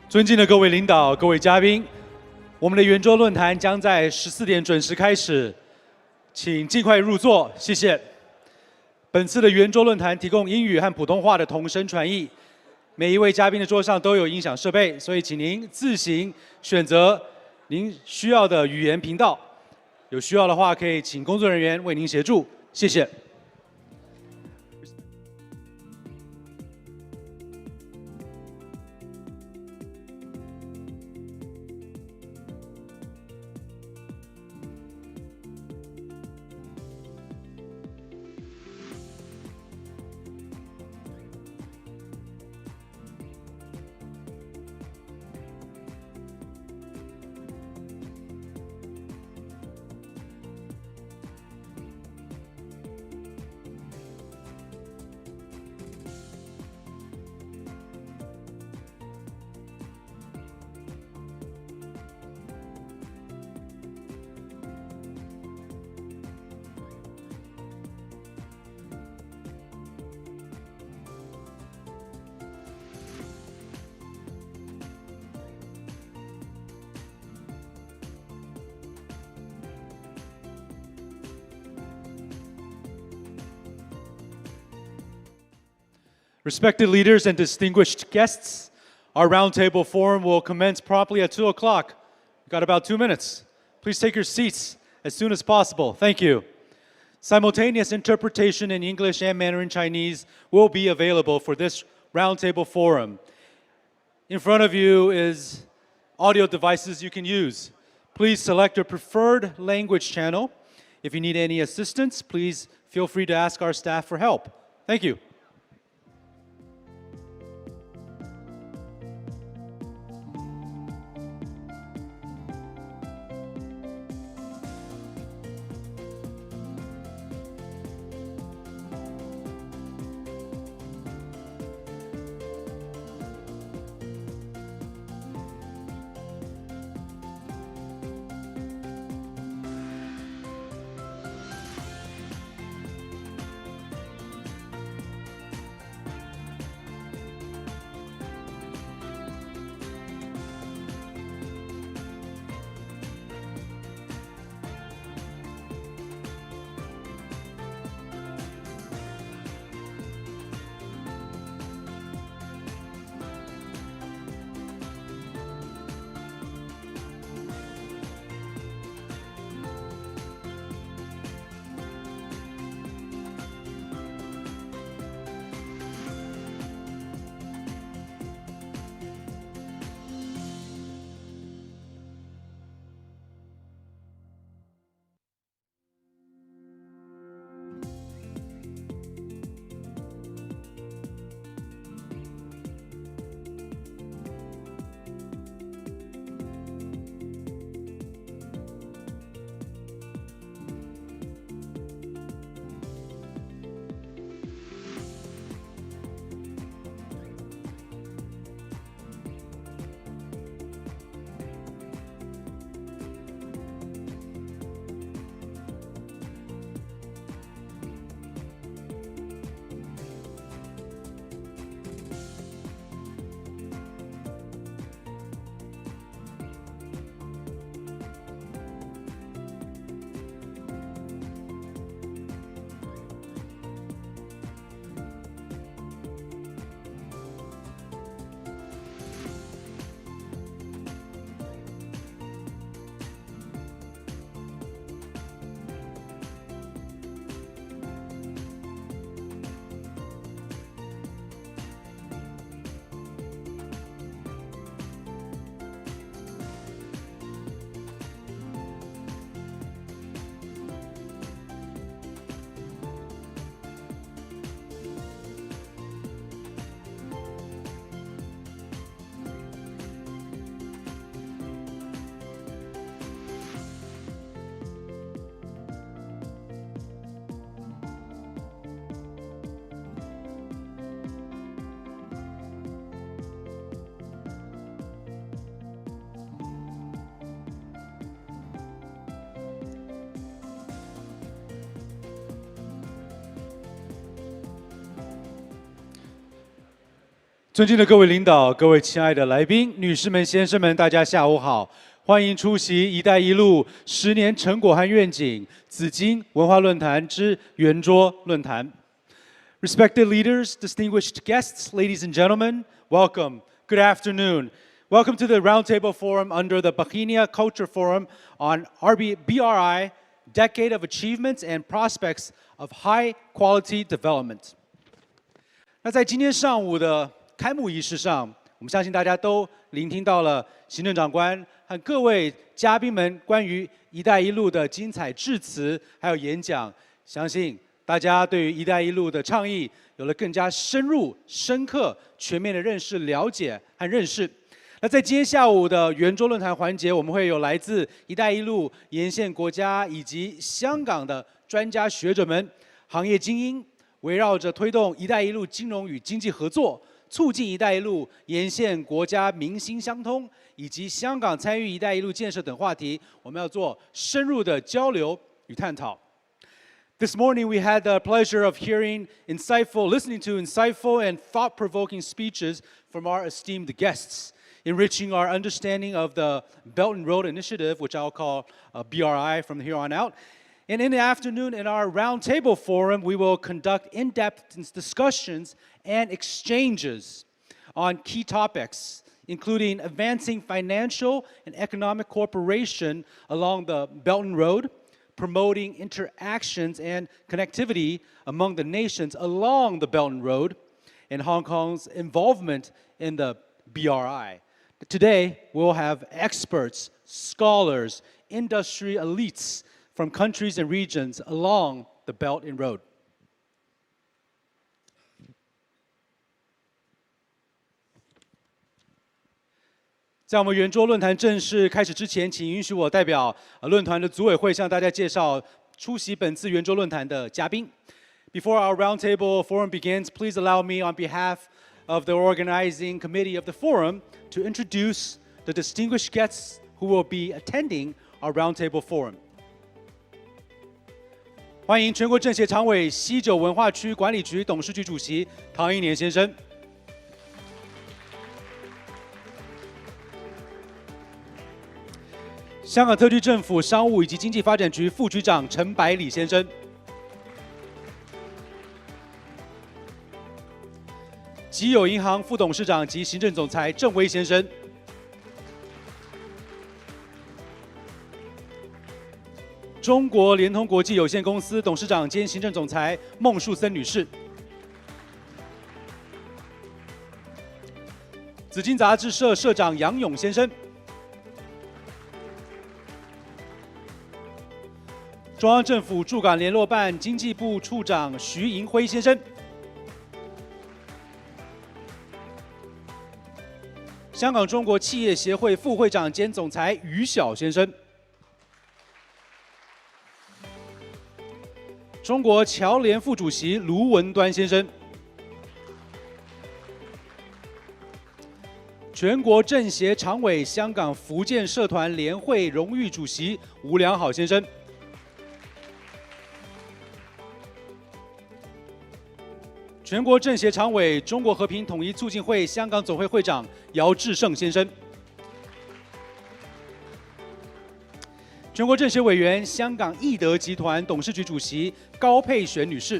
尊敬的各位领导、各位嘉宾，我们的圆桌论坛将在14点准时开始，请尽快入座，谢谢。本次的圆桌论坛提供英语和普通话的同声传译，每一位嘉宾的桌上都有音响设备，所以请您自行选择您需要的语言频道。有需要的话，可以请工作人员为您协助，谢谢。Respected leaders and distinguished guests, our roundtable forum will commence promptly at 2 o'clock. We've got about 2 minutes. Please take your seats as soon as possible. Thank you. Simultaneous interpretation in English and Mandarin Chinese will be available for this roundtable forum. In front of you is audio devices you can use. Please select your preferred language channel. If you need any assistance, please feel free to ask our staff for help. Thank you. 尊敬的各位领导、各位亲爱的来宾、女士们、先生们，大家下午好！欢迎出席“一带一路10年成果和愿景”紫荆文化论坛之圆桌论坛。Respected leaders, distinguished guests, ladies and gentlemen, welcome. Good afternoon. Welcome to the Roundtable Forum under the Bauhinia Culture Forum on BRI, Decade of Achievements and Prospects of High Quality Development. 那在今天上午的开幕仪式上，我们相信大家都聆听到了行政长官和各位嘉宾们关于“一带一路”的精彩致辞，还有演讲。相信大家对于“一带一路”的倡议有了更加深入、深刻、全面的认识、了解和认识。那在今天下午的圆桌论坛环节，我们会有来自“一带一路”沿线国家以及香港的专家学者们、行业精英，围绕着推动“一带一路”金融与经济合作，促进“一带一路”沿线国家民心相通，以及香港参与“一带一路”建设等话题，我们要做深入的交流与探讨。This morning we had the pleasure of listening to insightful and thought-provoking speeches from our esteemed guests, enriching our understanding of the Belt and Road Initiative, which I'll call BRI from here on out. And in the afternoon, in our roundtable forum, we will conduct in-depth discussions and exchanges on key topics, including advancing financial and economic cooperation along the Belt and Road, promoting interactions and connectivity among the nations along the Belt and Road, and Hong Kong's involvement in the BRI. Today, we'll have experts, scholars, industry elites from countries and regions along the Belt and Road. 在我们圆桌论坛正式开始之前，请允许我代表论坛的组委会向大家介绍出席本次圆桌论坛的嘉宾。Before our roundtable forum begins, please allow me on behalf of the organizing committee of the forum to introduce the distinguished guests who will be attending our roundtable forum. 欢迎全国政协常委、西九文化区管理局董事局主席唐英年先生。香港特区政府商务以及经济发展局副局长陈百里先生。集友银行副董事长及行政总裁郑威先生。中国联通国际有限公司董事长兼行政总裁孟树森女士。紫荆杂志社社长杨勇先生。中央政府驻港联络办经济部处长徐银辉先生。香港中国企业协会副会长兼总裁于晓先生。中国侨联副主席卢文端先生。全国政协常委、香港福建社团联会荣誉主席吴良好先生。全国政协常委、中国和平统一促进会香港总会会长姚志胜先生。全国政协委员、香港义德集团董事局主席高佩璇女士。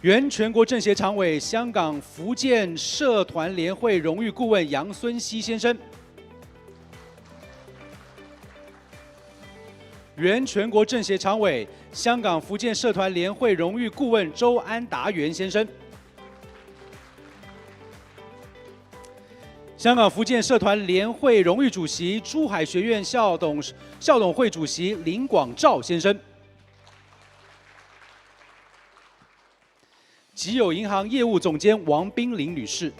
原全国政协常委、香港福建社团联会荣誉顾问杨孙熙先生。原全国政协常委、香港福建社团联会荣誉顾问周安达元先生。香港福建社团联会荣誉主席、珠海学院校董会主席林广照先生。集友银行业务总监王冰玲女士。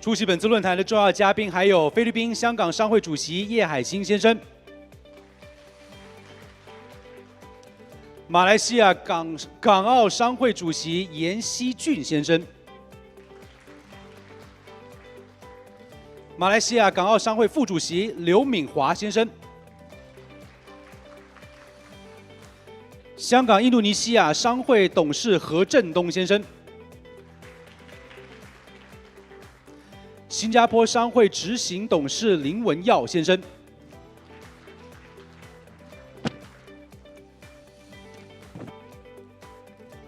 出席本次论坛的重要嘉宾还有菲律宾香港商会主席叶海兴先生，马来西亚港澳商会主席严希俊先生，马来西亚港澳商会副主席刘敏华先生，香港印度尼西亚商会董事何振东先生，新加坡商会执行董事林文耀先生，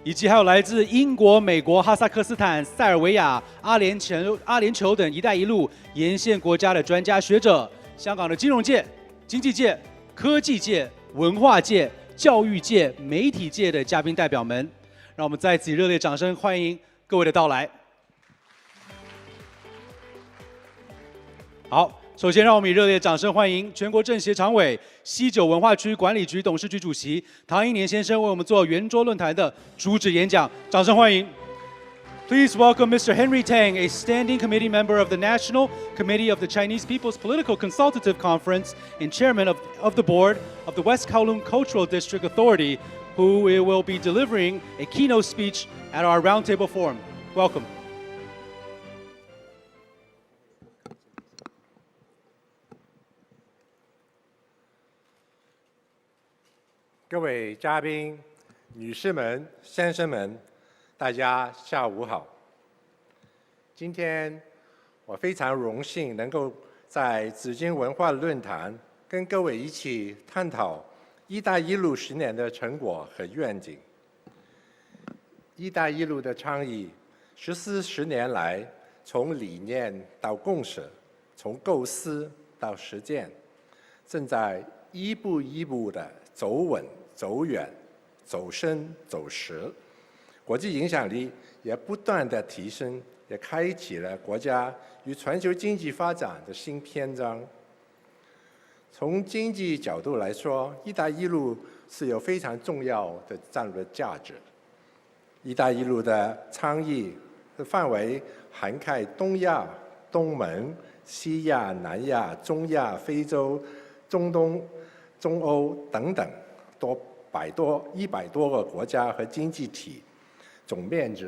以及还有来自英国、美国、哈萨克斯坦、塞尔维亚、阿联酋等“一带一路”沿线国家的专家学者，香港的金融界、经济界、科技界、文化界、教育界、媒体界的嘉宾代表们，让我们再次以热烈掌声欢迎各位的到来。好，首先让我们以热烈掌声欢迎全国政协常委、西九文化区管理局董事局主席唐英年先生为我们做圆桌论坛的主旨演讲，掌声欢迎。Please welcome Mr. Henry Tang, a standing committee member of the National Committee of the Chinese People's Political Consultative Conference and chairman of the board of the West Kowloon Cultural District Authority, who will be delivering a keynote speech at our roundtable forum. Welcome. 各位嘉宾、女士们、先生们，大家下午好。今天我非常荣幸能够在紫荆文化论坛跟各位一起探讨“一带一路”10年的成果和愿景。“一带一路”的倡议10年来，从理念到共识，从构思到实践，正在一步一步的走稳、走远、走深、走实，国际影响力也不断的提升，也开启了国家与全球经济发展的新篇章。从经济角度来说，“一带一路”是有非常重要的战略价值。“一带一路”的倡议的范围涵盖东亚、东盟、西亚、南亚、中亚、非洲、中东、中欧等等100多个国家和经济体，总面积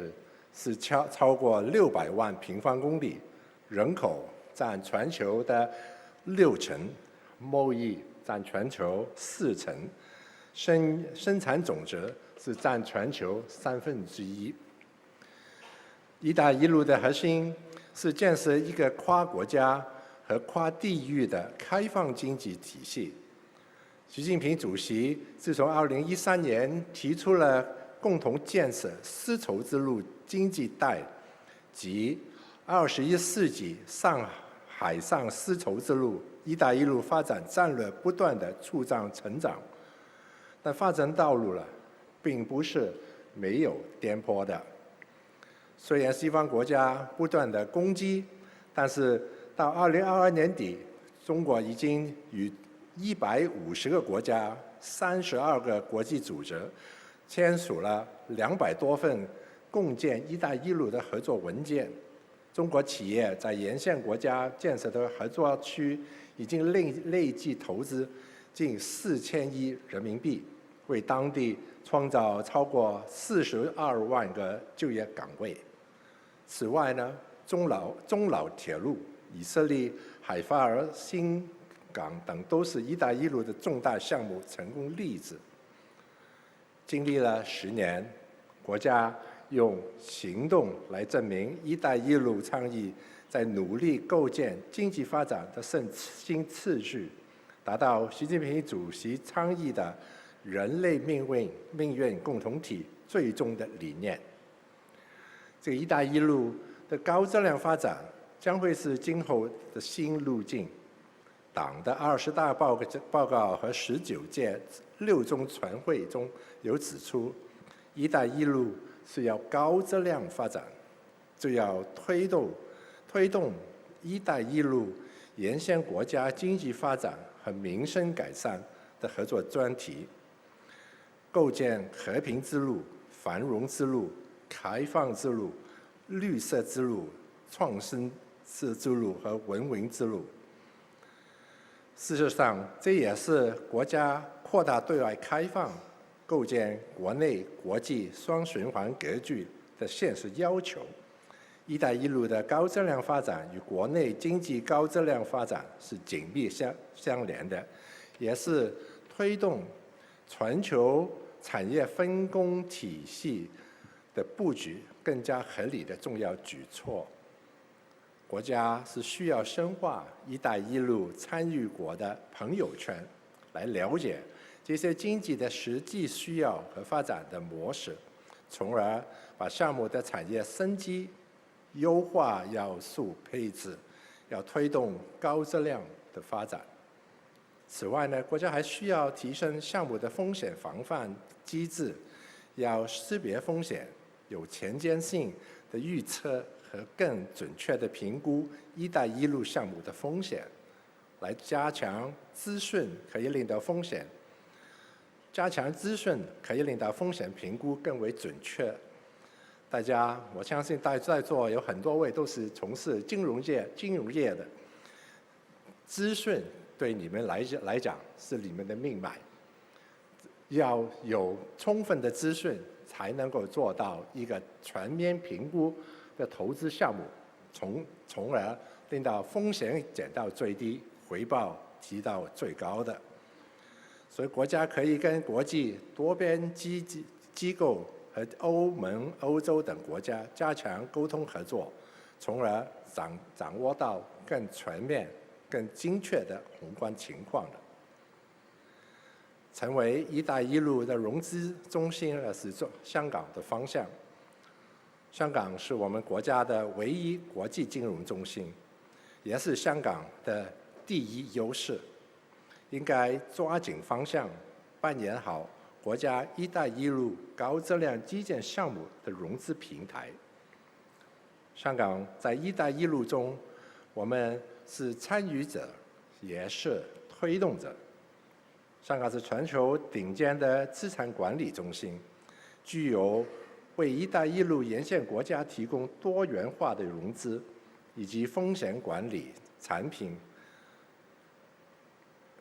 是超过600万平方公里，人口占全球的60%，贸易占全球40%，生产总值是占全球1/3。“一带一路”的核心是建设一个跨国家和跨地域的开放经济体系。习近平主席自从2013年提出了共同建设丝绸之路经济带及21世纪海上丝绸之路“一带一路”发展战略不断的促进成长，但发展道路并不是没有颠簸的。虽然西方国家不断的攻击，但是到2022年底，中国已经与150个国家、32个国际组织签署了200多份共建“一带一路”的合作文件。中国企业在沿线国家建设的合作区已经累计投资近4000亿人民币，为当地创造超过42万个就业岗位。此外呢，中老铁路、以色列海法尔新港等都是“一带一路”的重大项目成功例子。经历了10年，国家用行动来证明“一带一路”倡议在努力构建经济发展的新次序，达到习近平主席倡议的人类命运共同体最终的理念。这个“一带一路”的高质量发展将会是今后的新路径。党的20大报告和19届6中全会中有指出，“一带一路”是要高质量发展，就要推动“一带一路”沿线国家经济发展和民生改善的合作专题，构建和平之路、繁荣之路、开放之路、绿色之路、创新之路和文明之路。事实上，这也是国家扩大对外开放、构建国内国际双循环格局的现实要求， “一带一路”的高质量发展与国内经济高质量发展是紧密相连的，也是推动全球产业分工体系的布局更加合理的重要举措。国家是需要深化“一带一路”参与国的朋友圈，来了解这些经济的实际需要和发展的模式，从而把项目的产业升级、优化要素配置，要推动高质量的发展。此外呢，国家还需要提升项目的风险防范机制，要识别风险，有前瞻性的预测和更准确的评估“一带一路”项目的风险，来加强资讯可以令到风险评估更为准确。我相信在座有很多位都是从事金融业的，资讯对你们来讲是你们的命脉，要有充分的资讯，才能够做到一个全面评估的投资项目，从而令到风险减到最低，回报提到最高的。所以国家可以跟国际多边机构和欧盟、欧洲等国家加强沟通合作，从而掌握到更全面、更精确的宏观情况的。成为“一带一路”的融资中心是香港的方向。香港是我们国家的唯一国际金融中心，也是香港的第一优势，应该抓紧方向，扮演好国家“一带一路”高质量基建项目的融资平台。香港在“一带一路”中，我们是参与者，也是推动者。香港是全球顶尖的资产管理中心，具有为“一带一路”沿线国家提供多元化的融资以及风险管理产品，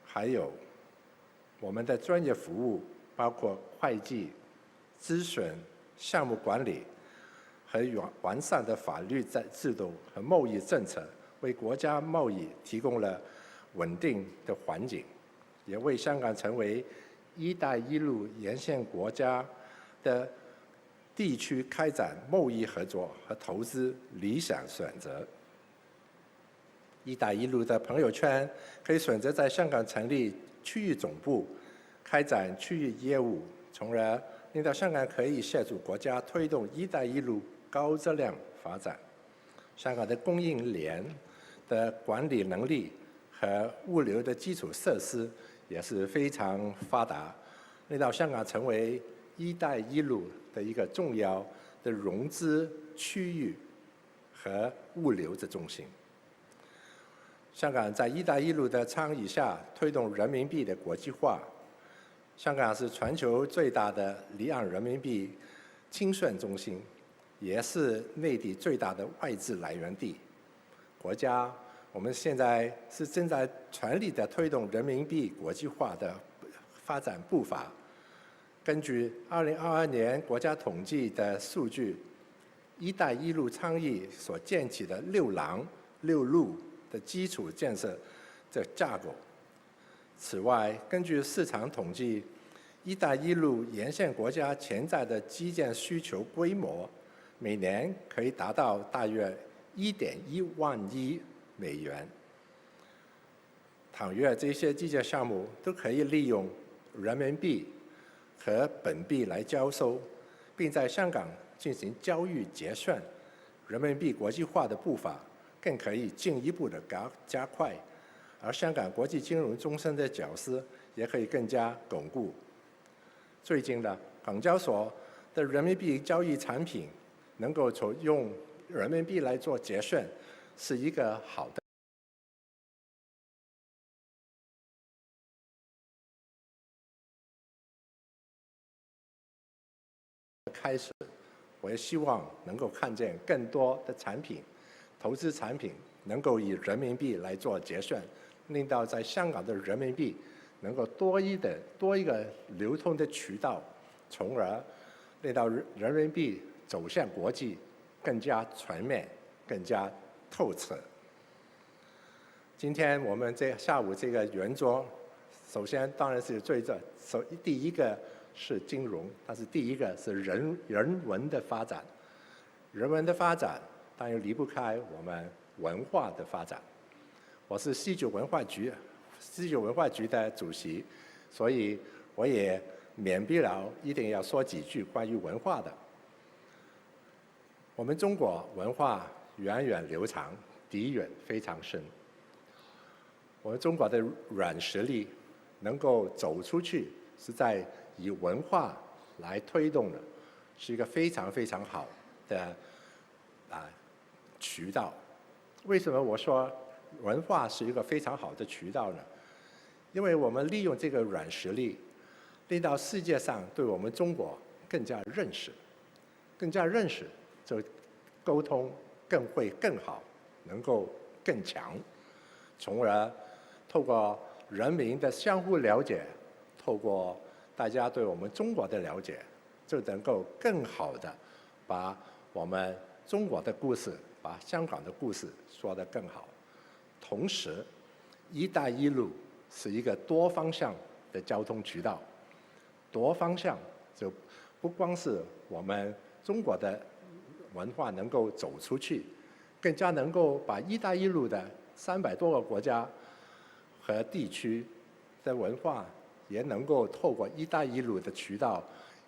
还有我们的专业服务，包括会计、咨询、项目管理和完善的法律制度和贸易政策，为国家贸易提供了稳定的环境，也为香港成为“一带一路”沿线国家的地区开展贸易合作和投资理想选择。“一带一路”的朋友圈可以选择在香港成立区域总部，开展区域业务，从而令到香港可以协助国家推动“一带一路”高质量发展。香港的供应链的管理能力和物流的基础设施也是非常发达，令到香港成为“一带一路”的一个重要的融资区域和物流的中心。香港在“一带一路”的倡议下，推动人民币的国际化。香港是全球最大的离岸人民币清算中心，也是内地最大的外资来源地。我们现在是正在全力的推动人民币国际化的发展步伐。根据2022年国家统计的数据，“一带一路”倡议所建起的6廊6路的基础建设的架构。此外，根据市场统计，“一带一路”沿线国家潜在的基建需求规模，每年可以达到大约1.1万亿美元。倘若这些基建项目都可以利用人民币和本币来交收，并在香港进行交易结算，人民币国际化的步伐更可以进一步的加快，而香港国际金融中心的角色也可以更加巩固。最近呢，港交所的人民币交易产品能够用人民币来做结算，是一个好的开始。我也希望能够看见更多的产品，投资产品能够以人民币来做结算，令到在香港的人民币能够多一个流通的渠道，从而令到人民币走向国际，更加全面、更加透彻。今天我们下午这个圆桌，首先当然是第一个是金融，但是第一个是人文的发展。人文的发展当然离不开我们文化的发展。我是西九文化局的主席，所以我也免不了一定要说几句关于文化的。我们中国文化源远流长，底蕴非常深。我们中国的软实力能够走出去，是在以文化来推动的，是一个非常非常好的渠道。为什么我说文化是一个非常好的渠道呢？因为我们利用这个软实力，令到世界上对我们中国更加认识，就沟通会更好，能够更强，从而透过人民的相互了解，透过大家对我们中国的了解，就能够更好的把我们中国的故事，把香港的故事说得更好。同时，“一带一路”是一个多方向的交通渠道，多方向就不光是我们中国的文化能够走出去，更加能够把“一带一路”的300多个国家和地区的文化也能够透过“一带一路”的渠道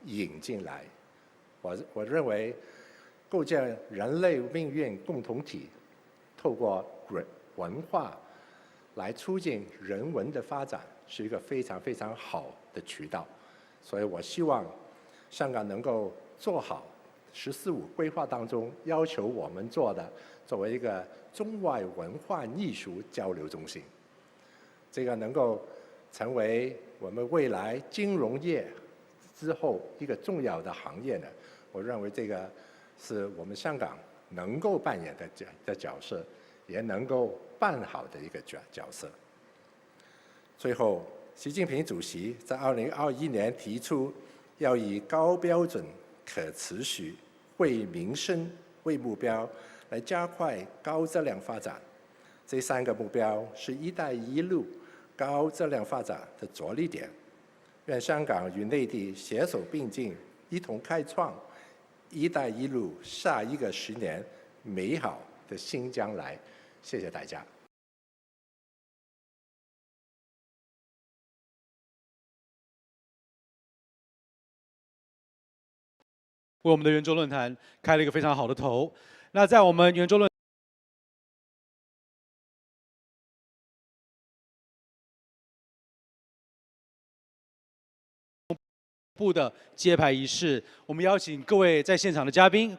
引进来。我认为，构建人类命运共同体，透过文化来促进人文的发展，是一个非常非常好的渠道。所以我希望香港能够做好“十四五”规划当中要求我们做的，作为一个中外文化艺术交流中心。这个能够成为我们未来金融业之后一个重要的行业呢，我认为这个是我们香港能够扮演的角色，也能够办好的一个角色。最后，习近平主席在2021年提出，要以高标准、可持续、惠民生为目标，来加快高质量发展。这3个目标是“一带一路”高质量发展的着力点。愿香港与内地携手并进，一同开创“一带一路”下一个10年美好的新将来。谢谢大家。为我们的圆桌论坛开了一个非常好的头。那在我们圆桌论部的揭牌仪式，我们邀请各位在现场的嘉宾。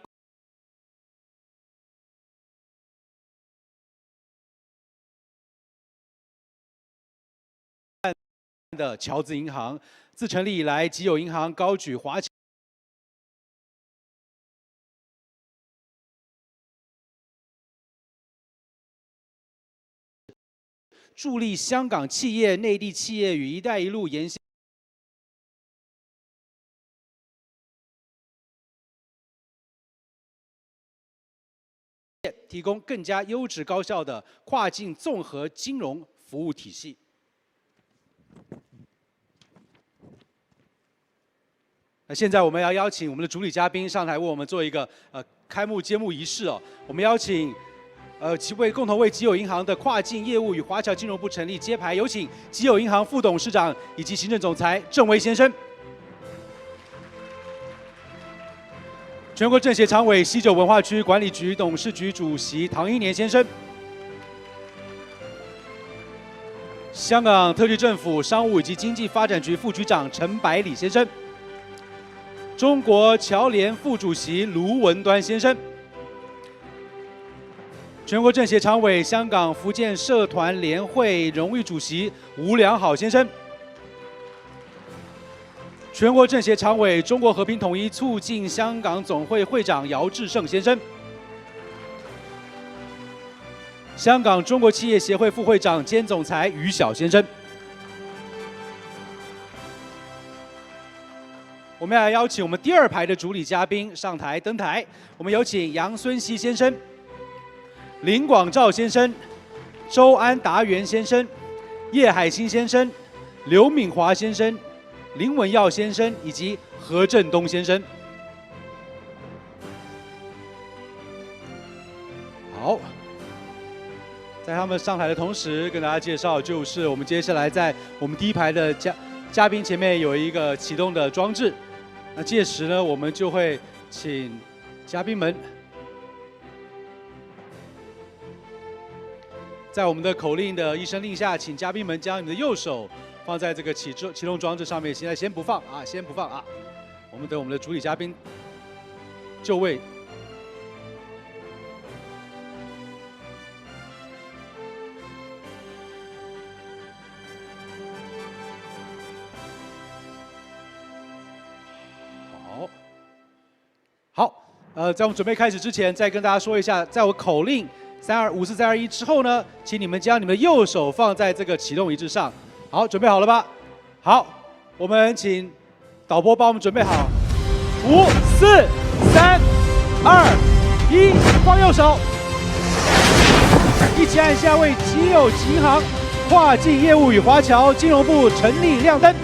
的侨资银行自成立以来，集友银行高举华侨助力香港企业、内地企业与“一带一路”沿线提供更加优质高效的跨境综合金融服务体系。那现在我们要邀请我们的主礼嘉宾上台为我们做一个开幕揭幕仪式哦。我们邀请共同为集友银行的跨境业务与华侨金融部成立揭牌，有请集友银行副董事长以及行政总裁郑维先生。全国政协常委西九文化区管理局董事局主席唐英年先生。香港特区政府商务以及经济发展局副局长陈百里先生。中国侨联副主席卢文端先生，全国政协常委、香港福建社团联会荣誉主席吴良好先生，全国政协常委、中国和平统一促进香港总会会长姚志胜先生，香港中国企业协会副会长兼总裁于晓先生。我们要邀请我们第2排的主礼嘉宾上台登台。我们有请杨孙熙先生、林广照先生、周安达元先生、叶海清先生、刘敏华先生、林文耀先生以及何振东先生。好，在他们上台的同时，跟大家介绍，就是我们接下来在我们第1排的嘉宾前面有一个启动的装置。那届时呢，我们就会请嘉宾们在我们的口令的一声令下，请嘉宾们将你们的右手放在这个启动装置上面。现在先不放啊，先不放啊，我们等我们的主礼嘉宾就位。好，在我们准备开始之前，再跟大家说一下，在我口令3、2、5、4、3、2、1之后呢，请你们将你们的右手放在这个启动仪式上。好，准备好了吧？好，我们请导播帮我们准备好。5、4、3、2、1，放右手，一起按下为集友银行跨境业务与华侨金融部成立亮灯，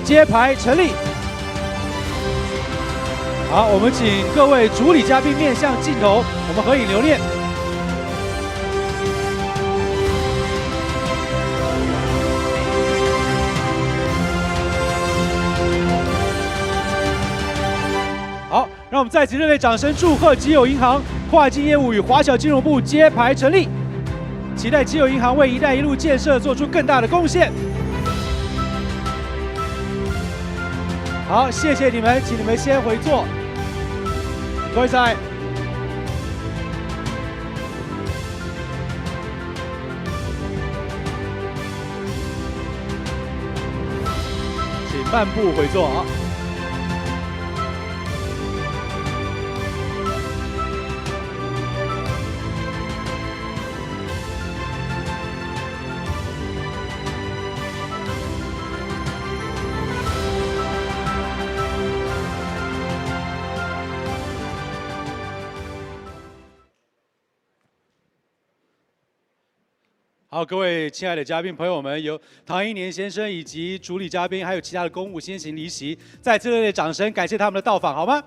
揭牌成立。好，我们请各位主礼嘉宾面向镜头，我们合影留念。好，让我们再次热烈掌声祝贺集友银行跨境业务与华侨金融部揭牌成立，期待集友银行为“一带一路”建设做出更大的贡献。好，谢谢你们，请你们先回座。唔該晒。請漫步回座啊。好，各位亲爱的嘉宾朋友们，由唐英年先生以及主礼嘉宾，还有其他的公务先行离席，再次热烈掌声，感谢他们的到访，好吗？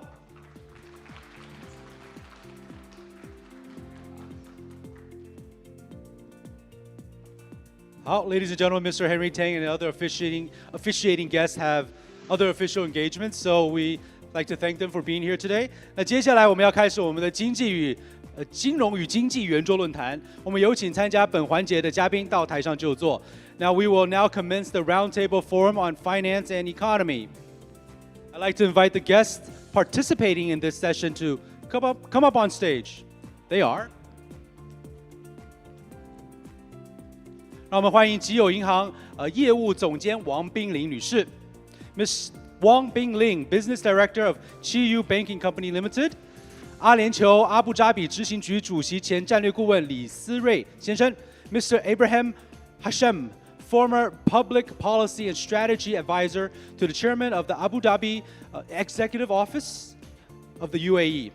好 ，Ladies and gentlemen, Mr. Henry Tang and other officiating guests have other official engagements, so we like to thank them for being here today. 那接下来我们要开始我们的金融与经济圆桌论坛，我们有请参加本环节的嘉宾到台上就座。Now we will now commence the roundtable forum on finance and economy. I'd like to invite the guests participating in this session to come up on stage. They are. 让我们欢迎集友银行业务总监王冰玲女士 ，Miss Wang Bingling, Business Director of Chiyu Banking Company Limited. 阿联酋阿布扎比执行局主席前战略顾问李思睿先生 ，Mr. Abraham Hashem, former Public Policy and Strategy Advisor to the Chairman of the Abu Dhabi Executive Office of the UAE.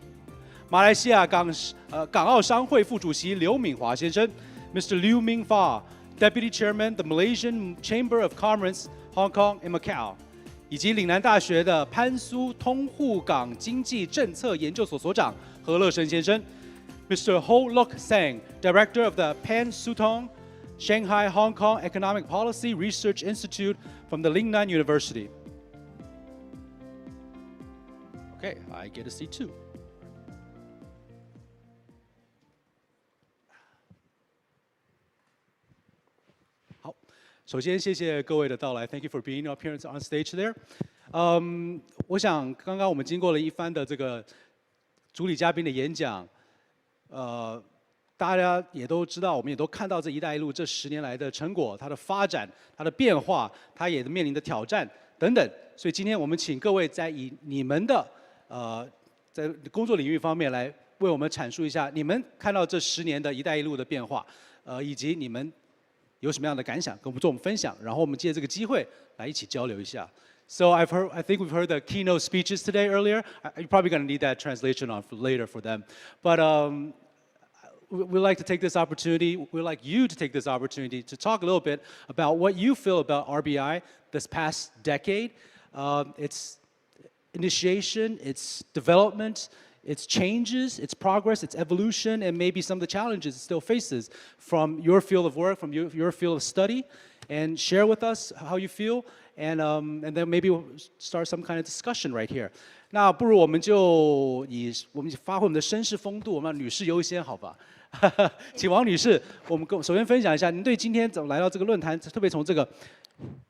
马来西亚港澳商会副主席刘敏华先生 ，Mr. Liu Mingfa, Deputy Chairman, the Malaysian Chamber of Commerce, Hong Kong and Macau. 以及岭南大学的潘苏通沪港经济政策研究所所长何乐生先生 ，Mr. Ho Lok Sang, Director of the Pan Sutong Shanghai Hong Kong Economic Policy Research Institute from the Lingnan University. Okay, I get a seat too. 首先，谢谢各位的到来 ，Thank you for being your appearance on stage there。我想刚刚我们经过了一番的这个主礼嘉宾的演讲，大家也都知道，我们也都看到这“一带一路”这10年来的成果，它的发展、它的变化，它也面临的挑战等等。所以今天我们请各位以你们的在工作领域方面来为我们阐述一下你们看到这10年的“一带一路”的变化，以及你们有什么样的感想，跟我们分享，然后我们借这个机会来一起交流一下。So I think we've heard the keynote speeches today earlier. You're probably going to need that translation on later for them. But we'd like to take this opportunity, we'd like you to take this opportunity to talk a little bit about what you feel about RBI this past decade, its initiation, its development, its changes, its progress, its evolution, and maybe some of the challenges it still faces from your field of work, from your field of study, and share with us how you feel, and then maybe we'll start some kind of discussion right here. 那不如我们就发挥我们的绅士风度，我们让女士优先，好吧？请王女士，我们首先分享一下您对今天怎么来到这个论坛，特别从这个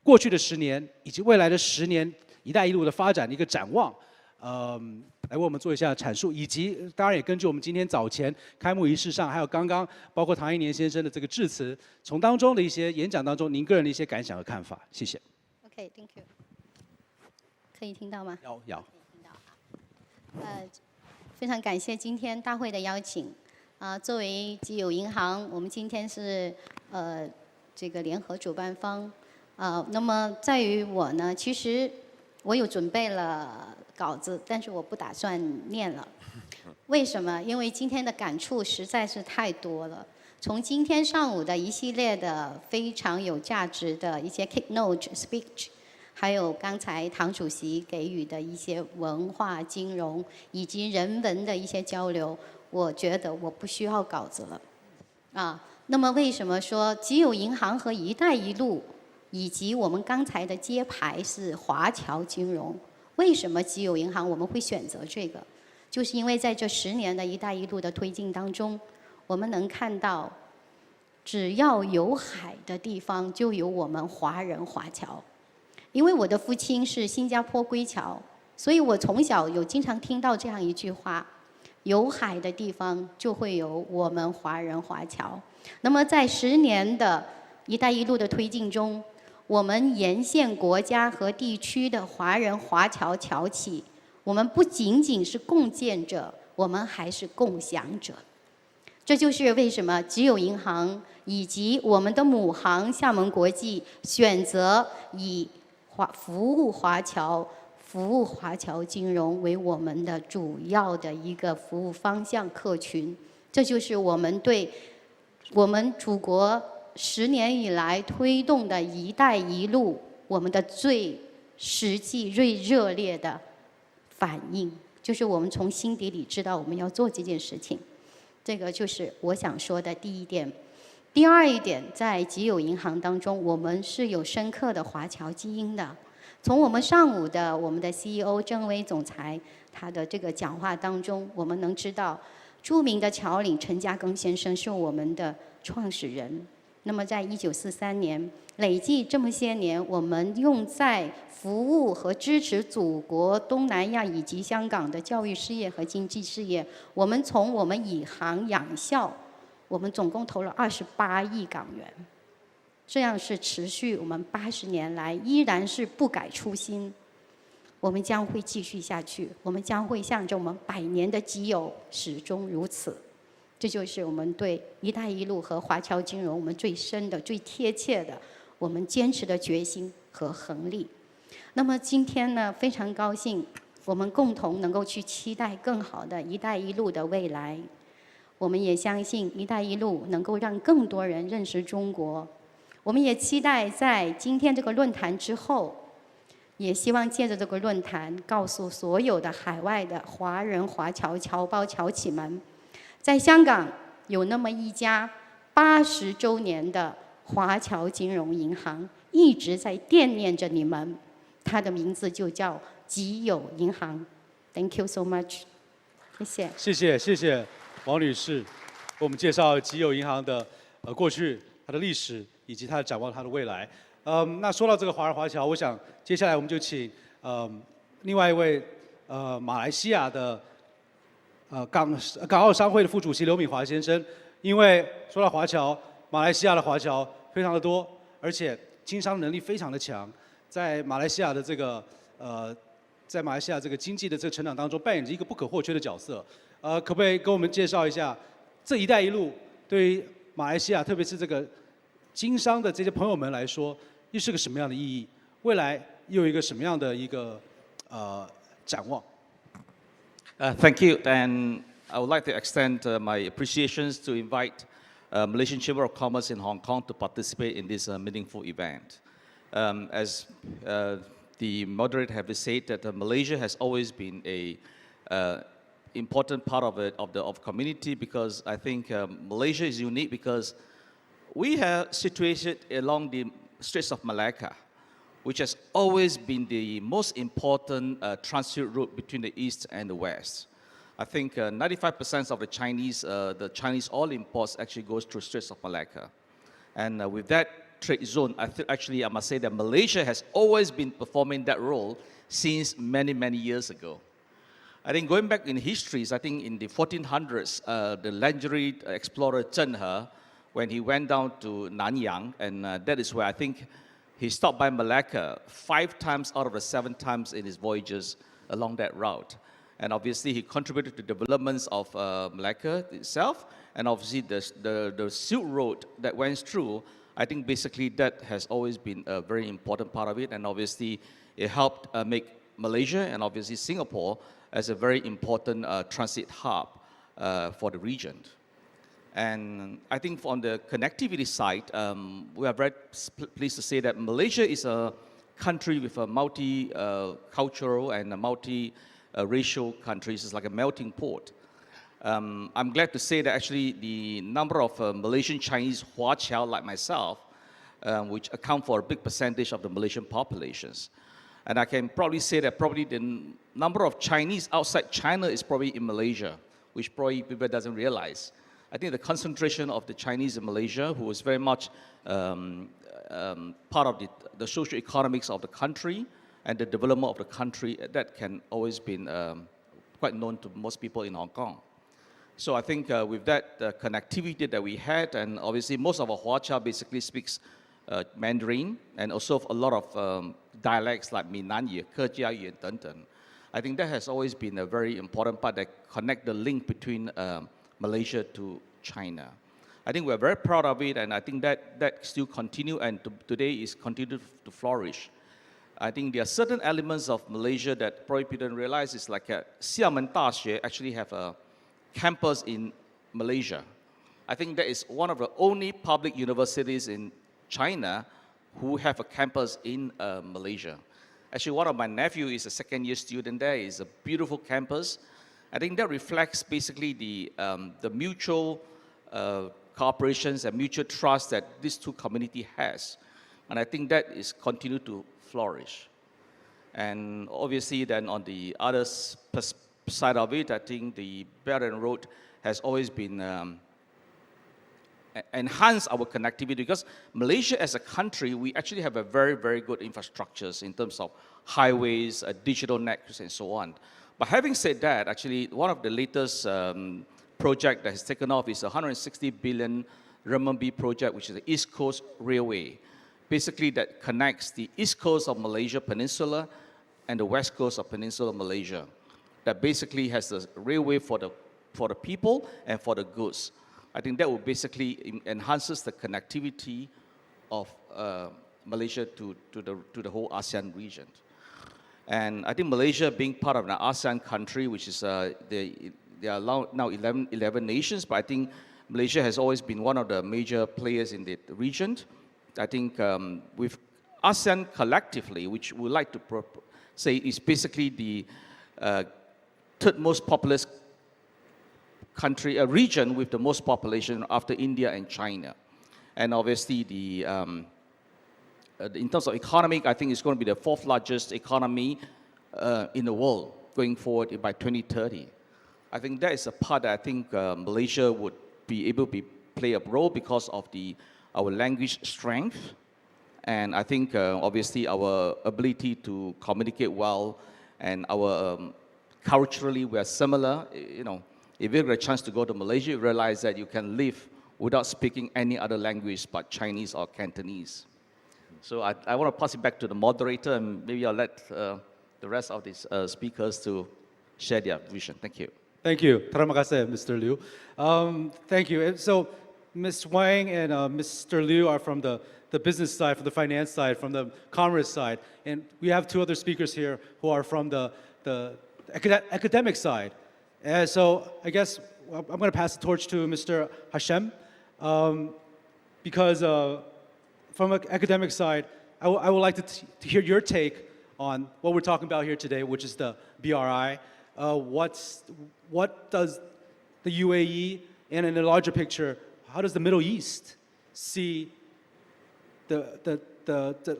过去的10年以及未来的10年“一带一路”的发展的一个展望，来为我们做一下阐述，以及当然也根据我们今天早前开幕仪式上，还有刚刚包括唐一年先生的这个致辞，从当中的一些演讲当中，您个人的一些感想和看法，谢谢。OK，Thank you。可以听到吗？有。非常感谢今天大会的邀请。作为集友银行，我们今天是这个联合主办方。那么在于我呢，其实我有准备了稿子，但是我不打算念了。为什么？因为今天的感触实在是太多了。从今天上午的一系列的非常有价值的一些 keynote speech。还有刚才唐主席给予的一些文化、金融以及人文的一些交流，我觉得我不需要稿子了。那么为什么说集友银行和“一带一路”以及我们刚才的揭牌是华侨金融？为什么集友银行我们会选择这个？就是因为在这10年的“一带一路”的推进当中，我们能看到，只要有海的地方就有我们华人华侨。因为我的父亲是新加坡归侨，所以我从小有经常听到这样一句话：有海的地方就会有我们华人华侨。那么在10年的“一带一路”的推进中，我们沿线国家和地区的华人华侨侨企，我们不仅仅是共建者，我们还是共享者。这就是为什么集友银行以及我们的母行厦门国际选择以服务华侨金融为我们的主要的一个服务方向客群，这就是我们对我们祖国10年以来推动的一带一路，我们的最实际、最热烈的反应，就是我们从心底里知道我们要做这件事情。这个就是我想说的第一点。第二一点，在集友银行当中，我们是有深刻的华侨基因的。从我们上午的我们的 CEO 郑薇总裁他的这个讲话当中，我们能知道，著名的侨领陈嘉庚先生是我们的创始人。那么在1943年，累计这么些年，我们用在服务和支持祖国东南亚以及香港的教育事业和经济事业，我们从我们以航养校，我们总共投了28亿港元，这样是持续我们80年来依然是不改初心。我们将会继续下去，我们将会向着我们100年的基友始终如此。这就是我们对“一带一路”和华侨金融我们最深的、最贴切的，我们坚持的决心和恒力。那么今天呢，非常高兴，我们共同能够去期待更好的“一带一路”的未来。我们也相信“一带一路”能够让更多人认识中国。我们也期待在今天这个论坛之后，也希望借着这个论坛，告诉所有的海外的华人华侨侨胞侨企们，在香港有那么一家80周年的华侨金融银行，一直在惦念着你们，它的名字就叫集友银行。Thank you so much， 谢谢。谢谢王女士，为我们介绍集友银行的过去、它的历史以及它的展望、它的未来。那说到这个华人华侨，我想接下来我们就请另外一位马来西亚的港澳商会的副主席刘敏华先生，因为说到华侨，马来西亚的华侨非常的多，而且经商能力非常的强，在马来西亚的这个经济的这个成长当中扮演着一个不可或缺的角色。可不可以跟我们介绍一下这一带一路对于马来西亚，特别是这个经商的这些朋友们来说，又是个什么样的意义？未来又有一个什么样的一个展望？ Thank you, and I would like to extend my appreciations to invite Malaysian Chamber of Commerce in Hong Kong to participate in this meaningful event. As the moderator have said, that Malaysia has always been a important part of the community, because I think Malaysia is unique because we are situated along the Straits of Malacca, which has always been the most important transit route between the East and the West. I think 95% of the Chinese oil imports actually goes through Straits of Malacca. And with that trade zone, I must say that Malaysia has always been performing that role since many, many years ago. I think going back in histories, I think in the 1400s, the legendary explorer Zheng He, when he went down to Nanyang, and that is where I think he stopped by Malacca 5 times out of the 7 times in his voyages along that route. And obviously, he contributed to developments of Malacca itself, and obviously the Silk Road that went through. I think basically that has always been a very important part of it, and obviously it helped make Malaysia and obviously Singapore as a very important transit hub for the region. And I think on the connectivity side, we are very pleased to say that Malaysia is a country with a multi-cultural and a multi-racial countries. It's like a melting pot. I'm glad to say that actually the number of Malaysian Chinese Hua Chiao like myself, which account for a big percentage of the Malaysian populations. And I can probably say that probably the number of Chinese outside China is probably in Malaysia, which probably people doesn't realize. I think the concentration of the Chinese in Malaysia, who is very much part of the social economics of the country and the development of the country, that can always been quite known to most people in Hong Kong. So I think with that connectivity that we had, and obviously most of our Hua Chao basically speaks Mandarin, and also a lot of dialects like Minnan-Yi, Kejiayu, and Denten. I think that has always been a very important part that connect the link between Malaysia to China. I think we're very proud of it, and I think that still continue, and today is continued to flourish. I think there are certain elements of Malaysia that probably people don't realize. Is like Xiamen Daxue actually have a campus in Malaysia. I think that is one of the only public universities in China who have a campus in Malaysia. Actually, one of my nephews is a second-year student there. It's a beautiful campus. I think that reflects basically the mutual cooperations and mutual trust that these two communities has. And I think that is continue to flourish. And obviously then on the other side of it, I think the Belt and Road has always been enhance our connectivity, because Malaysia as a country, we actually have a very, very good infrastructures in terms of highways, digital networks, and so on. But having said that, actually, one of the latest project that has taken off is a 160 billion renminbi project, which is the East Coast Railway. Basically, that connects the east coast of Malaysia Peninsula and the west coast of Peninsula Malaysia. That basically has the railway for the people and for the goods. I think that will basically enhances the connectivity of Malaysia to the whole ASEAN region. And I think Malaysia being part of an ASEAN country, which is, there are now 11 nations, but I think Malaysia has always been one of the major players in the region. I think with ASEAN collectively, which we like to say is basically the third most populous country, a region with the most population after India and China. And obviously in terms of economic, I think it's going to be the 4th largest economy in the world going forward by 2030. I think that is a part that I think Malaysia would be able to play a role because of our language strength. And I think obviously our ability to communicate well, and our culturally we are similar. You know, if you get a chance to go to Malaysia, you realize that you can live without speaking any other language but Chinese or Cantonese. So I want to pass it back to the moderator, and maybe I'll let the rest of these speakers to share their vision. Thank you. Thank you. Terima kasih, Mr. Liu. Thank you. And so, Ms. Wang and Mr. Liu are from the the business side, from the finance side, from the commerce side. And we have two other speakers here who are from the academic side. And so I guess I'm going to pass the torch to Mr. Hashem, because from an academic side, I would like to hear your take on what we're talking about here today, which is the BRI. What does the UAE, and in a larger picture, how does the Middle East see the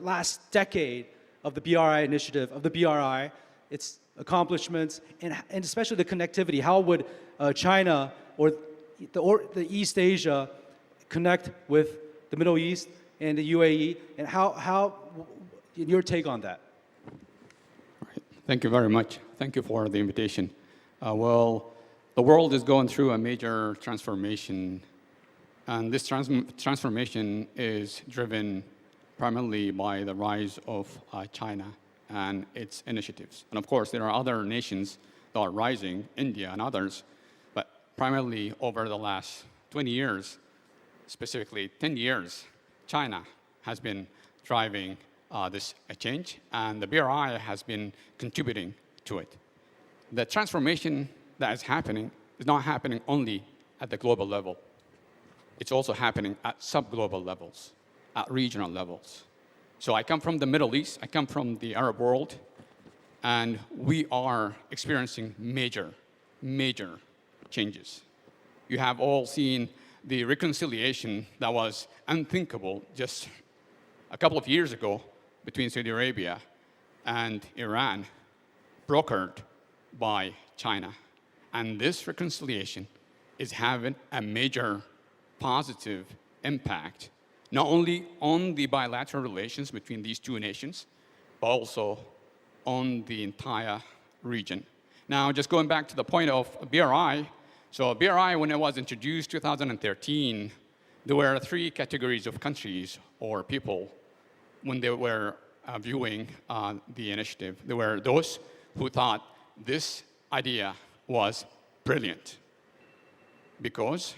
last decade of the BRI initiative, of the BRI, its accomplishments, and especially the connectivity? How would China or the East Asia connect with the Middle East and the UAE, and how your take on that? Thank you very much. Thank you for the invitation. Well, the world is going through a major transformation, and this transformation is driven primarily by the rise of China and its initiatives. And of course, there are other nations that are rising, India and others, but primarily over the last 20 years, specifically 10 years, China has been driving this change, and the BRI has been contributing to it. The transformation that is happening is not happening only at the global level. It's also happening at sub-global levels, at regional levels. So I come from the Middle East, I come from the Arab world, and we are experiencing major changes. You have all seen the reconciliation that was unthinkable just a couple of years ago between Saudi Arabia and Iran, brokered by China. And this reconciliation is having a major positive impact, not only on the bilateral relations between these two nations, but also on the entire region. Now, just going back to the point of BRI, so BRI, when it was introduced 2013, there were three categories of countries or people when they were viewing the initiative. There were those who thought this idea was brilliant because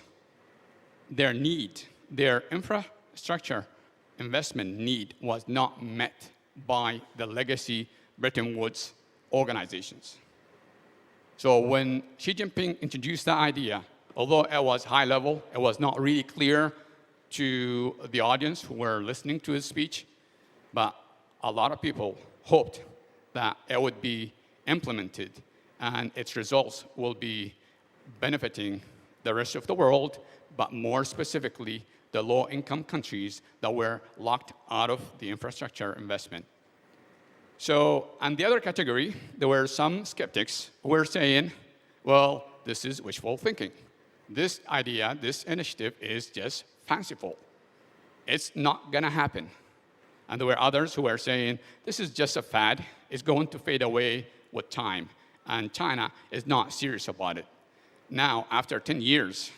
their infrastructure investment need was not met by the legacy Bretton Woods organizations. So when Xi Jinping introduced that idea, although it was high level, it was not really clear to the audience who were listening to his speech, but a lot of people hoped that it would be implemented and its results will be benefiting the rest of the world, but more specifically, the low-income countries that were locked out of the infrastructure investment. So, and the other category, there were some skeptics who were saying, well, this is wishful thinking. This idea, this initiative is just fanciful. It's not gonna happen. And there were others who were saying, this is just a fad, it's going to fade away with time, and China is not serious about it. Now, after 10 years,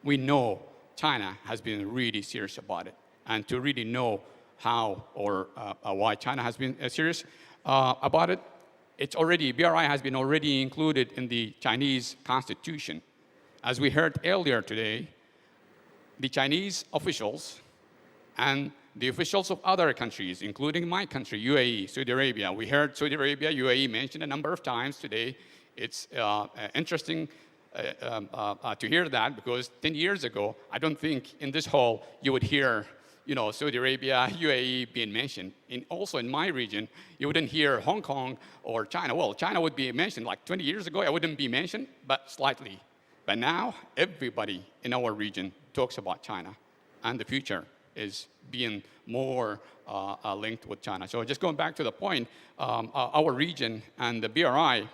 we know China has been really serious about it. And to really know how or why China has been serious about it, BRI has been already included in the Chinese constitution. As we heard earlier today, the Chinese officials and the officials of other countries, including my country, UAE, Saudi Arabia. We heard Saudi Arabia, UAE mentioned a number of times today. It's interesting to hear that because 10 years ago, I don't think in this hall you would hear Saudi Arabia, UAE being mentioned. Also in my region, you wouldn't hear Hong Kong or China. Well, China would be mentioned like 20 years ago. It wouldn't be mentioned, but slightly. But now, everybody in our region talks about China, and the future is being more linked with China. So just going back to the point, our region and the BRI,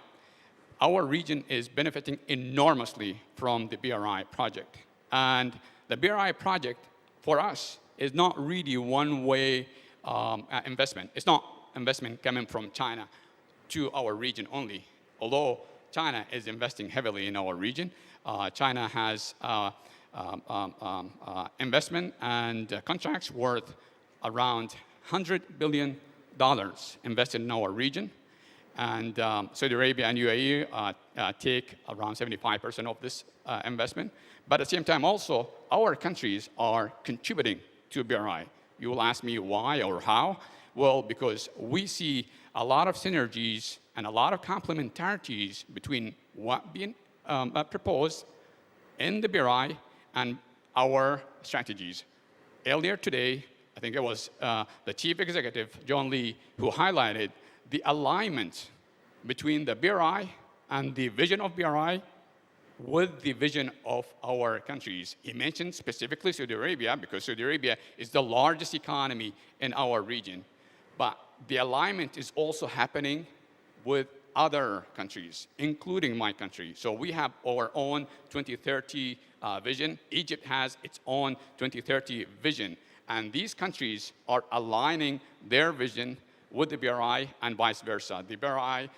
our region is benefiting enormously from the BRI project. And the BRI project, for us, is not really one-way investment. It's not investment coming from China to our region only. Although China is investing heavily in our region, China has investment and contracts worth around $100 billion invested in our region. And Saudi Arabia and UAE take around 75% of this investment. But at the same time, also, our countries are contributing to BRI. You will ask me why or how? Well, because we see a lot of synergies and a lot of complementarities between what being proposed in the BRI and our strategies. Earlier today, I think it was the chief executive, John Lee, who highlighted the alignment between the BRI and the vision of BRI with the vision of our countries. He mentioned specifically Saudi Arabia, because Saudi Arabia is the largest economy in our region. But the alignment is also happening with other countries, including my country. So we have our own 2030 vision. Egypt has its own 2030 vision. And these countries are aligning their vision with the BRI and vice versa. The BRI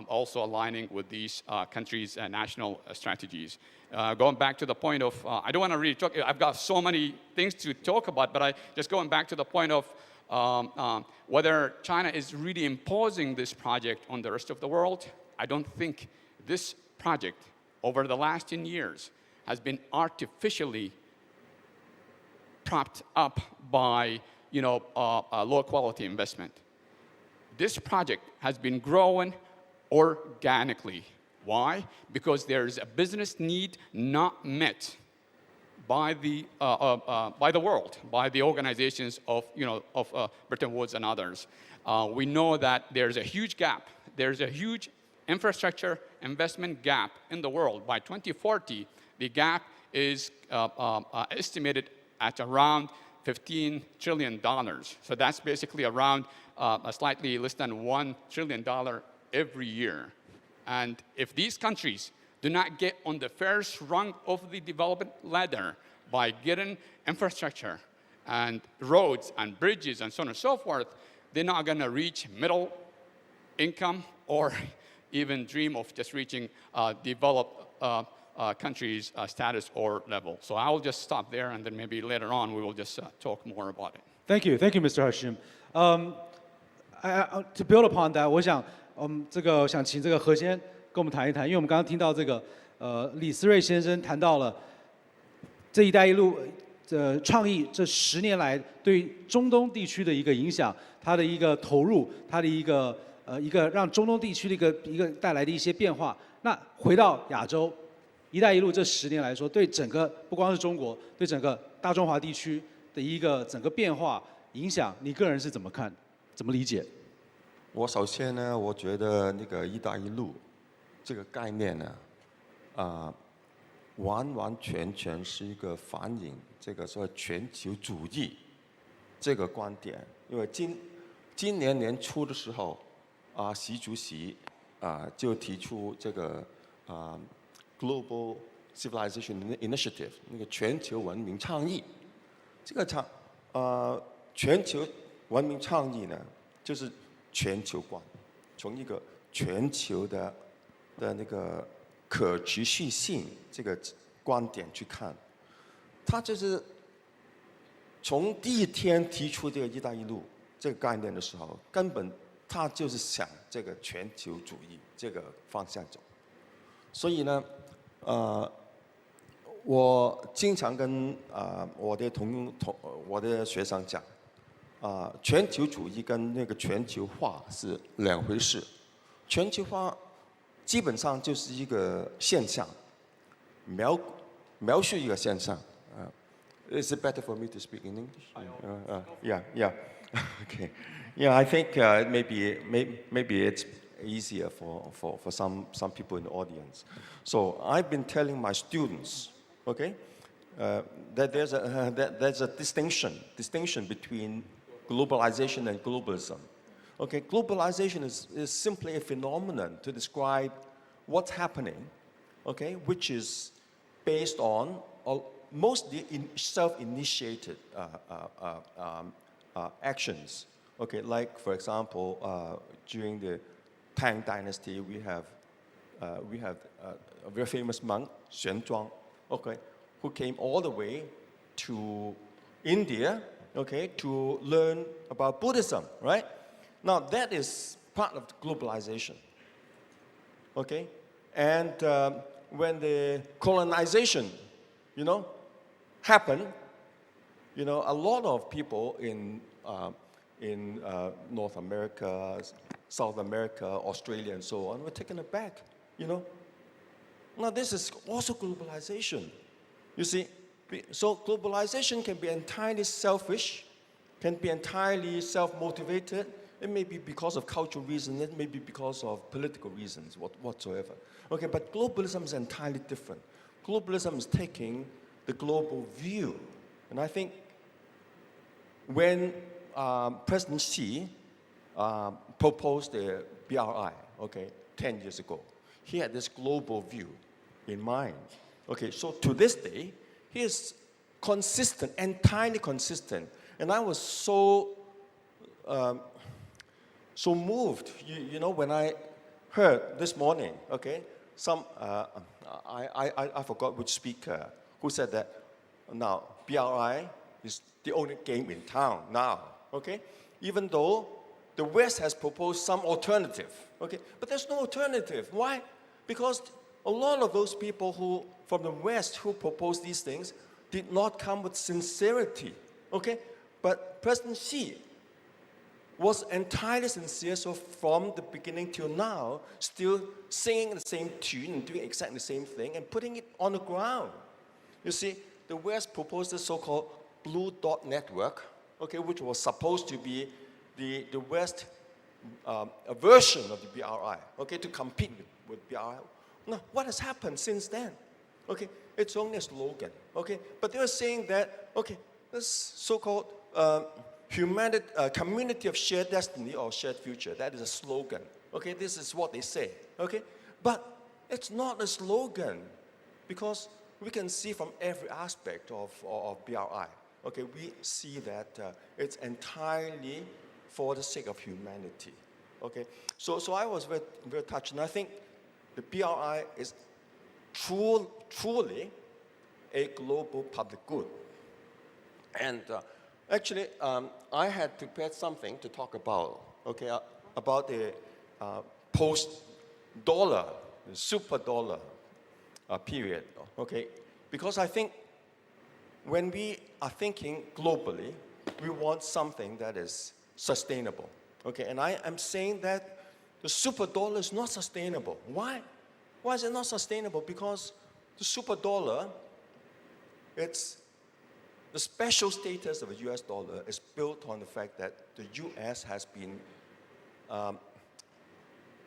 also aligning with these countries' national strategies. Going back to the point of, I don't want to really talk, I've got so many things to talk about, but just going back to the point of whether China is really imposing this project on the rest of the world. I don't think this project over the last 10 years has been artificially propped up by low quality investment. This project has been growing organically. Why? Because there's a business need not met by the world, by the organizations of Bretton Woods and others. We know that there's a huge gap. There's a huge infrastructure investment gap in the world. By 2040, the gap is estimated at around $15 trillion. So that's basically around slightly less than $1 trillion every year. And if these countries do not get on the first rung of the development ladder by getting infrastructure and roads and bridges and so on and so forth, they're not going to reach middle income or even dream of just reaching developed countries' status or level. So I will just stop there, and then maybe later on we will just talk more about it. Thank you, Mr. Hashim. To build upon that, 我想想请这个何先跟我们谈一谈，因为我们刚刚听到这个李思睿先生谈到了这一带一路倡议这10年来对中东地区的一个影响，它的一个投入，它的一个让中东地区的一个带来的一些变化。那回到亚洲，一带一路这10年来说，对整个不光是中国，对整个大中华地区的一个整个变化影响，你个人是怎么看？怎么理解？我首先呢，我觉得那个“一带一路”这个概念呢，完完全全是一个反映这个所谓全球主义这个观点。因为今年年初的时候，习主席就提出这个Global Civilization Initiative 那个全球文明倡议。这个全球文明倡议呢，就是全球观，从一个全球的那个可持续性这个观点去看，他就是从第一天提出这个“一带一路”这个概念的时候，根本他就是想这个全球主义这个方向走。所以呢，我经常跟我的学生讲。全球主义跟那个全球化是两回事。全球化基本上就是一个现象，描述一个现象。Is it better for me to speak in English? Yeah. Okay. Yeah, I think maybe it's easier for some people in the audience. So I've been telling my students, okay, that there's a distinction between globalization and globalism. Okay, globalization is simply a phenomenon to describe what's happening, okay, which is based on mostly self-initiated actions. Okay, like for example, during the Tang Dynasty, we have a very famous monk, Xuan Zhuang, okay, who came all the way to India, okay, to learn about Buddhism, right? Now that is part of globalization, okay? And when the colonization, happened, You know, a lot of people in North America, South America, Australia, and so on were taken aback, you know. Now, this is also globalization. You see, so globalization can be entirely selfish, can be entirely self-motivated. It may be because of cultural reasons, it may be because of political reasons, whatsoever. Okay, but globalism is entirely different. Globalism is taking the global view. And I think when President Xi proposed the BRI, okay, 10 years ago, he had this global view in mind. Okay, so to this day, he is consistent, entirely consistent. And I was so moved, you know, when I heard this morning, okay, I forgot which speaker who said that now BRI is the only game in town now, okay? Even though the West has proposed some alternative, okay? But there's no alternative. Why? Because a lot of those people who, from the West who proposed these things did not come with sincerity, okay? But President Xi was entirely sincere, so from the beginning till now, still singing the same tune and doing exactly the same thing and putting it on the ground. You see, the West proposed the so-called Blue Dot Network, okay, which was supposed to be the West a version of the BRI, okay, to compete with BRI. Now, what has happened since then? Okay, it's only a slogan, okay? But they were saying that, okay, this so-called community of shared destiny or shared future, that is a slogan, okay? This is what they say, okay? But it's not a slogan because we can see from every aspect of BRI, okay? We see that it's entirely for the sake of humanity, okay? So I was very, very touched, and I think the BRI is truly a global public good. And actually, I had prepared something to talk about, okay, about the post-dollar, super dollar period, okay? Because I think when we are thinking globally, we want something that is sustainable, okay? And I am saying that the super dollar is not sustainable. Why? Why is it not sustainable? Because the super dollar, it's the special status of the US dollar is built on the fact that the US has been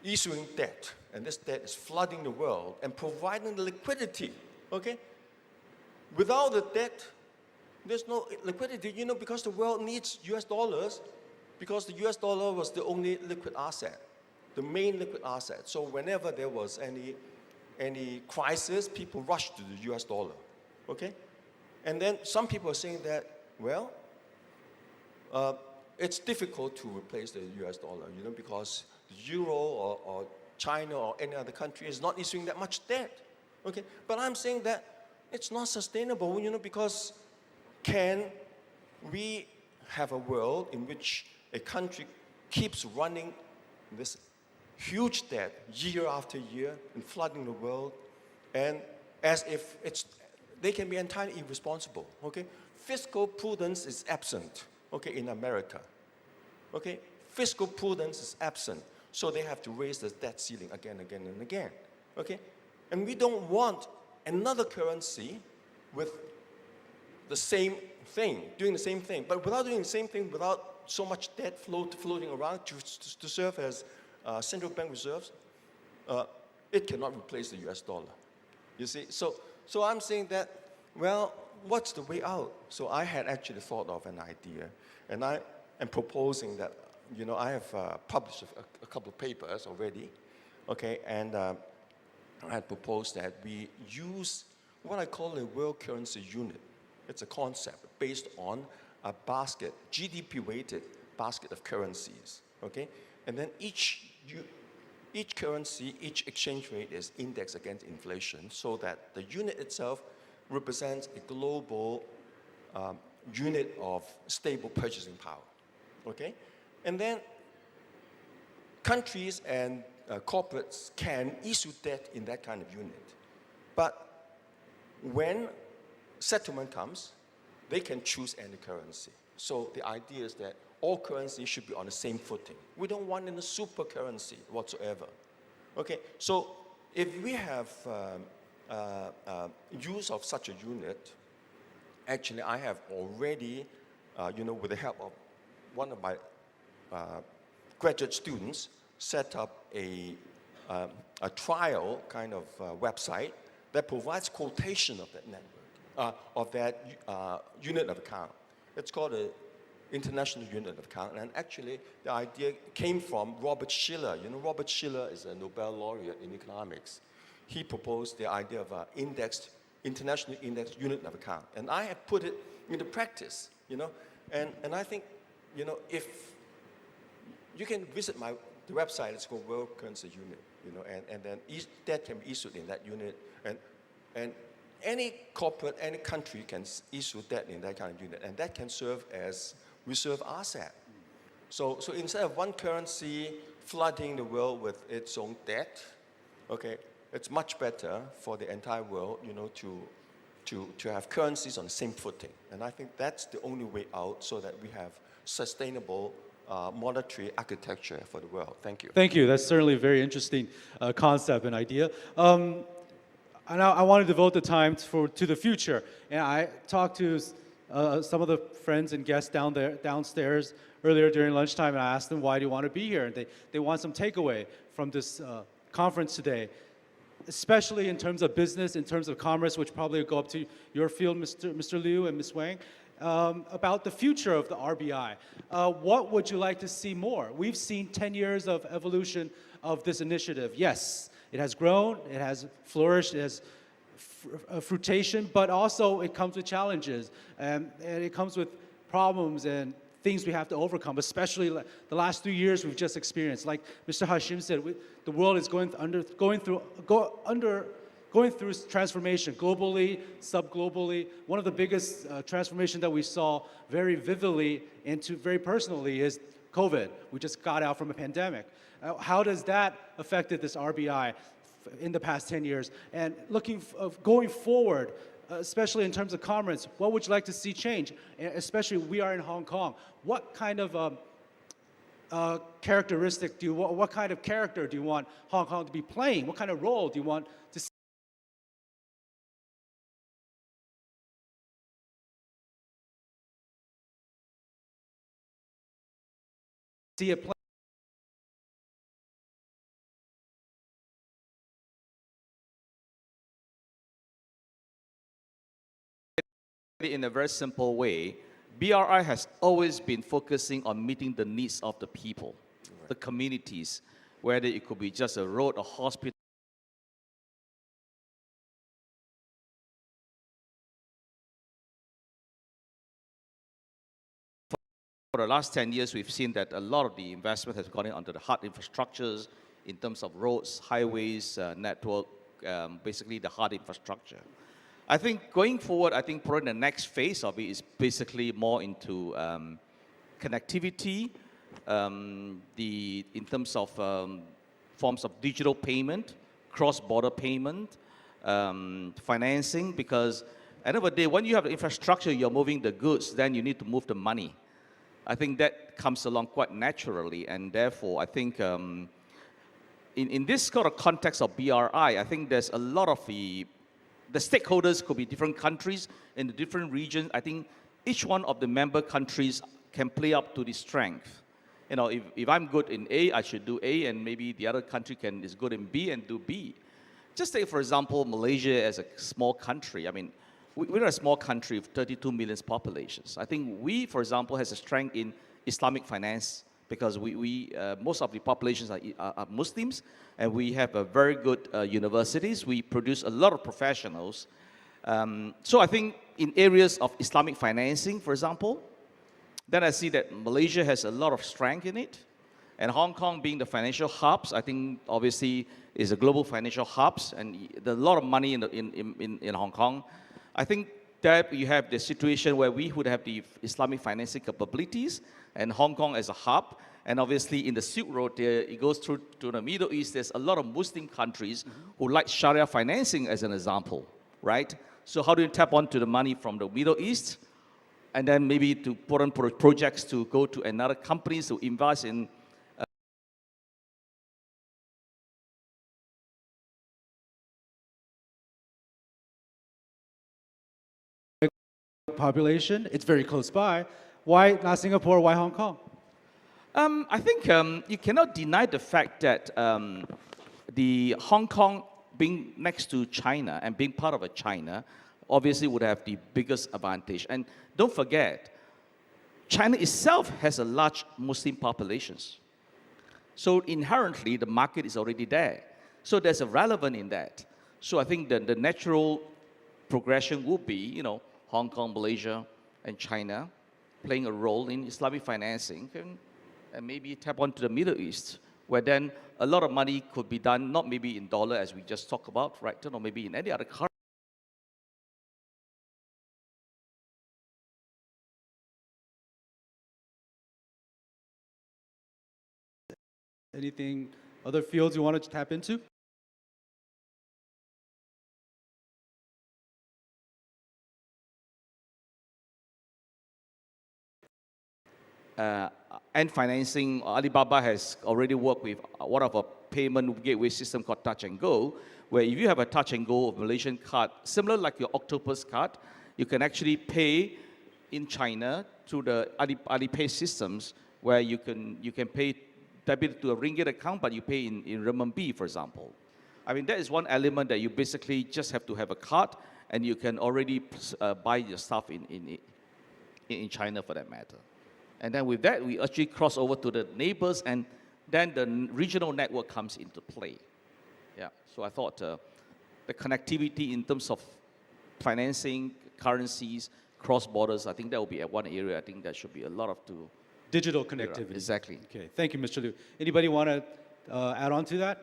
issuing debt, and this debt is flooding the world and providing the liquidity, okay? Without the debt, there's no liquidity, you know, because the world needs US dollars, because the US dollar was the only liquid asset, the main liquid asset. So whenever there was any crisis, people rushed to the US dollar, okay? And then some people are saying that, well, it's difficult to replace the US dollar, you know, because the euro or China or any other country is not issuing that much debt, okay? But I'm saying that it's not sustainable, you know, because can we have a world in which a country keeps running this huge debt year after year and flooding the world, and as if they can be entirely irresponsible, okay? Fiscal prudence is absent, okay, in America, okay? Fiscal prudence is absent, so they have to raise the debt ceiling again, and again, okay? And we don't want another currency with the same thing, doing the same thing, but without doing the same thing, without so much debt floating around to serve as central bank reserves, it cannot replace the US dollar, you see? So I'm saying that, well, what's the way out? So I had actually thought of an idea, and I am proposing that, you know, I have published a couple of papers already, okay, and I had proposed that we use what I call a world currency unit. It's a concept based on a basket, GDP-weighted basket of currencies, okay? And then each currency, each exchange rate is indexed against inflation so that the unit itself represents a global unit of stable purchasing power, okay? And then countries and corporates can issue debt in that kind of unit. But when settlement comes, they can choose any currency. So the idea is that all currencies should be on the same footing. We don't want any super currency whatsoever. Okay, so if we have use of such a unit, actually I have already, with the help of one of my graduate students, set up a trial kind of website that provides quotation of that network, of that unit of account. It's called an international unit of account, and actually the idea came from Robert Shiller. You know, Robert Shiller is a Nobel laureate in economics. He proposed the idea of an international indexed unit of account, and I have put it into practice. And I think, if you can visit the website, it's called World Currency Unit, and then that can be issued in that unit, and any corporate, any country can issue debt in that kind of unit, and that can serve as reserve asset. So instead of one currency flooding the world with its own debt, okay, it's much better for the entire world, to have currencies on the same footing. And I think that's the only way out so that we have sustainable monetary architecture for the world. Thank you. Thank you. That's certainly a very interesting concept and idea. And I want to devote the time to the future. And I talked to some of the friends and guests downstairs earlier during lunchtime, and I asked them, why do you want to be here? And they want some takeaway from this conference today, especially in terms of business, in terms of commerce, which probably will go up to your field, Mr. Liu and Ms. Wang, about the future of the RBI. What would you like to see more? We've seen 10 years of evolution of this initiative. Yes, it has grown, it has flourished, it has fruition, but also it comes with challenges, and it comes with problems and things we have to overcome, especially the last 3 years we've just experienced. Like Mr. Hashim said, the world is going through transformation globally, subglobally. One of the biggest transformation that we saw very vividly and very personally is COVID. We just got out from a pandemic. How does that affected this RBI in the past 10 years? And going forward, especially in terms of commerce, what would you like to see change? And especially we are in Hong Kong. What kind of characteristic what kind of character do you want Hong Kong to be playing? What kind of role do you want to see it play? In a very simple way, BRI has always been focusing on meeting the needs of the people, the communities, whether it could be just a road, a hospital. For the last 10 years, we've seen that a lot of the investment has gone into the hard infrastructures in terms of roads, highways, network, basically the hard infrastructure. I think going forward, probably the next phase of it is basically more into connectivity, in terms of forms of digital payment, cross-border payment, financing, because at the end of the day, when you have the infrastructure, you're moving the goods, then you need to move the money. I think that comes along quite naturally, and therefore, I think in this kind of context of BRI, I think there's a lot of the stakeholders could be different countries in the different regions. I think each one of the member countries can play up to the strength. If I'm good in A, I should do A, and maybe the other country is good in B and do B. Just take, for example, Malaysia as a small country. I mean, we're a small country with 32 million populations. I think we, for example, has a strength in Islamic finance because most of the populations are Muslims, and we have a very good universities. We produce a lot of professionals. So I think in areas of Islamic financing, for example, then I see that Malaysia has a lot of strength in it. And Hong Kong being the financial hubs, I think obviously is a global financial hubs, and there's a lot of money in Hong Kong. I think that you have the situation where we would have the Islamic financing capabilities, and Hong Kong as a hub, and obviously in the Silk Road there, it goes through to the Middle East. There's a lot of Muslim countries who like Sharia financing as an example, right? So how do you tap onto the money from the Middle East? and then maybe to put on projects to go to another companies to invest in population. It's very close by. Why not Singapore? Why Hong Kong? I think you cannot deny the fact that the Hong Kong being next to China and being part of a China obviously would have the biggest advantage. And don't forget, China itself has a large Muslim populations. So inherently, the market is already there. So there's a relevance in that. So I think that the natural progression will be, you know, Hong Kong, Malaysia, and China playing a role in Islamic financing and maybe tap onto the Middle East, where then a lot of money could be done, not maybe in dollar as we just talked about, right, or maybe in any other currency. Anything, other fields you wanted to tap into? And financing, Alibaba has already worked with one of a payment gateway system called Touch and Go, where if you have a Touch and Go Malaysian card, similar like your Octopus card, you can actually pay in China through the Alipay systems, where you can pay debit to a ringgit account, but you pay in renminbi, for example. I mean, that is one element that you basically just have to have a card, and you can already buy your stuff in China for that matter. And then with that, we actually cross over to the neighbors, and then the regional network comes into play. Yeah, so I thought the connectivity in terms of financing, currencies, cross borders, I think that will be one area. I think there should be a lot of to Digital connectivity. Exactly. Okay, thank you, Mr. Liu. Anybody want to add on to that?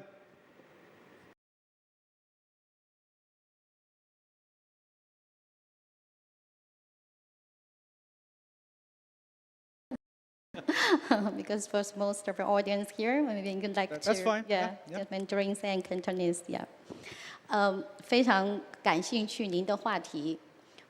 Because for most of our audience here, maybe you would like to. That's fine. Yeah, Yeah. just Mandarin and Cantonese. Yeah. 非常感兴趣您的话题。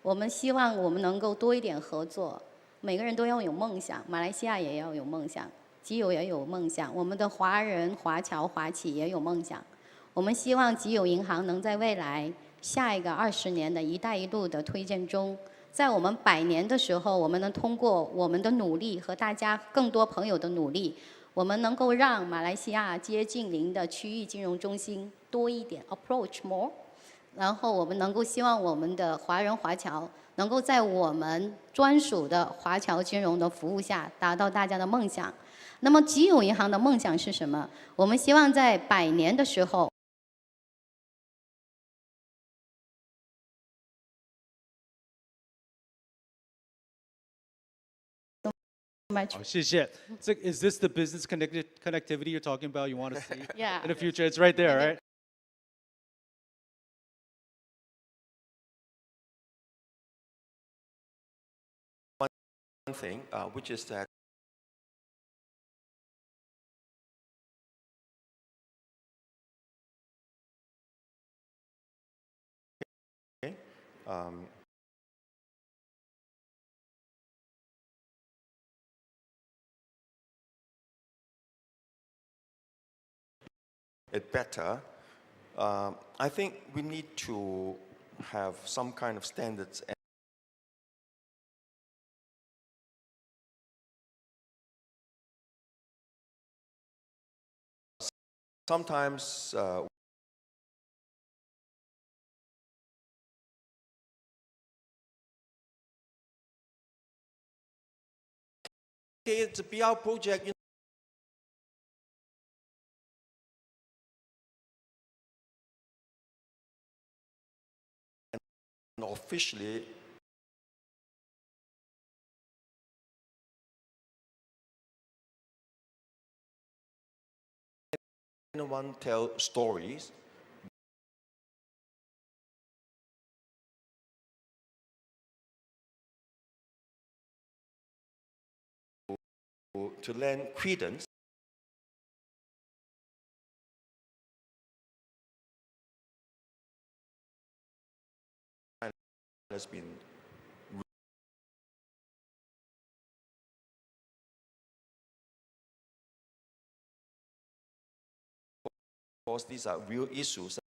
我们希望我们能够多一点合作。每个人都要有梦想，马来西亚也要有梦想，集友也有梦想，我们的华人、华侨、华企也有梦想。我们希望集友银行能在未来下一个20年的一带一路的推荐中，在我们100年的时候，我们能通过我们的努力和大家更多朋友的努力，我们能够让马来西亚接近您的区域金融中心多一点 ，approach more。然后我们能够希望我们的华人华侨能够在我们专属的华侨金融的服务下达到大家的梦想。那么集友银行的梦想是什么？我们希望在100年的时候。Oh, 谢谢. Is this the business connectivity you're talking about? You want to see Yeah. in the future? It's right there, right? One thing, which is that it better. I think we need to have some kind of standards. Sometimes it's a PR project. And officially, anyone tell stories to lend credence has been course, these are real issues.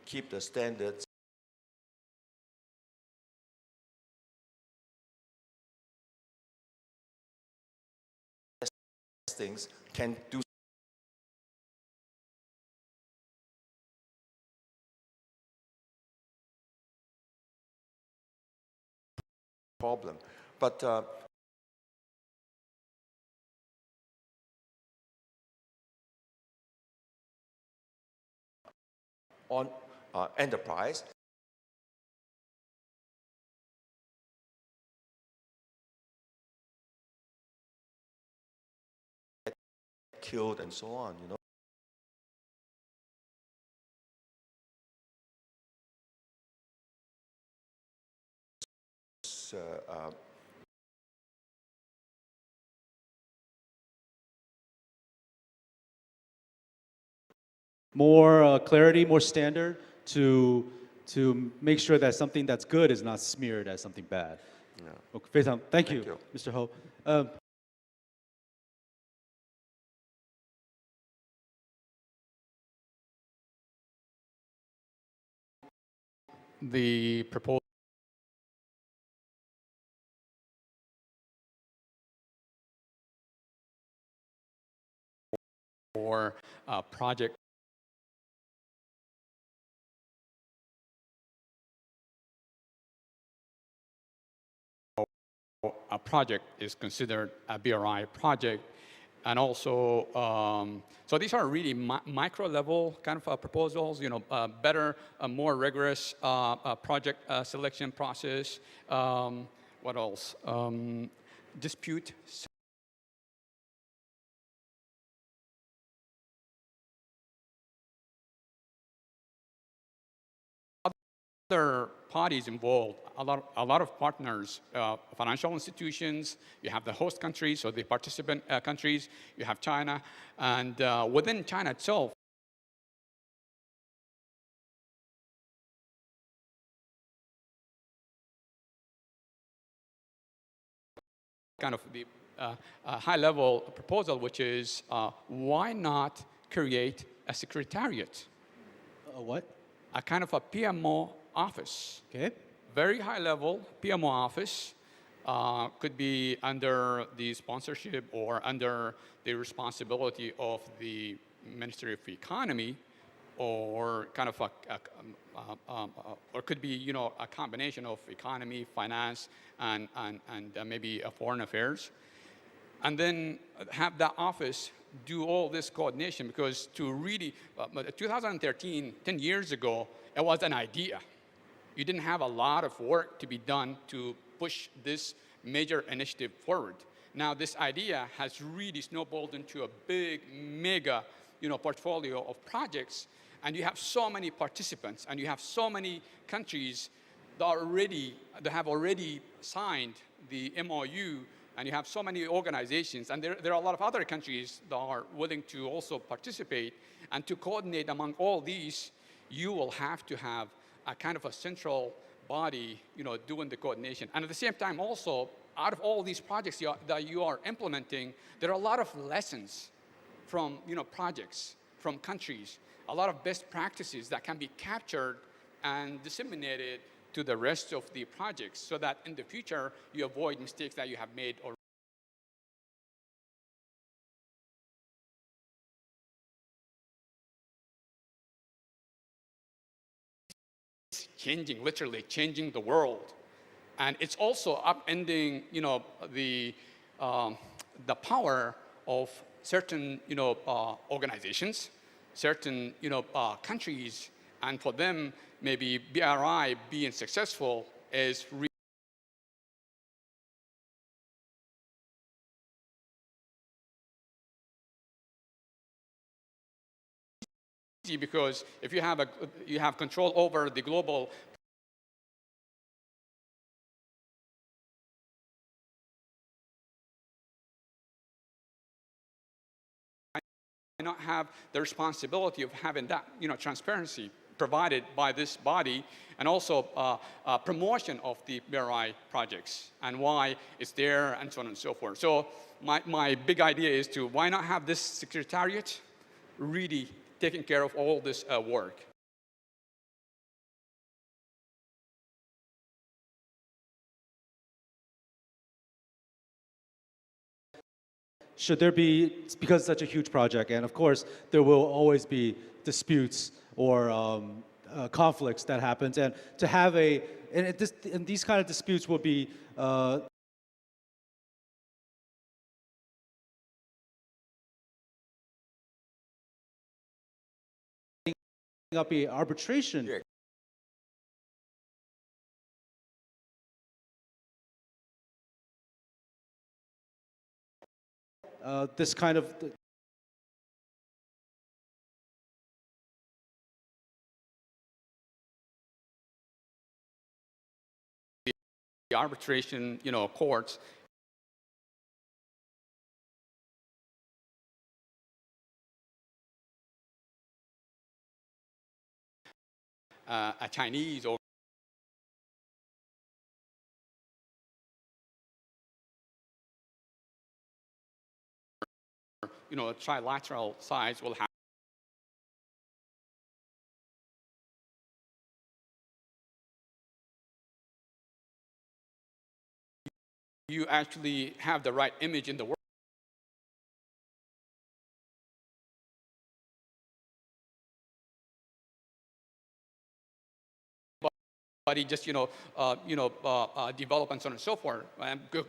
Keep the standards. Things can do problem, but on enterprise, killed and so on, you know. More clarity, more standard to make sure that something that's good is not smeared as something bad. Yeah. Okay, 非常 thank you, Thank you. Mr. Ho. The proposal for project a project is considered a BRI project. And also, so these are really micro level kind of proposals, you know, better, more rigorous project selection process. What else? Dispute other parties involved, a lot of partners, financial institutions, you have the host countries, so the participant countries, you have China, and within China itself, kind of the high-level proposal, which is why not create a secretariat? What? A kind of a PMO office. Okay. Very high level PMO office, could be under the sponsorship or under the responsibility of the Ministry of Economy, or kind of or could be, you know, a combination of economy, finance, and maybe foreign affairs. And then have that office do all this coordination, because to really, 2013, 10 years ago, it was an idea. You didn't have a lot of work to be done to push this major initiative forward. Now this idea has really snowballed into a big, mega, you know, portfolio of projects, and you have so many participants, and you have so many countries that have already signed the MOU, and you have so many organizations, and there are a lot of other countries that are willing to also participate. And to coordinate among all these, you will have to have a kind of a central body, you know, doing the coordination. And at the same time also, out of all these projects that you are implementing, there are a lot of lessons from, you know, projects, from countries, a lot of best practices that can be captured and disseminated to the rest of the projects, so that in the future you avoid mistakes that you have made already. Changing, literally changing the world. And it's also upending, you know, the power of certain, you know, organizations, certain, you know, countries, and for them, maybe BRI being successful is easy, because if you have control over the global not have the responsibility of having that, you know, transparency. provided by this body, and also promotion of the BRI projects and why it's there and so on and so forth. So my big idea is to why not have this secretariat really taking care of all this work. Should there be, because it's such a huge project, and of course there will always be disputes or conflicts that happens, and to have and these kind of disputes will be up a arbitration. Yeah. This kind of The arbitration, courts. A Chinese or trilateral sides will have you actually have the right image in the world. But he just develop and so on and so forth,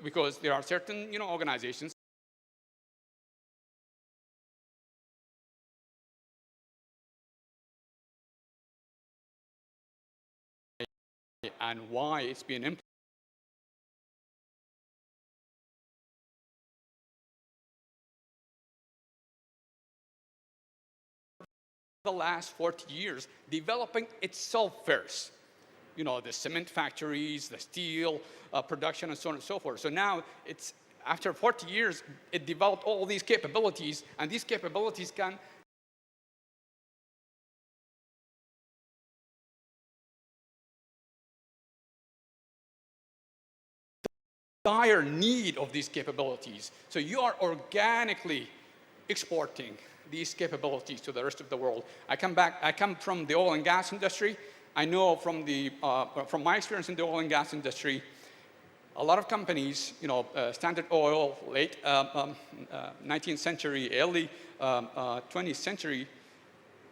because there are certain organizations and why it's being implemented. The last 40 years, developing itself first. The cement factories, the steel production, and so on and so forth. So now it's after 40 years, it developed all these capabilities, and these capabilities can dire need of these capabilities. So you are organically exporting these capabilities to the rest of the world. I come from the oil and gas industry. I know from my experience in the oil and gas industry, a lot of companies, Standard Oil, late 19th century, early 20th century,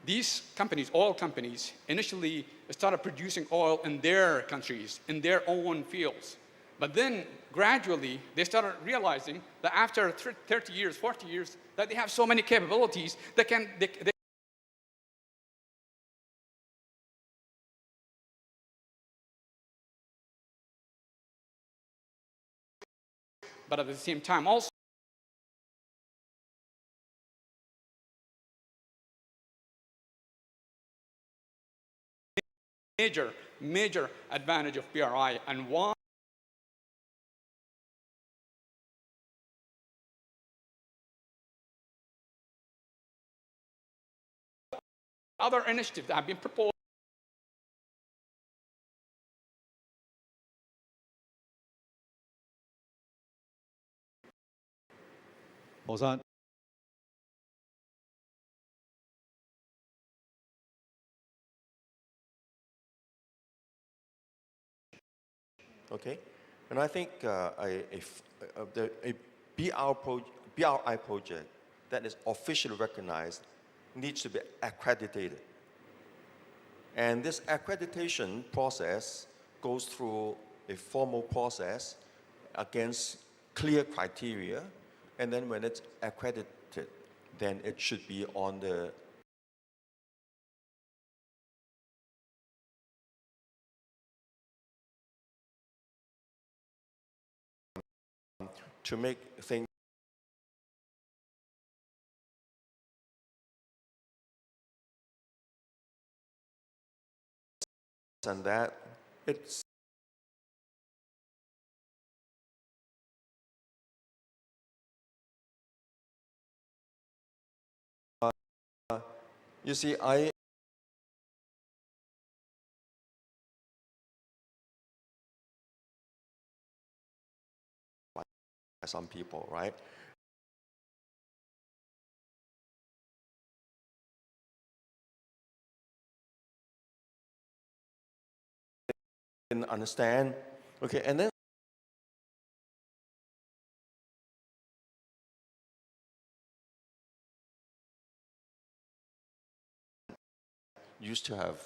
these companies, oil companies, initially started producing oil in their countries, in their own fields. But then, gradually, they started realizing that after 30 years, 40 years, that they have so many capabilities that but at the same time also major advantage of BRI, and why other initiatives that have been proposed Ozan. Okay, and I think a BRI project that is officially recognized needs to be accredited. And this accreditation process goes through a formal process against clear criteria, and then when it's accredited, then it should be on the to make things and that it's you see, some people, right? And understand, okay, and then used to have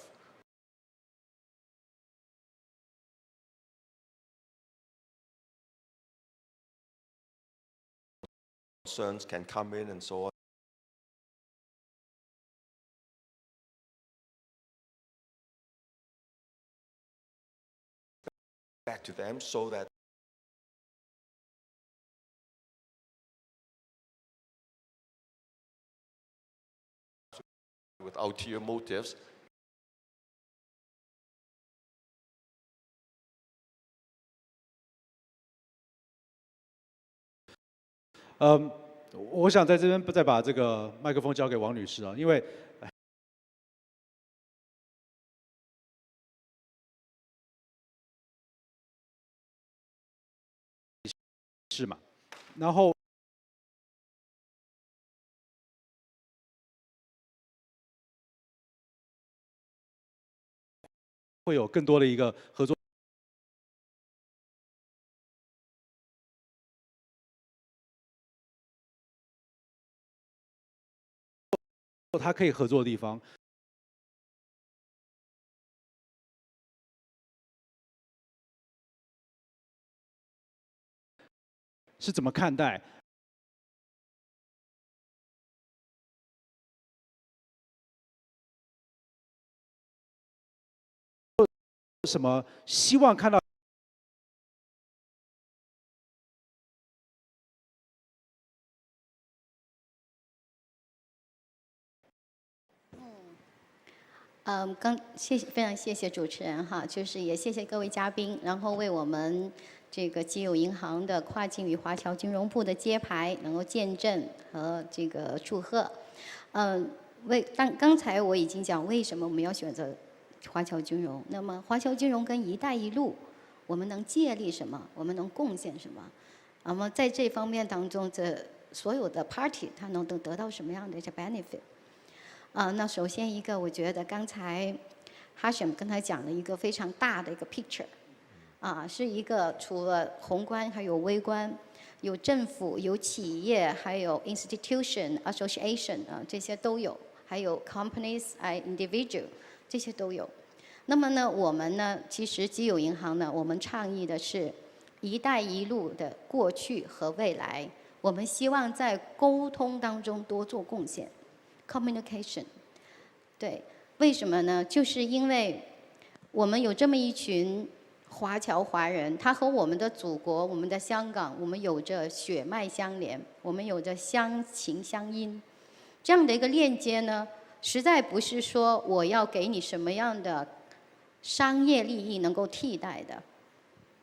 concerns can come in and so on. Back to them so that with ulterior motives. 我想在这边再把这个麦克风交给王女士啊，因为是嘛，然后会有更多的一个合作。 他可以合作的地方，是怎么看待？什么希望看到？ 非常谢谢主持人哈，就是也谢谢各位嘉宾，然后为我们这个集友银行的跨境与华侨金融部的揭牌能够见证和这个祝贺。刚才我已经讲为什么我们要选择华侨金融，那么华侨金融跟一带一路，我们能借力什么？我们能贡献什么？那么在这方面当中，这所有的 party 它能得到什么样的一些 benefit？ 那首先一个，我觉得刚才哈什跟他讲了一个非常大的一个 picture， 是一个除了宏观还有微观，有政府、有企业，还有 institution、association 这些都有，还有 companies、individual 这些都有。那么呢，我们呢，其实集友银行呢，我们倡议的是“一带一路”的过去和未来，我们希望在沟通当中多做贡献。 communication， 对，为什么呢？就是因为我们有这么一群华侨华人，他和我们的祖国、我们的香港，我们有着血脉相连，我们有着相情相依，这样的一个链接呢，实在不是说我要给你什么样的商业利益能够替代的。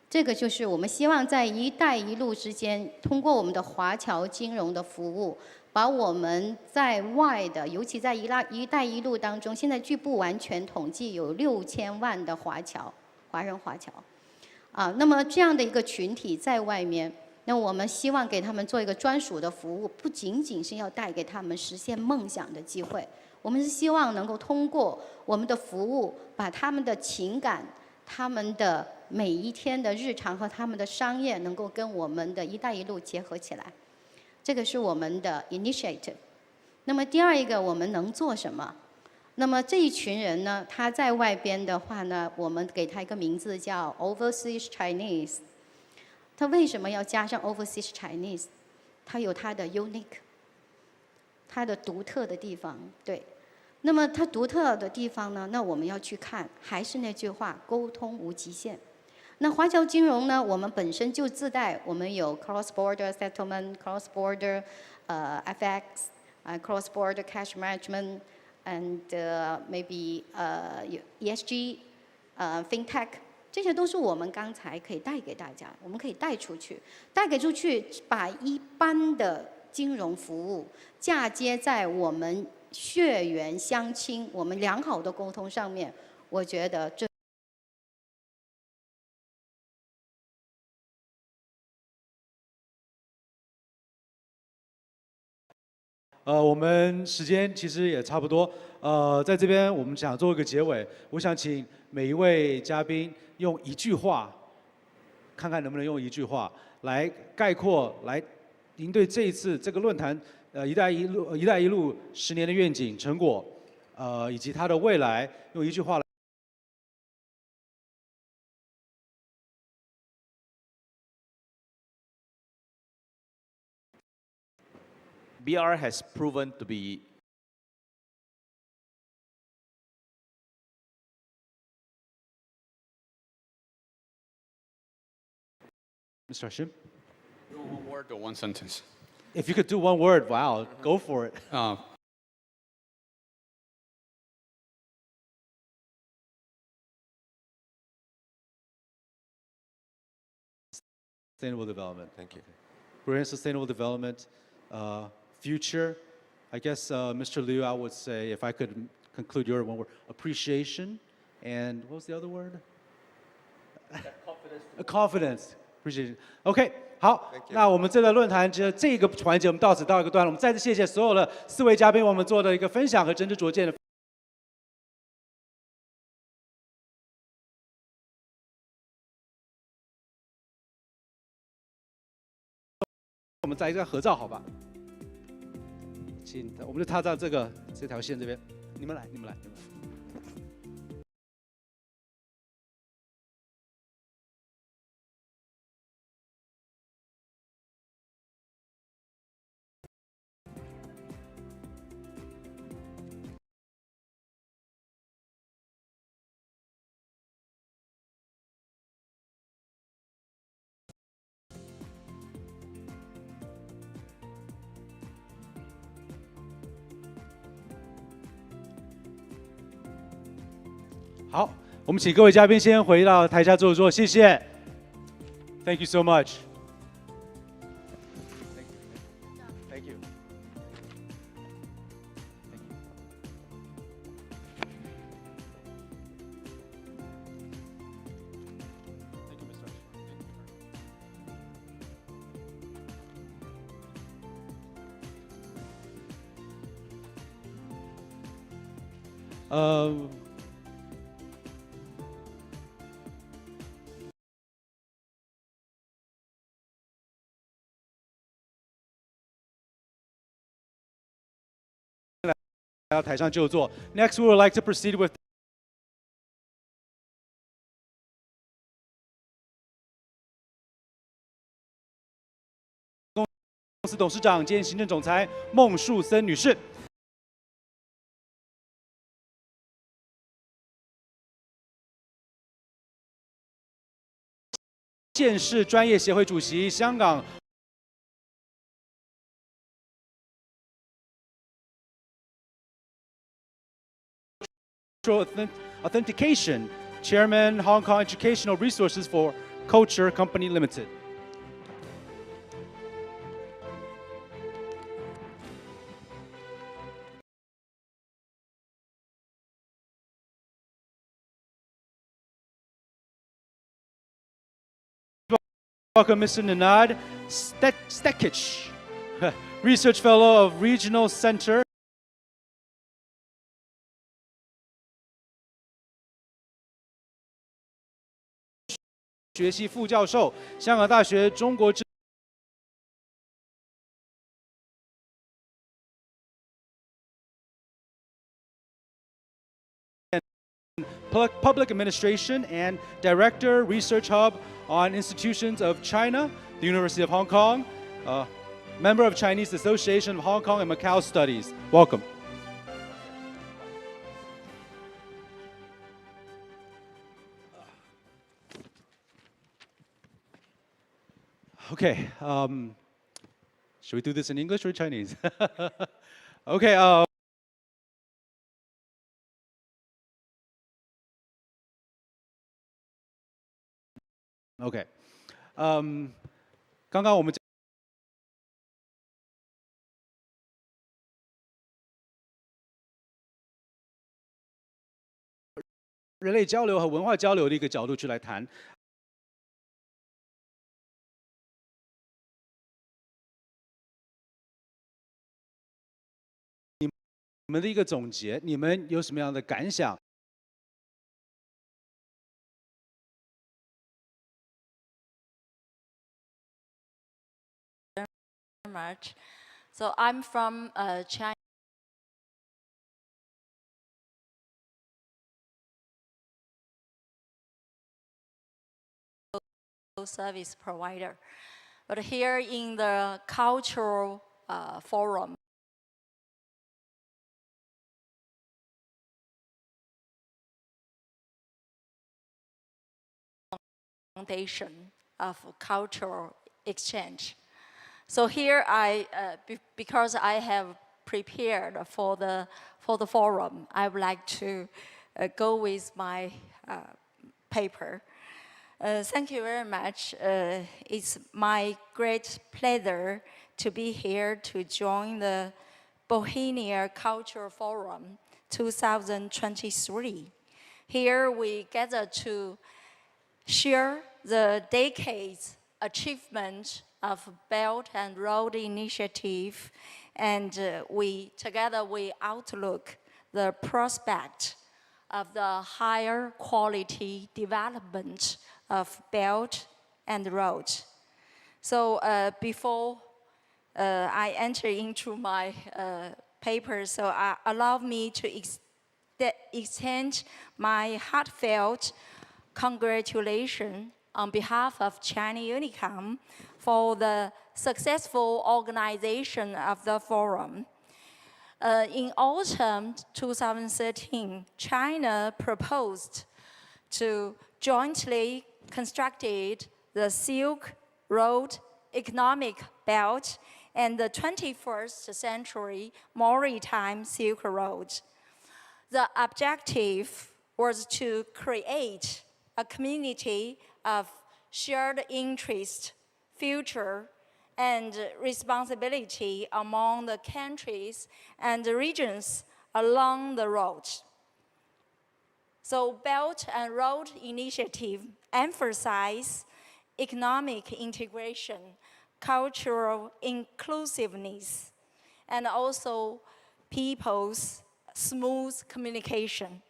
这个就是我们希望在“一带一路”之间，通过我们的华侨金融的服务。 把我们在外的，尤其在“一带一路”当中，现在据不完全统计有6000万的华人华侨，那么这样的一个群体在外面，那我们希望给他们做一个专属的服务，不仅仅是要带给他们实现梦想的机会，我们是希望能够通过我们的服务，把他们的情感、他们的每一天的日常和他们的商业，能够跟我们的“一带一路”结合起来。 这个是我们的 initiative。那么第二一个，我们能做什么？那么这一群人呢，他在外边的话呢，我们给他一个名字叫 Overseas Chinese。他为什么要加上 Overseas Chinese？ 它有它的 unique， 它的独特的地方。对，那么它独特的地方呢，那我们要去看，还是那句话，沟通无极限。 那华侨金融呢？我们本身就自带，我们有 cross-border settlement、cross-border FX、cross-border cash management，and maybe ESG、fintech， 这些都是我们刚才可以带给大家，我们可以带出去，把一般的金融服务嫁接在我们血缘相亲、我们良好的沟通上面，我觉得这。我们时间其实也差不多。在这边我们想做一个结尾，我想请每一位嘉宾用一句话，看看能不能用一句话来概括，来您对这一次这个论坛，一带一路10年的愿景成果，以及它的未来，用一句话来。BR has proven to be Mr. Hashim? One word or one sentence? If you could do one word, wow, go for it. Sustainable development. Thank you. We're in sustainable development. Future, I guess, Mr. Liu, I would say, if I could conclude your one word, appreciation, and what was the other word? Confidence. Appreciation. OK, 好，那我们这个论坛这个环节我们到此到一个段落。我们再次谢谢所有的4位嘉宾，我们做的一个分享和真知灼见的。我们再一个合照，好吧？请，我们就踏上这条线这边，你们来。好，我们请各位嘉宾先回到台下坐坐，谢谢。Thank you so much. Thank you. Thank you. 来到台上就坐。Next, we would like to proceed with公司董事长兼行政总裁孟树森女士。建士专业协会主席，香港。Authentication, Chairman, Hong Kong Educational Resources for Culture Company Limited. Welcome Mr. Nanad Stekich, Research Fellow of Regional Center. Public Administration and Director, Research Hub on Institutions of China, the University of Hong Kong, member of Chinese Association of Hong Kong and Macau Studies. Welcome. Okay, should we do this in English or Chinese? Okay. OK， 刚刚我们人类交流和文化交流的一个角度去来谈。们的一个总结，你们有什么样的感想？ much. So I'm from China. Service provider, but here in the cultural forum, foundation of cultural exchange. So here because I have prepared for the forum, I would like to go with my paper. Thank you very much. It's my great pleasure to be here to join the Bohemia Cultural Forum 2023. Here we gather to share the decades achievement of Belt and Road Initiative, and together we outlook the prospect of the higher quality development of Belt and Road. So before I enter into my paper, so allow me to extend my heartfelt congratulations on behalf of China Unicom for the successful organization of the forum. In autumn 2013, China proposed to jointly constructed the Silk Road Economic Belt and the 21st century Maritime Silk Road. The objective was to create a community of shared interest, future, and responsibility among the countries and the regions along the road. So Belt and Road Initiative emphasize economic integration, cultural inclusiveness, and also people's smooth communication.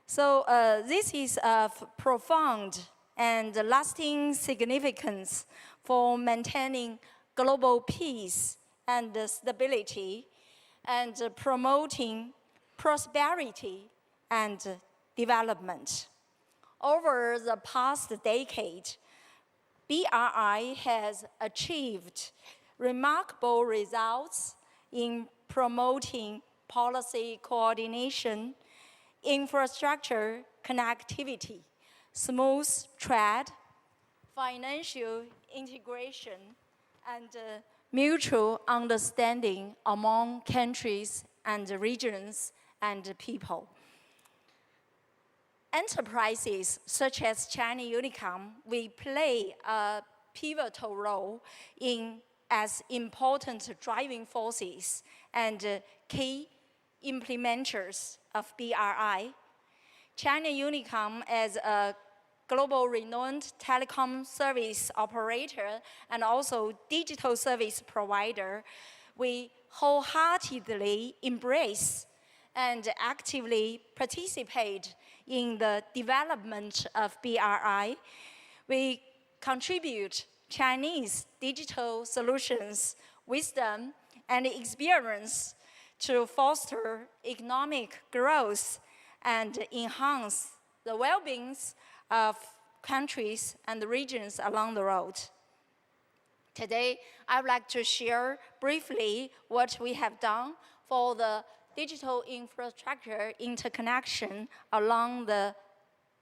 So this is of profound and lasting significance for maintaining global peace and stability and promoting prosperity and development. Over the past decade, BRI has achieved remarkable results in promoting policy coordination, infrastructure connectivity, smooth trade, financial integration, and mutual understanding among countries and regions and people. Enterprises such as China Unicom, we play a pivotal role as important driving forces and key implementers of BRI. China Unicom, as a global renowned telecom service operator and also digital service provider, we wholeheartedly embrace and actively participate in the development of BRI. We contribute Chinese digital solutions, wisdom, and experience to foster economic growth and enhance the well-being of countries and regions along the road. Today, I would like to share briefly what we have done for the digital infrastructure interconnection along the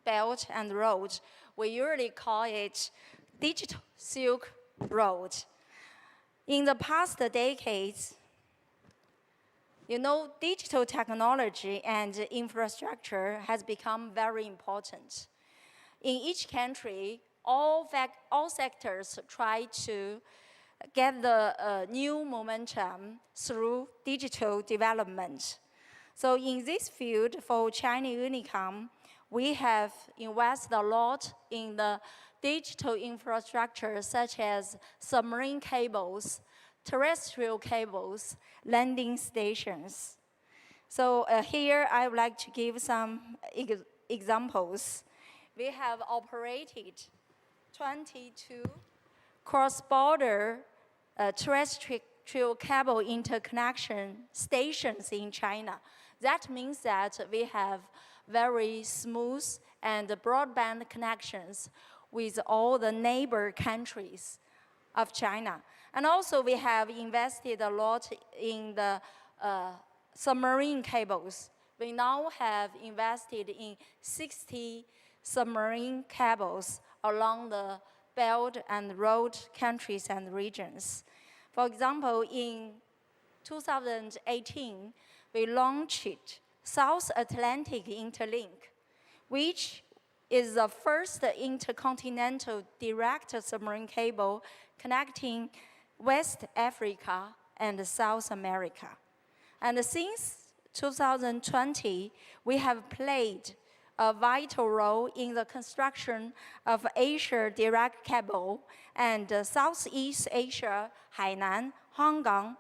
Belt and Road. We usually call it Digital Silk Road. In the past decades, digital technology and infrastructure has become very important. In each country, all sectors try to get the new momentum through digital development. So in this field, for China Unicom, we have invested a lot in the digital infrastructure such as submarine cables, terrestrial cables, landing stations. So here I would like to give some examples. We have operated 22 cross-border terrestrial cable interconnection stations in China. That means that we have very smooth and broadband connections with all the neighbor countries of China. And also we have invested a lot in the submarine cables. We now have invested in 60 submarine cables along the Belt and Road countries and regions. For example, in 2018, we launched South Atlantic Interlink, which is the first intercontinental direct submarine cable connecting West Africa and South America. And since 2020, we have played a vital role in the construction of Asia Direct Cable and Southeast Asia, Hainan, Hong Kong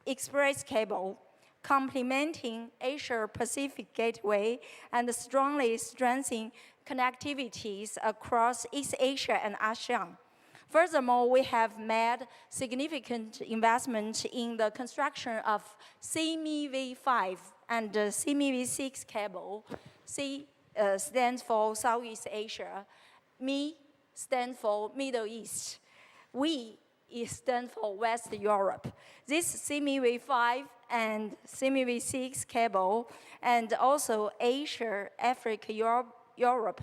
Express Cable, complementing Asia Pacific Gateway and strongly strengthening connectivities across East Asia and ASEAN. Furthermore, we have made significant investment in the construction of CME-V5 and CME-V6 cable. C stands for Southeast Asia, ME stands for Middle East, we stands for West Europe. This CME-V5 and CME-V6 cable, and also Asia, Africa, Europe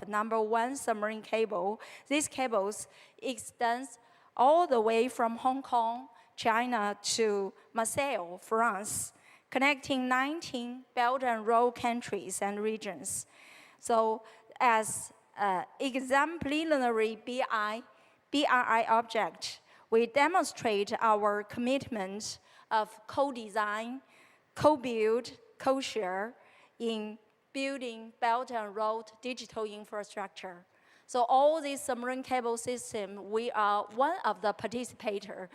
#1 submarine cable. These cables extend all the way from Hong Kong, China to Marseille, France, connecting 19 Belt and Road countries and regions. So as exemplary BRI object, we demonstrate our commitment of co-design, co-build, co-share in building Belt and Road digital infrastructure. So all these submarine cable systems, we are one of the participators.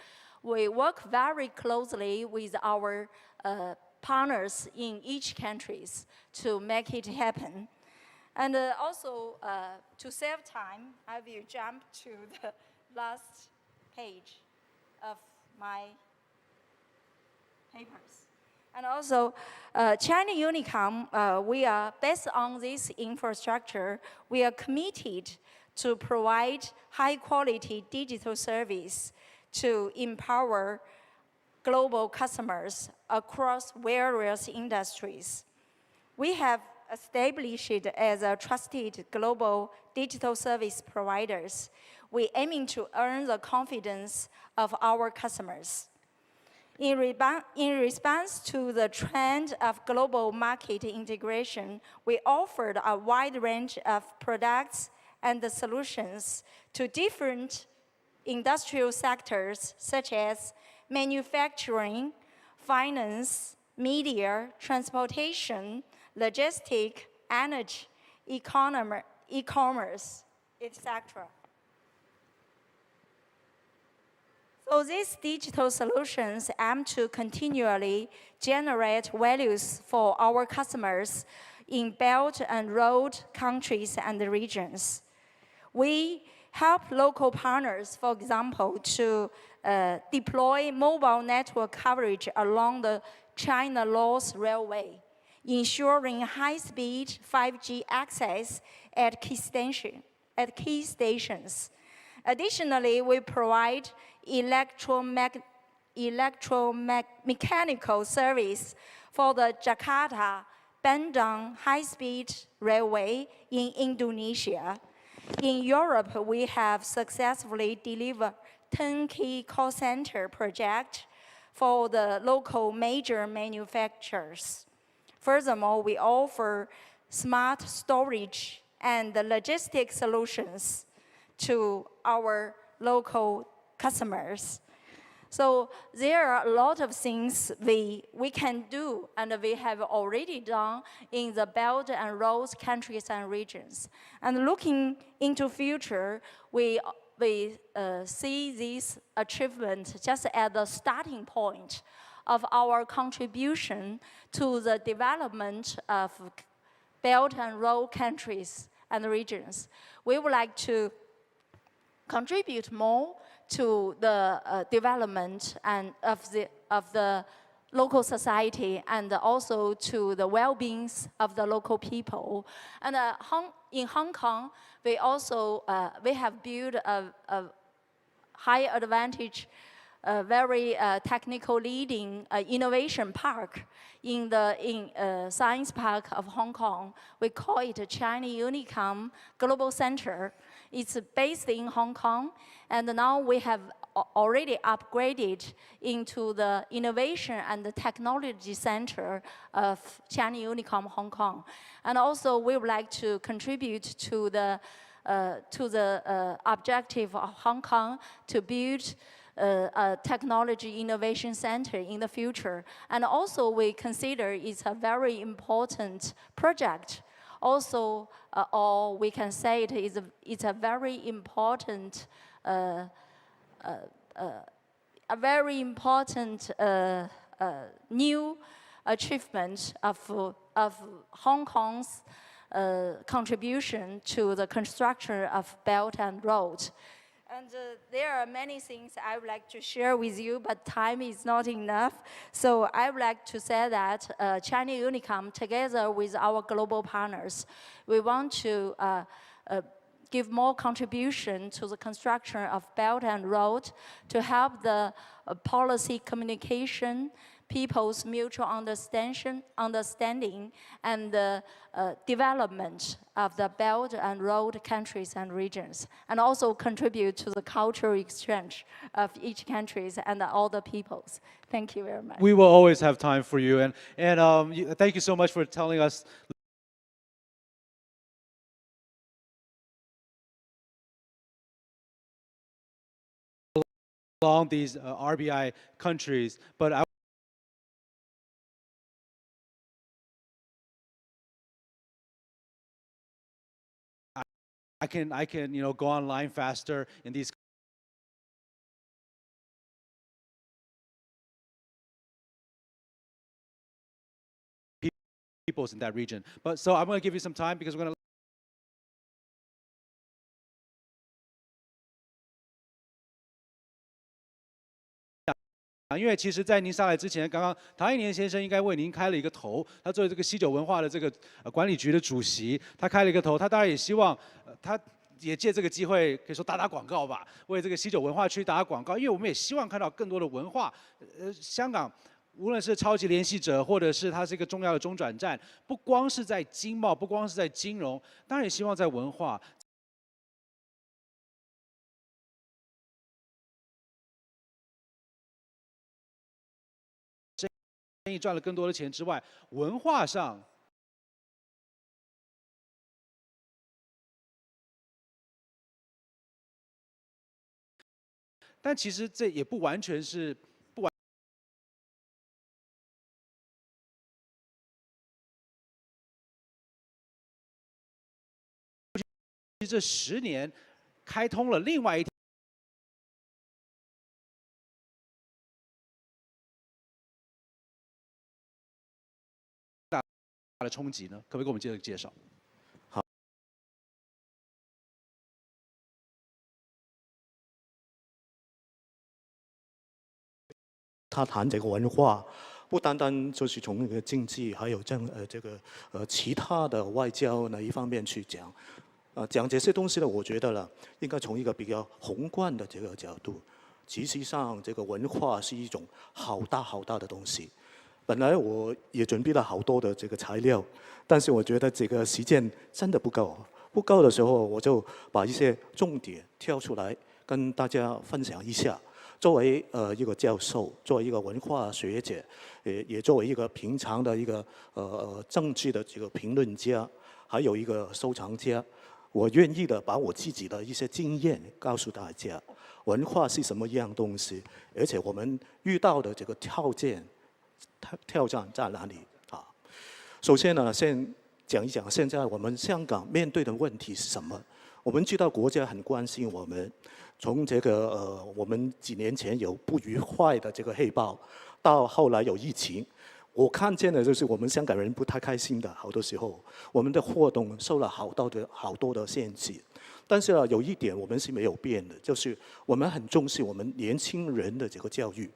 We work very closely with our partners in each countries to make it happen. And also, to save time, I will jump to the last page of my papers. And also, China Unicom, we are based on this infrastructure, we are committed to provide high-quality digital service to empower global customers across various industries. We have established it as a trusted global digital service providers. We aiming to earn the confidence of our customers. In response to the trend of global market integration, we offered a wide range of products and solutions to different industrial sectors such as manufacturing, finance, media, transportation, logistics, energy, e-commerce, etc. So these digital solutions aim to continually generate values for our customers in Belt and Road countries and regions. We help local partners, for example, to deploy mobile network coverage along the China Lost Railway, ensuring high-speed 5G access at key stations. Additionally, we provide electromechanical service for the Jakarta-Bandung high-speed railway in Indonesia. In Europe, we have successfully delivered turnkey call center project for the local major manufacturers. Furthermore, we offer smart storage and logistics solutions to our local customers. So there are a lot of things we can do and we have already done in the Belt and Road countries and regions. And looking into future, we see this achievement just at the starting point of our contribution to the development of Belt and Road countries and regions. We would like to contribute more to the development and of the local society and also to the well-being of the local people. And in Hong Kong, we also we have built a high advantage, very technical leading innovation park in the Science Park of Hong Kong. We call it China Unicom Global Center. It's based in Hong Kong, and now we have already upgraded into the Innovation and the Technology Center of China Unicom Hong Kong. And also we would like to contribute to the objective of Hong Kong to build a technology innovation center in the future. And also we consider it's a very important project. Also, or we can say it's a very important new achievement of Hong Kong's contribution to the construction of Belt and Road. And there are many things I would like to share with you, but time is not enough. So I would like to say that China Unicom, together with our global partners, we want to give more contribution to the construction of Belt and Road to help the policy communication, people's mutual understanding and the development of the Belt and Road countries and regions, and also contribute to the cultural exchange of each countries and all the peoples. Thank you very much. We will always have time for you, and thank you so much for telling us. Along these RBI countries, but I can go online faster in these peoples in that region. But so I'm going to give you some time because we're going to. 因为其实，在您上来之前，刚刚唐一年先生应该为您开了一个头。他作为这个西九文化的这个管理局的主席，他开了一个头。他当然也希望，他也借这个机会可以说打打广告吧，为这个西九文化区打打广告。因为我们也希望看到更多的文化。香港无论是超级联系者，或者是它是一个重要的中转站，不光是在经贸，不光是在金融，当然也希望在文化。 生意赚了更多的钱之外，文化上，但其实这也不完全是这10年开通了另外一条。 的冲击呢？可不可以给我们介绍？好，他谈这个文化，不单单就是从那个经济，还有其他的外交那一方面去讲，讲这些东西呢，我觉得呢，应该从一个比较宏观的这个角度。其实上，这个文化是一种好大的东西。 本来我也准备了好多的这个材料，但是我觉得这个时间真的不够。不够的时候，我就把一些重点挑出来跟大家分享一下。作为一个教授，作为一个文化学者，也作为一个平常的一个政治的这个评论家，还有一个收藏家，我愿意的把我自己的一些经验告诉大家。文化是什么样东西，而且我们遇到的这个挑战在哪里啊？首先呢，先讲一讲现在我们香港面对的问题是什么。我们知道国家很关心我们，从这个我们几年前有不愉快的这个黑暴，到后来有疫情，我看见的就是我们香港人不太开心的，好多时候我们的活动受了好多的限制。但是有一点我们是没有变的，就是我们很重视我们年轻人的这个教育。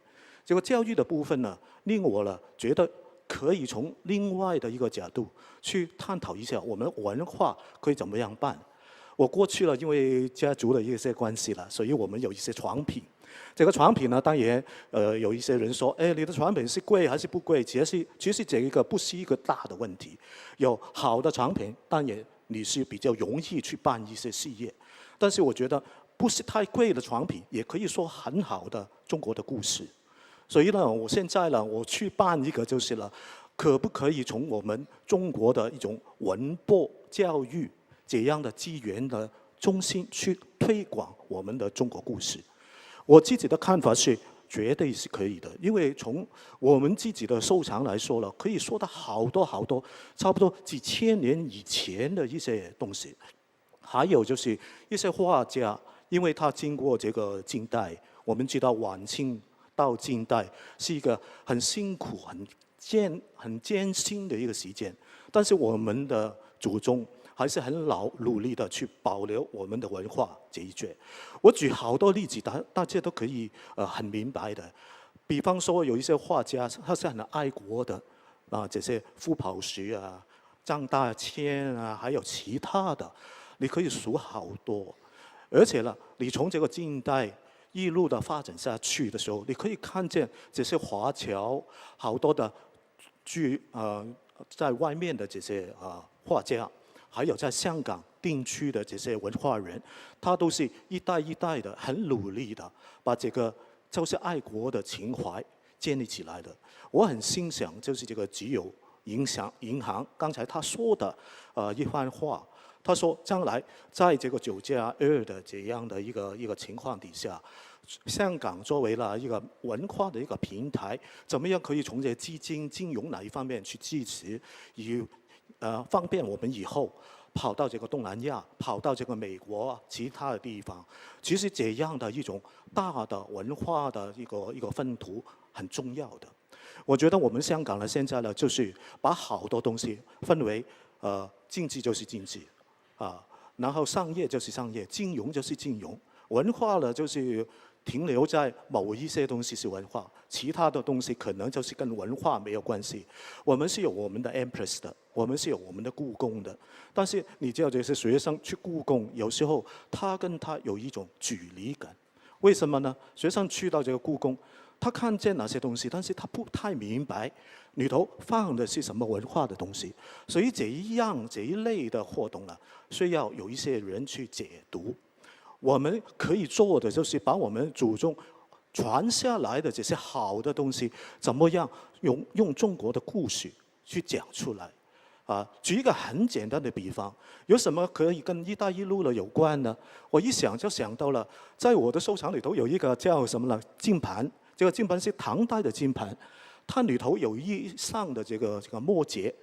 这个教育的部分呢，令我觉得可以从另外的一个角度去探讨一下我们文化可以怎么样办。我过去因为家族的一些关系所以我们有一些产品。这个产品呢，当然有一些人说，哎，你的产品是贵还是不贵？其实这一个不是一个大的问题。有好的产品，当然你是比较容易去办一些事业。但是我觉得不是太贵的产品，也可以说很好的中国的故事。所以呢，我现在我去办一个就是可不可以从我们中国的一种文博教育这样的资源的中心去推广我们的中国故事？我自己的看法是，绝对是可以的，因为从我们自己的收藏来说可以说到好多，差不多几千年以前的一些东西。还有就是一些画家，因为他经过这个近代，我们知道晚清到近代是一个很辛苦、很艰辛的一个时间，但是我们的祖宗还是很努力的去保留我们的文化这一卷。我举好多例子，大家都可以很明白的。比方说有一些画家，他是很爱国的这些傅抱石张大千还有其他的，你可以数好多。而且你从这个近代一路的发展下去的时候，你可以看见这些华侨好多的在外面的这些画家，还有在香港定居的这些文化人，他都是一代一代的很努力的把这个就是爱国的情怀建立起来的。我很欣赏就是这个集友银行刚才他说的一番话。他说，将来在这个9+2的这样的一个情况底下，香港作为一个文化的一个平台，怎么样可以从这基金、金融哪一方面去支持，以方便我们以后跑到这个东南亚、跑到这个美国其他的地方。其实这样的一种大的文化的一个分图很重要的。我觉得我们香港现在就是把好多东西分为经济就是经济。然后商业就是商业，金融就是金融，文化就是停留在某一些东西是文化，其他的东西可能就是跟文化没有关系。我们是有我们的 Empress 的，我们是有我们的故宫的，但是你知道这些学生去故宫，有时候他跟他有一种距离感。为什么呢？学生去到这个故宫，他看见哪些东西，但是他不太明白里头放的是什么文化的东西，所以这一类的活动需要有一些人去解读。我们可以做的就是把我们祖宗传下来的这些好的东西，怎么样用中国的故事去讲出来。举一个很简单的比方，有什么可以跟“一带一路”有关呢？我一想就想到了，在我的收藏里头有一个叫什么呢？金盘。这个金盘是唐代的金盘，它里头有一上的这个末节。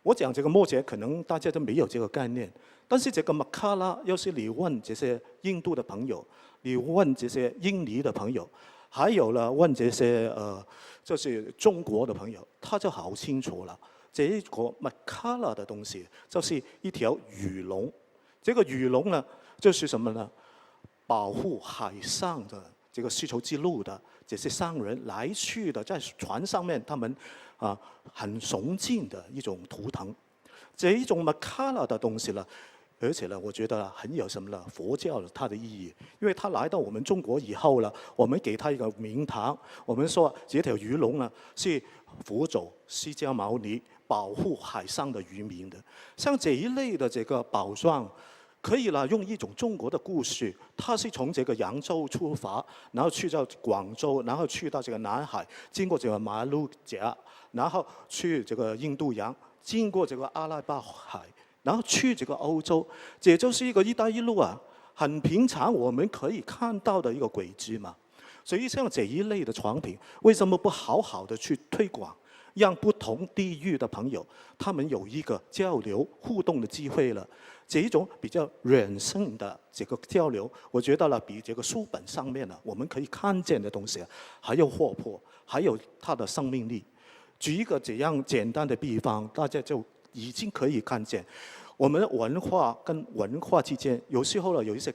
我讲这个末节，可能大家都没有这个概念。但是这个马卡拉，要是你问这些印度的朋友，你问这些印尼的朋友，还有问这些就是中国的朋友，他就好清楚了。这个马卡拉的东西，就是一条鱼龙。这个鱼龙呢，就是什么呢？保护海上的这个丝绸之路的这些商人来去的，在船上面，他们很崇敬的一种图腾。这一种马卡拉的东西而且我觉得很有什么呢？佛教它的意义，因为它来到我们中国以后我们给它一个名堂，我们说这条鱼龙是佛祖释迦牟尼保护海上的渔民的。像这一类的这个宝藏，可以用一种中国的故事，它是从这个扬州出发，然后去到广州，然后去到这个南海，经过这个马六甲，然后去这个印度洋，经过这个阿拉伯海，然后去这个欧洲，这就是一个“一带一路”很平常我们可以看到的一个轨迹嘛。所以像这一类的产品，为什么不好好的去推广？让不同地域的朋友他们有一个交流互动的机会了。这一种比较软性的这个交流，我觉得呢，比这个书本上面呢我们可以看见的东西还要活泼，还有它的生命力。举一个这样简单的比方，大家就已经可以看见，我们文化跟文化之间有时候呢有一些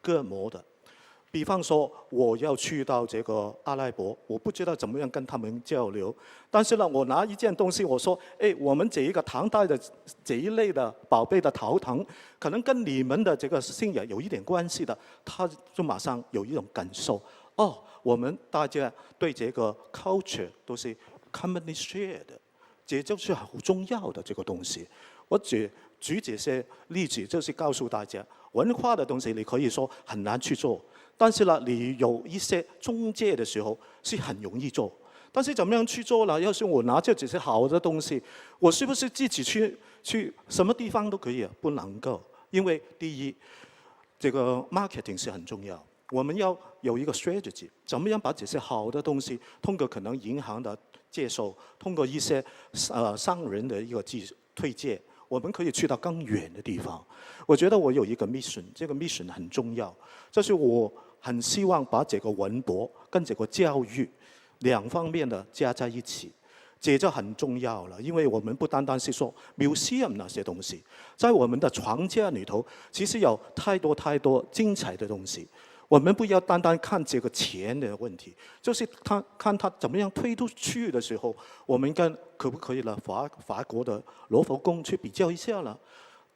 隔膜的。比方说，我要去到这个阿拉伯，我不知道怎么样跟他们交流。但是呢，我拿一件东西，我说：“哎，我们这一个唐代的这一类的宝贝的陶唐，可能跟你们的这个信仰有一点关系的。”他就马上有一种感受。哦，我们大家对这个 culture 都是 commonly shared 的，这就是好重要的这个东西。我举这些例子，就是告诉大家，文化的东西你可以说很难去做。但是呢，你有一些中介的时候是很容易做。但是怎么样去做呢？要是我拿着这些好的东西，我是不是自己去什么地方都可以啊？不能够，因为第一，这个 marketing 是很重要。我们要有一个 strategy， 怎么样把这些好的东西，通过可能银行的接受，通过一些商人的一个推荐，我们可以去到更远的地方。我觉得我有一个 mission， 这个 mission 很重要，就是我很希望把这个文博跟这个教育两方面的加在一起，这就很重要了。因为我们不单单是说 museum 那些东西，在我们的床架里头，其实有太多精彩的东西。我们不要单单看这个钱的问题，就是看它怎么样推出去的时候，我们可不可以呢？法国的罗浮宫去比较一下了。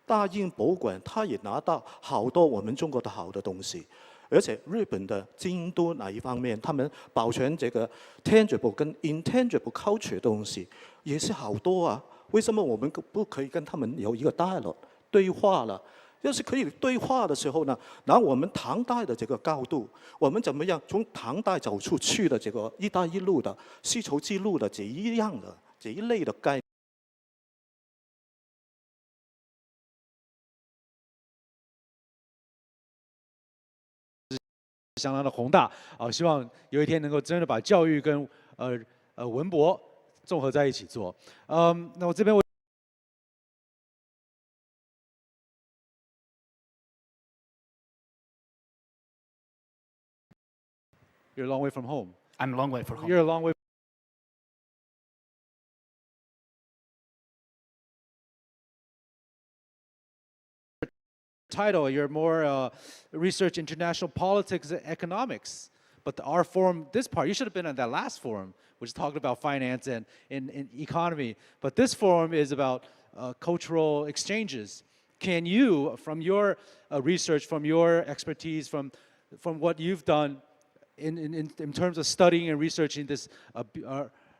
大英博物馆它也拿到好多我们中国的好的东西，而且日本的京都那一方面，他们保存这个 tangible 跟 intangible culture 的东西也是好多啊。为什么我们不可以跟他们有一个 dialogue 对话了？要是可以对话的时候呢，拿我们唐代的这个高度，我们怎么样从唐代走出去的这个“一带一路”的丝绸之路的这一类的概念。相当的宏大啊，希望有一天能够真的把教育跟文博综合在一起做。那我这边You're a long way from home. I'm a long way from home. You're a long way. Title, you're more research international politics and economics. But our forum, this part, you should have been on that last forum, which talked about finance and economy. But this forum is about cultural exchanges. Can you, from your research, from your expertise, from what you've done in terms of studying and researching this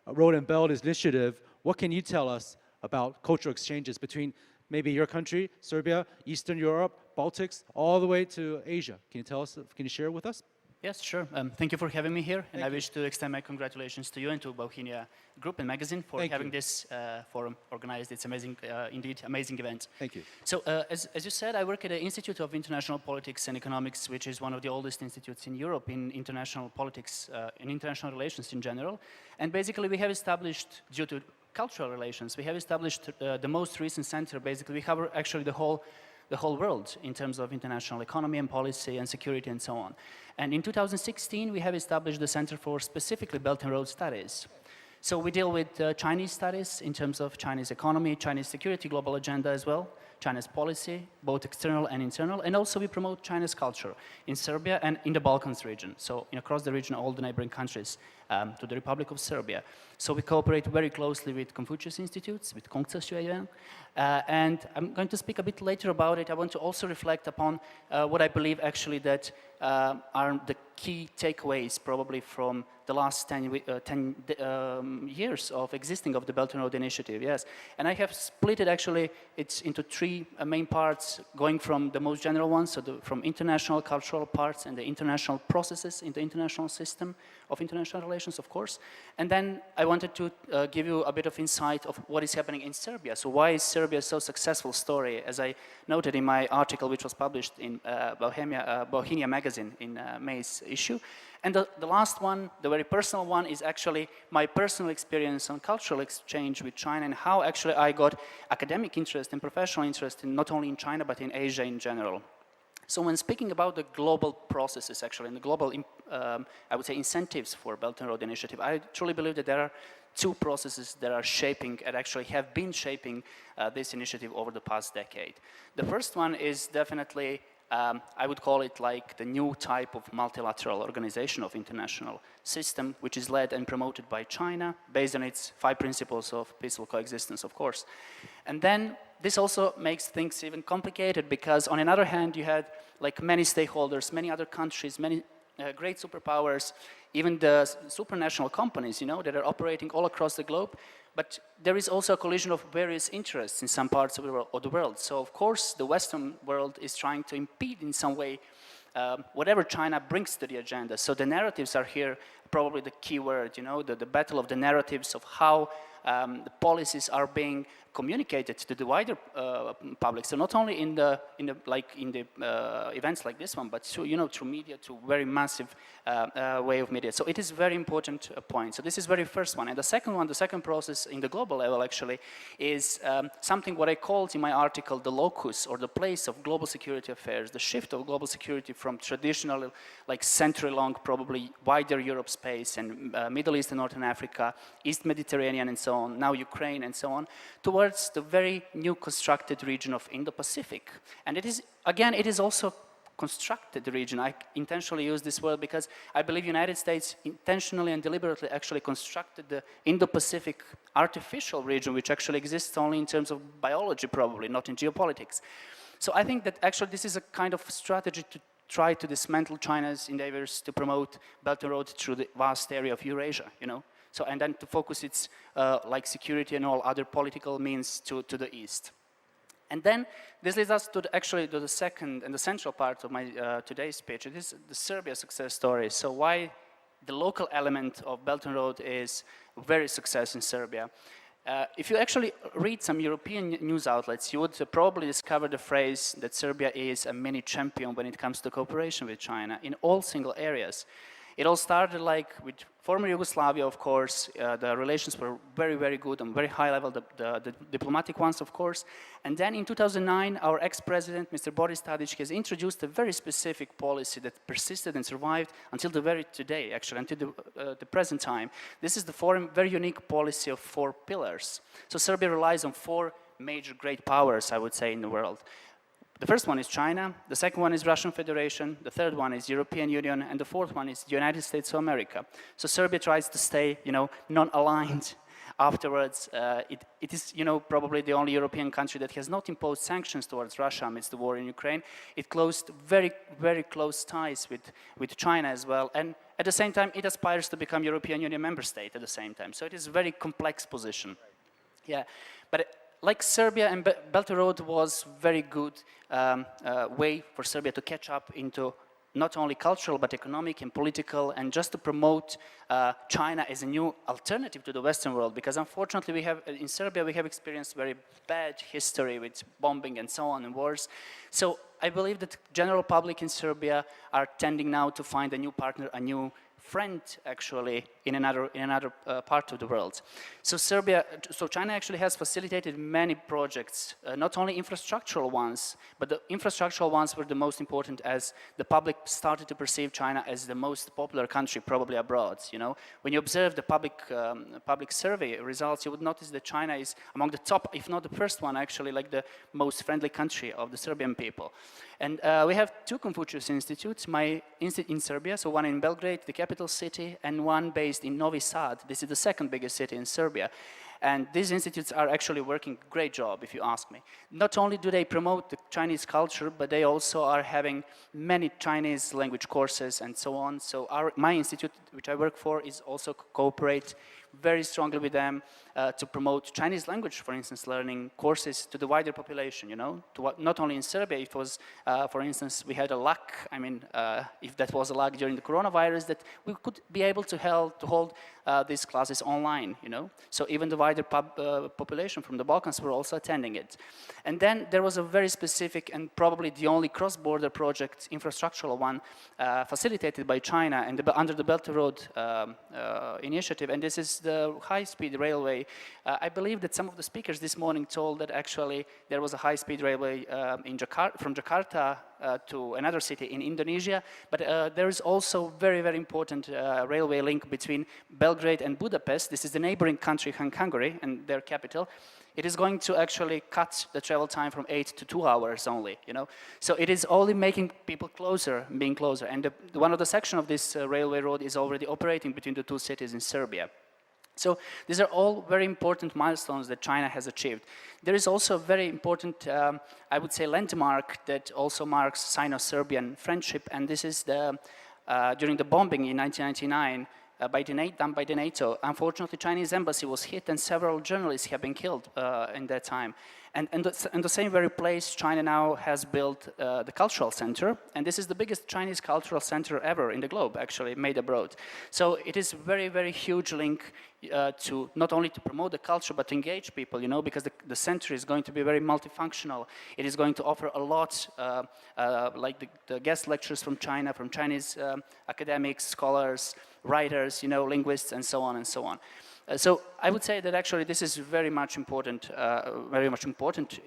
Road and Belt Initiative, what can you tell us about cultural exchanges between maybe your country, Serbia, Eastern Europe, Baltics, all the way to Asia? Can you tell us, can you share with us? Yes, sure. Thank you for having me here. And I wish to extend my congratulations to you and to Bohemia Group and Magazine for having this forum organized. It's amazing, indeed, amazing event. Thank you. So as you said, I work at the Institute of International Politics and Economics, which is one of the oldest institutes in Europe in international politics and international relations in general. And basically, we have established, due to cultural relations, we have established the most recent center. Basically, we cover actually the whole world in terms of international economy and policy and security and so on. And in 2016, we have established the Center for specifically Belt and Road Studies. So we deal with Chinese studies in terms of Chinese economy, Chinese security, global agenda as well, China's policy, both external and internal, and also we promote China's culture in Serbia and in the Balkans region. So across the region, all the neighboring countries to the Republic of Serbia. So we cooperate very closely with Confucius Institutes, with Kongtsa and I'm going to speak a bit later about it. I want to also reflect upon what I believe actually that are the key takeaways probably from the last 10 years of existing of the Belt and Road Initiative, yes. And I have split it actually, it's into three main parts, going from the most general ones, so from international cultural parts and the international processes in the international system of international relations, of course. And then I wanted to give you a bit of insight of what is happening in Serbia. So why is Serbia so successful story? As I noted in my article, which was published in Bohemia Magazine, magazine in May's issue. And the last one, the very personal one, is actually my personal experience on cultural exchange with China and how actually I got academic interest and professional interest in not only in China but in Asia in general. So when speaking about the global processes actually and the global, I would say, incentives for Belt and Road Initiative, I truly believe that there are two processes that are shaping and actually have been shaping this initiative over the past decade. The first one is definitely I would call it like the new type of multilateral organization of international system, which is led and promoted by China, based on its 5 principles of peaceful coexistence, of course. And then this also makes things even complicated because on another hand, you had like many stakeholders, many other countries, many great superpowers, even the supranational companies, you know, that are operating all across the globe. But there is also a collision of various interests in some parts of the world. So of course, the Western world is trying to impede in some way whatever China brings to the agenda. So the narratives are here probably the key word, you know, the battle of the narratives of how the policies are being communicated to the wider public. So not only in the events like this one, but through, you know, through media, to very massive way of media. So it is very important point. So this is very first one. And the second one, the second process in the global level actually is something what I called in my article the locus or the place of global security affairs, the shift of global security from traditional like century-long probably wider Europe space and Middle East and Northern Africa, East Mediterranean and so on, now Ukraine and so on, towards the very new constructed region of Indo-Pacific. And it is, again, it is also constructed region. I intentionally use this word because I believe United States intentionally and deliberately actually constructed the Indo-Pacific artificial region, which actually exists only in terms of biology probably, not in geopolitics. So I think that actually this is a kind of strategy to try to dismantle China's endeavors to promote Belt and Road through the vast area of Eurasia, you know. So, and then to focus its like security and all other political means to the east. And then this leads us to actually to the second and the central part of my today's speech. It is the Serbia success story. So why the local element of Belt and Road is very success in Serbia. If you actually read some European news outlets, you would probably discover the phrase that Serbia is a mini champion when it comes to cooperation with China in all single areas. It all started like with former Yugoslavia, of course. The relations were very, very good on very high level, the diplomatic ones, of course. And then in 2009, our ex-president, Mr. Boris Tadic, has introduced a very specific policy that persisted and survived until the very today, actually, until the present time. This is the foreign, very unique policy of 4 pillars. So Serbia relies on 4 major great powers, I would say, in the world. The first one is China, the second one is Russian Federation, the third one is European Union, and the fourth one is the United States of America. So Serbia tries to stay, you know, non-aligned. Afterwards, it is, you know, probably the only European country that has not imposed sanctions towards Russia amidst the war in Ukraine. It closed very, very close ties with China as well. And at the same time, it aspires to become European Union member state at the same time. So it is a very complex position. Yeah, but like Serbia and Belt and Road was very good way for Serbia to catch up into not only cultural but economic and political, and just to promote China as a new alternative to the Western world. Because unfortunately, we have in Serbia we have experienced very bad history with bombing and so on and wars. So I believe that general public in Serbia are tending now to find a new partner, a new friend actually in another part of the world. So China actually has facilitated many projects, not only infrastructural ones, but the infrastructural ones were the most important as the public started to perceive China as the most popular country probably abroad, you know. When you observe the public survey results, you would notice that China is among the top, if not the first one actually, like the most friendly country of the Serbian people. And we have 2 Confucius Institutes, my institute in Serbia, so one in Belgrade, the capital city, and one based in Novi Sad. This is the second biggest city in Serbia. And these institutes are actually working a great job, if you ask me. Not only do they promote the Chinese culture, but they also are having many Chinese language courses and so on. So my institute, which I work for, is also cooperate very strongly with them to promote Chinese language, for instance, learning courses to the wider population, you know, not only in Serbia. It was, for instance, we had a luck, I mean, if that was a luck during the coronavirus, that we could be able to hold these classes online, you know. So even the wider wider population from the Balkans were also attending it. And then there was a very specific and probably the only cross-border project, infrastructural one, facilitated by China and under the Belt and Road initiative, and this is the high-speed railway. I believe that some of the speakers this morning told that actually there was a high-speed railway from Jakarta to another city in Indonesia, but there is also very, very important railway link between Belgrade and Budapest. This is the neighboring country, Hungary, and their capital. It is going to actually cut the travel time from 8 to 2 hours only, you know. So it is only making people closer, being closer. And one of the sections of this railway road is already operating between the two cities in Serbia. So these are all very important milestones that China has achieved. There is also a very important, I would say, landmark that also marks Sino-Serbian friendship, and this is during the bombing in 1999, done by the NATO. Unfortunately, Chinese embassy was hit and several journalists have been killed in that time. And in the same very place, China now has built the cultural center, and this is the biggest Chinese cultural center ever in the globe, actually, made abroad. So it is very, very huge link to not only to promote the culture, but to engage people, you know, because the center is going to be very multifunctional. It is going to offer a lot, like the guest lectures from China, from Chinese academics, scholars, writers, you know, linguists, and so on and so on. So I would say that actually this is very much important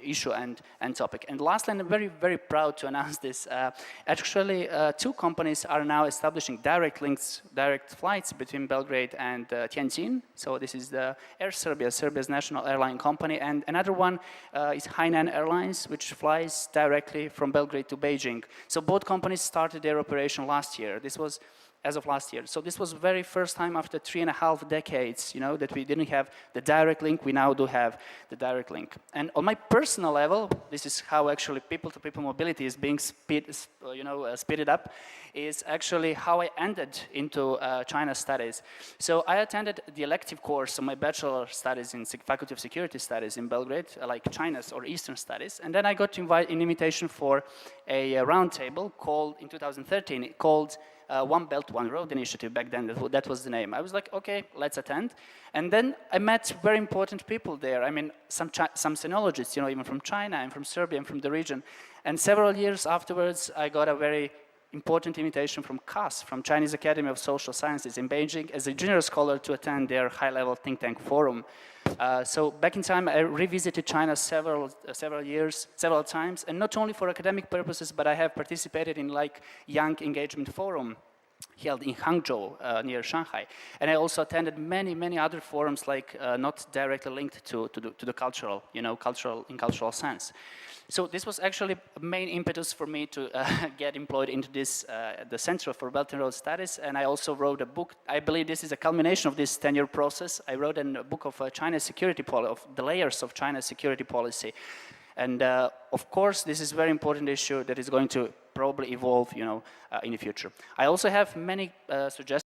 issue and topic. And lastly, I'm very, very proud to announce this. Actually, two companies are now establishing direct flights between Belgrade and Tianjin. So this is the Air Serbia, Serbia's national airline company, and another one is Hainan Airlines, which flies directly from Belgrade to Beijing. So both companies started their operation last year. This was as of last year. So this was the very first time after 3.5 decades, you know, that we didn't have the direct link. We now do have the direct link. And on my personal level, this is how actually people-to-people mobility is being speeded up, is actually how I ended into China studies. So I attended the elective course of my bachelor studies in Faculty of Security Studies in Belgrade, like China's or Eastern Studies. And then I got an invitation for a roundtable called, in 2013, called One Belt, One Road initiative back then, that was the name. I was like, okay, let's attend. And then I met very important people there. I mean, some sinologists, you know, even from China and from Serbia and from the region. And several years afterwards, I got a very important invitation from CAS, from Chinese Academy of Social Sciences in Beijing, as a junior scholar to attend their high-level think tank forum. So back in time, I revisited China several times, and not only for academic purposes, but I have participated in like Young Engagement Forum held in Hangzhou near Shanghai. And I also attended many other forums, like not directly linked to the cultural, you know, in cultural sense. So this was actually a main impetus for me to get employed into this, the Center for Belt and Road Studies, and I also wrote a book. I believe this is a culmination of this 10-year process. I wrote a book of China's security policy, of the layers of China's security policy. And of course, this is a very important issue that is going to probably evolve, you know, in the future. I also have many suggestions.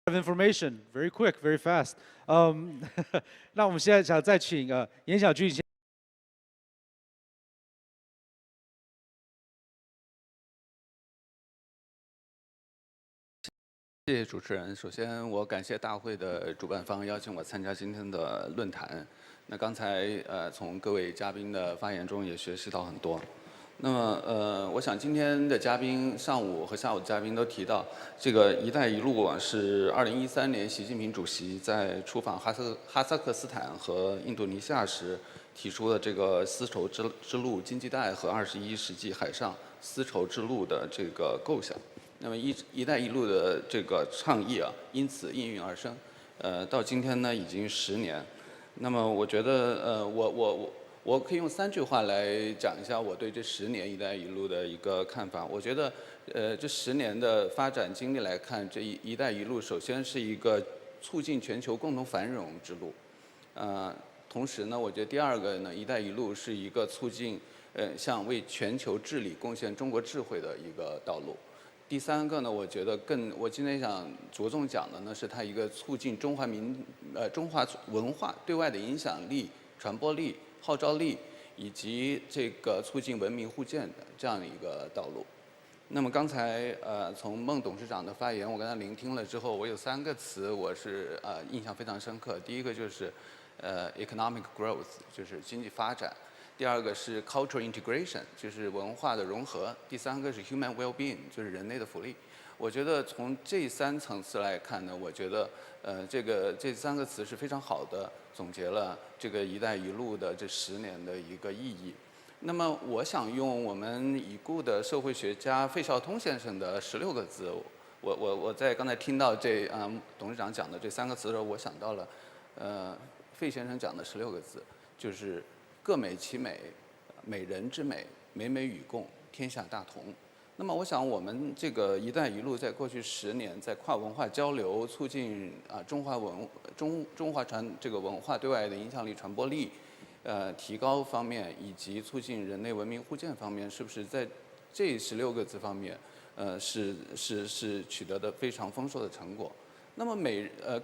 Of information, very quick, very fast. 那我们现在想再请严小俊先。谢谢主持人。首先，我感谢大会的主办方邀请我参加今天的论坛。那刚才从各位嘉宾的发言中也学习到很多。那么我想今天的嘉宾，上午和下午的嘉宾都提到，这个“一带一路”是2013年习近平主席在出访哈萨克斯坦和印度尼西亚时提出的这个丝绸之路经济带和21世纪海上丝绸之路的这个构想。那么“一带一路”的这个倡议啊，因此应运而生。到今天呢，已经10年。那么我觉得我可以用3句话来讲一下我对这10年“一带一路”的一个看法。我觉得，这10年的发展经历来看，这“一带一路”首先是一个促进全球共同繁荣之路。同时呢，我觉得第二个呢，“一带一路”是一个促进向为全球治理贡献中国智慧的一个道路。第三个呢，我觉得我今天想着重讲的呢，是它一个促进中华文化对外的影响力、传播力、号召力，以及这个促进文明互鉴的这样的一个道路。那么刚才从孟董事长的发言，我刚才聆听了之后，我有3个词我是印象非常深刻。第一个就是economic growth， 就是经济发展；第二个是 cultural integration， 就是文化的融合；第3个是 human well-being， 就是人类的福利。我觉得从这3层次来看呢，我觉得这3个词是非常好的总结了这个“一带一路”的这10年的一个意义。那么我想用我们已故的社会学家费孝通先生的16个字，我在刚才听到董事长讲的这3个词的时候，我想到了费先生讲的16个字，就是各美其美，美人之美，美美与共，天下大同。那么我想我们这个“一带一路”在过去10年，在跨文化交流、促进中华这个文化对外的影响力、传播力。提高方面以及促进人类文明互鉴方面，是不是在这16个字方面，是取得的非常丰硕的成果？那么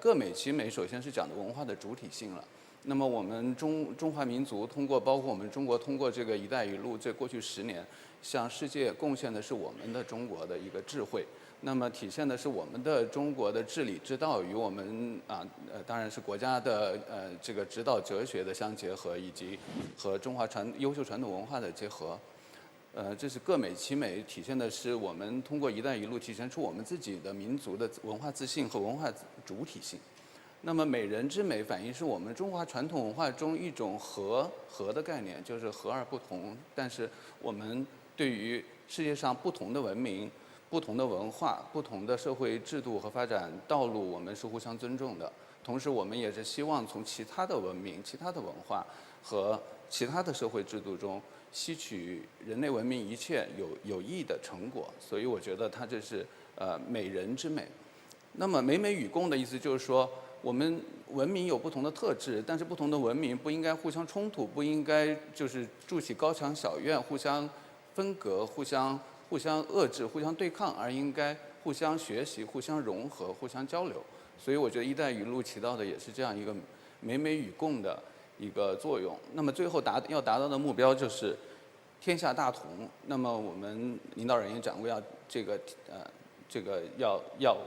各美其美，首先是讲的文化的主体性了。那么我们中华民族包括我们中国通过这个“一带一路”，这过去10年，向世界贡献的是我们的中国的一个智慧。那么体现的是我们的中国的治理之道与我们当然是国家的这个指导哲学的相结合，以及和中华优秀传统文化的结合。这是各美其美，体现的是我们通过“一带一路”体现出我们自己的民族的文化自信和文化主体性。那么美人之美，反映是我们中华传统文化中一种和的概念，就是和而不同。但是我们对于世界上不同的文明、不同的文化、不同的社会制度和发展道路，我们是互相尊重的。同时，我们也是希望从其他的文明、其他的文化和其他的社会制度中吸取人类文明一切有益的成果。所以，我觉得它这是美人之美。那么，美美与共的意思就是说，我们文明有不同的特质，但是不同的文明不应该互相冲突，不应该就是筑起高墙小院，互相分隔、互相遏制、互相对抗，而应该互相学习、互相融合、互相交流。所以我觉得“一带一路”起到的也是这样一个美美与共的一个作用。那么最后要达到的目标就是天下大同。那么我们领导人也讲过，要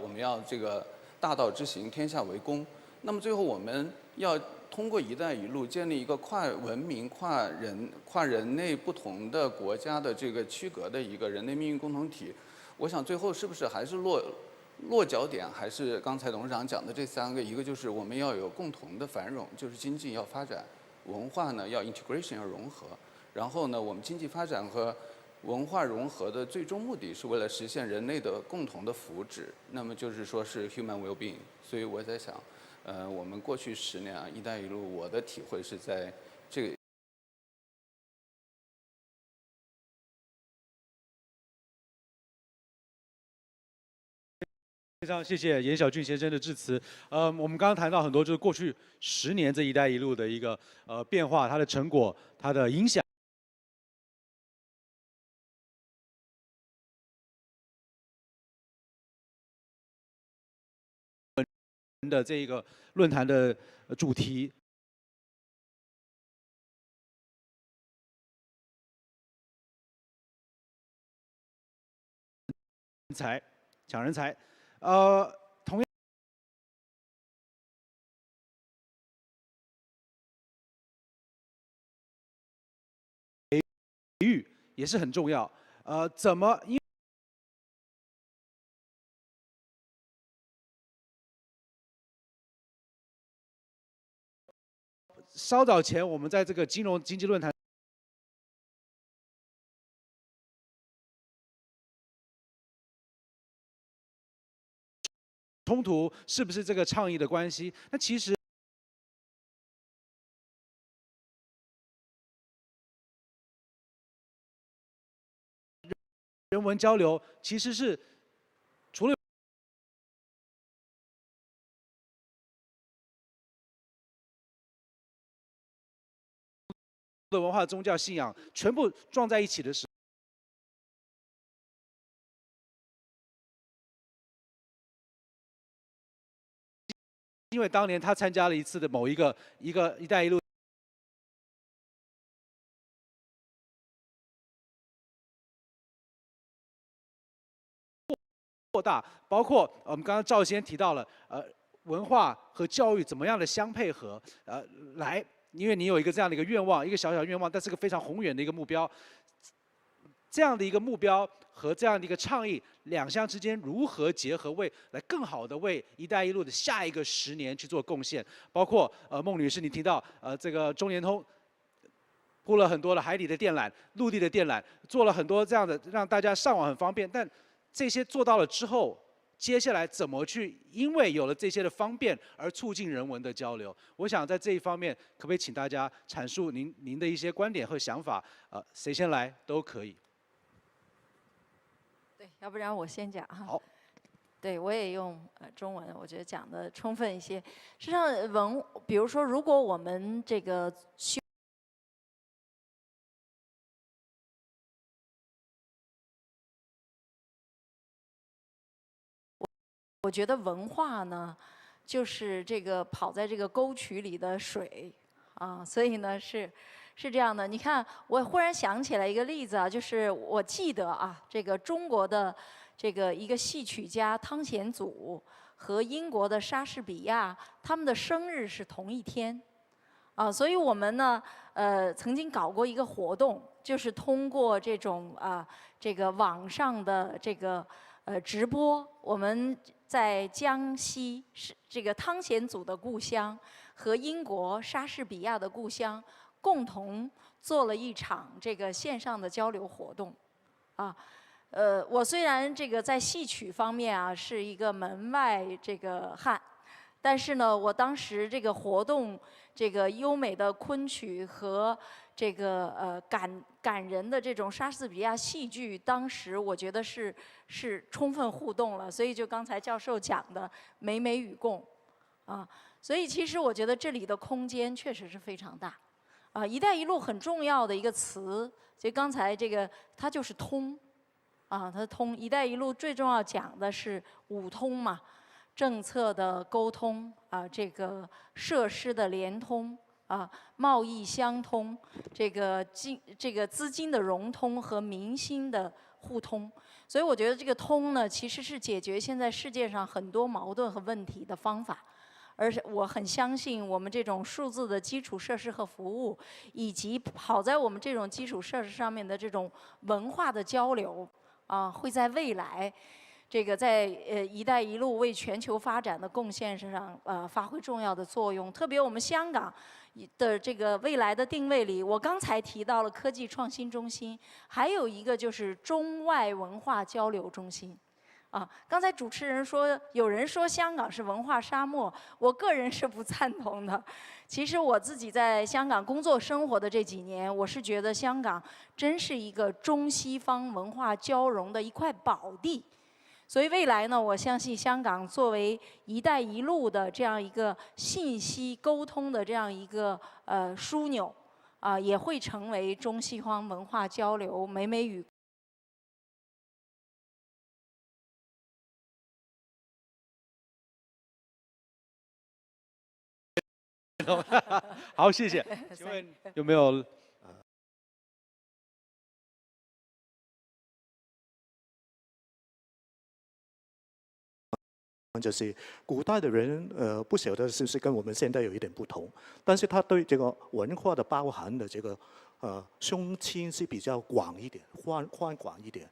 我们要这个大道之行，天下为公。那么最后我们要通过“一带一路”建立一个跨文明、跨人类不同的国家的这个区隔的一个人类命运共同体。我想最后是不是还是落脚点，还是刚才董事长讲的这3个，一个就是我们要有共同的繁荣，就是经济要发展，文化呢要 integration 要融合，然后呢我们经济发展和文化融合的最终目的是为了实现人类的共同的福祉，那么就是说是 human well-being。所以我在想，我们过去10年“一带一路”，我的体会是在这个。非常谢谢严小俊先生的致辞。我们刚刚谈到很多，就是过去10年这“一带一路”的一个变化，它的成果，它的影响。的这个论坛的主题。抢人才，同样培育也是很重要。怎么稍早前我们在这个金融经济论坛。冲突是不是这个倡议的关系？那其实人文交流其实是除了的文化、宗教信仰全部撞在一起的时候。因为当年他参加了一次的某一个“一带一路”。扩大，包括我们刚刚赵先提到了文化和教育怎么样的相配合，来，因为你有一个这样的一个愿望，一个小小愿望，但是个非常宏远的一个目标，这样的一个目标和这样的一个倡议，两项之间如何结合，来更好的为“一带一路”的下一个10年去做贡献？包括孟女士，你提到这个中联通铺了很多的海底的电缆、陆地的电缆，做了很多这样的让大家上网很方便，但这些做到了之后，接下来怎么去因为有了这些的方便而促进人文的交流？我想在这一方面，可不可以请大家阐述您的一些观点和想法？谁先来都可以。对，要不然我先讲哈。好。对，我也用中文，我觉得讲的充分一些。实际上比如说，如果我们这个我觉得文化呢，就是这个跑在这个沟渠里的水啊，所以呢是这样的。你看，我忽然想起来一个例子啊，就是我记得啊，这个中国的这个一个戏曲家汤显祖和英国的莎士比亚，他们的生日是同一天啊，所以我们呢曾经搞过一个活动，就是通过这种这个网上的这个直播，我们在江西这个汤显祖的故乡和英国莎士比亚的故乡共同做了一场这个线上的交流活动，啊，我虽然这个在戏曲方面啊是一个门外这个汉，但是呢，我当时这个活动这个优美的昆曲和这个感人的这种莎士比亚戏剧，当时我觉得是充分互动了，所以就刚才教授讲的美美与共，啊，所以其实我觉得这里的空间确实是非常大，啊，“一带一路”很重要的一个词，就刚才这个它就是通，啊，它通“一带一路”最重要讲的是五通嘛，政策的沟通啊，这个设施的联通。啊，贸易相通，这个资金的融通和民心的互通，所以我觉得这个通呢，其实是解决现在世界上很多矛盾和问题的方法。而且我很相信，我们这种数字的基础设施和服务，以及跑在我们这种基础设施上面的这种文化的交流，啊，会在未来。这个在“一带一路”为全球发展的贡献上，发挥重要的作用。特别我们香港的这个未来的定位里，我刚才提到了科技创新中心，还有一个就是中外文化交流中心。啊，刚才主持人说，有人说香港是文化沙漠，我个人是不赞同的。其实我自己在香港工作生活的这几年，我是觉得香港真是一个中西方文化交融的一块宝地。所以未来呢，我相信香港作为“一带一路”的这样一个信息沟通的这样一个枢纽，啊，也会成为中西方文化交流美美与。好，谢谢。请问有没有？就是古代的人，不晓得是不是跟我们现在有一点不同，但是他对这个文化的包含的这个胸襟是比较广一点、宽广一点。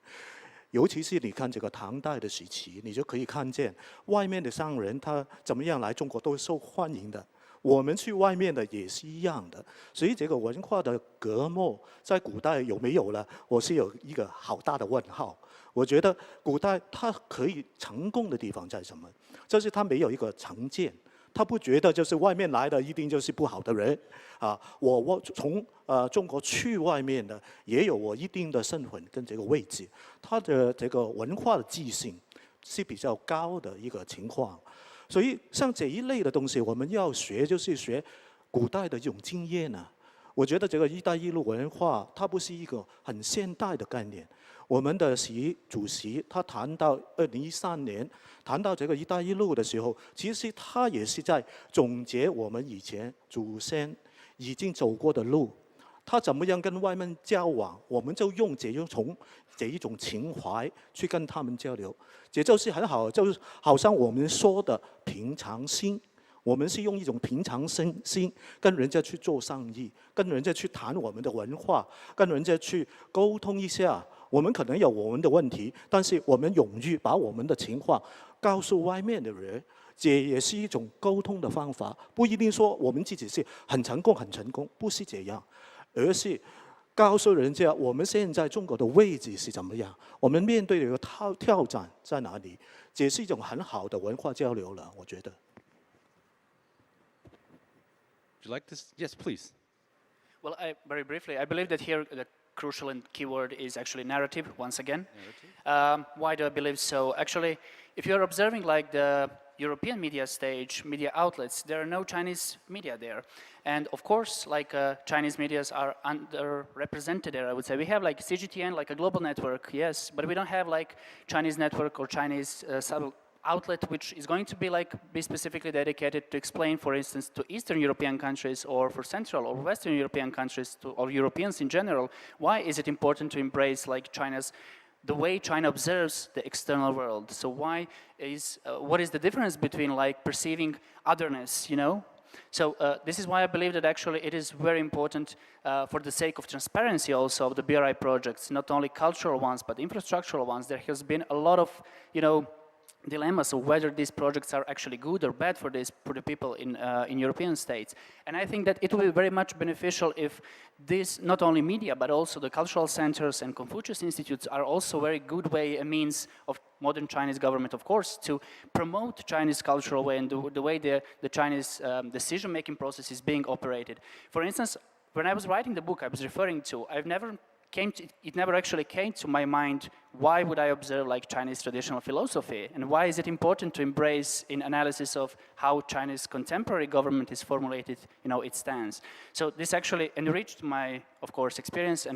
尤其是你看这个唐代的时期，你就可以看见外面的商人他怎么样来中国都受欢迎的，我们去外面的也是一样的。所以这个文化的隔膜在古代有没有了，我是有一个好大的问号。我觉得古代它可以成功的地方在什么？就是它没有一个成见，他不觉得就是外面来的一定就是不好的人啊。我从中国去外面的也有我一定的身份跟这个位置，它的这个文化的记性是比较高的一个情况。所以像这一类的东西，我们要学就是学古代的这种经验啊。我觉得这个“一带一路”文化，它不是一个很现代的概念。我们的习主席他谈到2013年谈到这个“一带一路”的时候，其实他也是在总结我们以前祖先已经走过的路。他怎么样跟外面交往，我们就用这一种情怀去跟他们交流，这就是很好，就是好像我们说的平常心。我们是用一种平常心跟人家去做生意，跟人家去谈我们的文化，跟人家去沟通一下。我们可能有我们的问题，但是我们勇于把我们的情况告诉外面的人，这也是一种沟通的方法。不一定说我们自己是很成功，不是这样，而是告诉人家我们现在中国的位置是怎么样，我们面对的挑战在哪里，这是一种很好的文化交流了，我觉得。Would you like this? Yes, please. Well, very briefly, I believe that here the crucial and key word is actually narrative, once again. Why do I believe so? Actually, if you're observing like the European media stage, media outlets, there are no Chinese media there. And of course, like Chinese medias are underrepresented there, I would say. We have like CGTN, like a global network, yes, but we don't have like Chinese network or Chinese outlet which is going to be specifically dedicated to explain, for instance, to Eastern European countries or for Central or Western European countries or Europeans in general, why is it important to embrace like the way China observes the external world. So what is the difference between like perceiving otherness, you know? So this is why I believe that actually it is very important for the sake of transparency also of the BRI projects, not only cultural ones, but infrastructural ones. There has been a lot of, dilemmas of whether these projects are actually good or bad for the people in European states. And I think that it will be very much beneficial if this, not only media, but also the cultural centers and Confucius institutes are also very good way, a means of modern Chinese government, of course, to promote Chinese cultural way and the way the Chinese decision-making process is being operated. For instance, when I was writing the book I was referring to, it never actually came to my mind, why would I observe like Chinese traditional philosophy? And why is it important to embrace in analysis of how Chinese contemporary government is formulated, its stance? So this actually enriched my, of course, experience,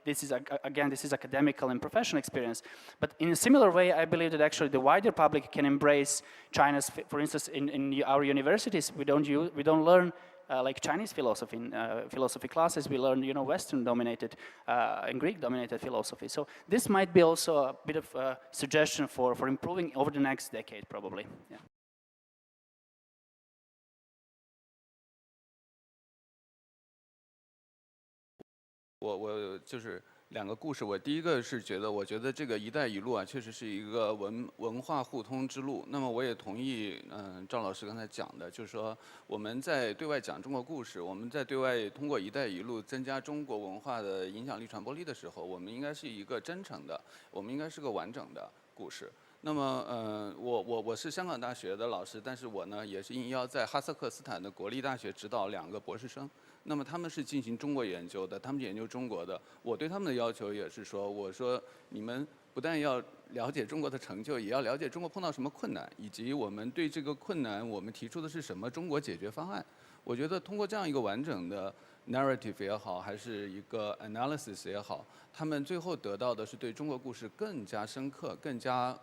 this is academical and professional experience. But in a similar way, I believe that actually the wider public can embrace China's, for instance, in our universities, we don't learn like Chinese philosophy in philosophy classes, we learn, Western-dominated and Greek-dominated philosophy. So this might be also a bit of a suggestion for improving over the next decade, probably. Yeah. 我就是两个故事，我第一个是我觉得这个“一带一路”啊，确实是一个文化互通之路。那么我也同意，赵老师刚才讲的，就是说我们在对外讲中国故事，我们在对外通过“一带一路”增加中国文化的影响力、传播力的时候，我们应该是一个真诚的，我们应该是个完整的故事。那么，我是香港大学的老师，但是我呢也是应邀在哈萨克斯坦的国立大学指导2个博士生。那么他们是进行中国研究的，他们研究中国的。我对他们的要求也是说，我说你们不但要了解中国的成就，也要了解中国碰到什么困难，以及我们对这个困难我们提出的是什么中国解决方案。我觉得通过这样一个完整的 narrative 也好，还是一个 analysis 也好，他们最后得到的是对中国故事更加深刻、更加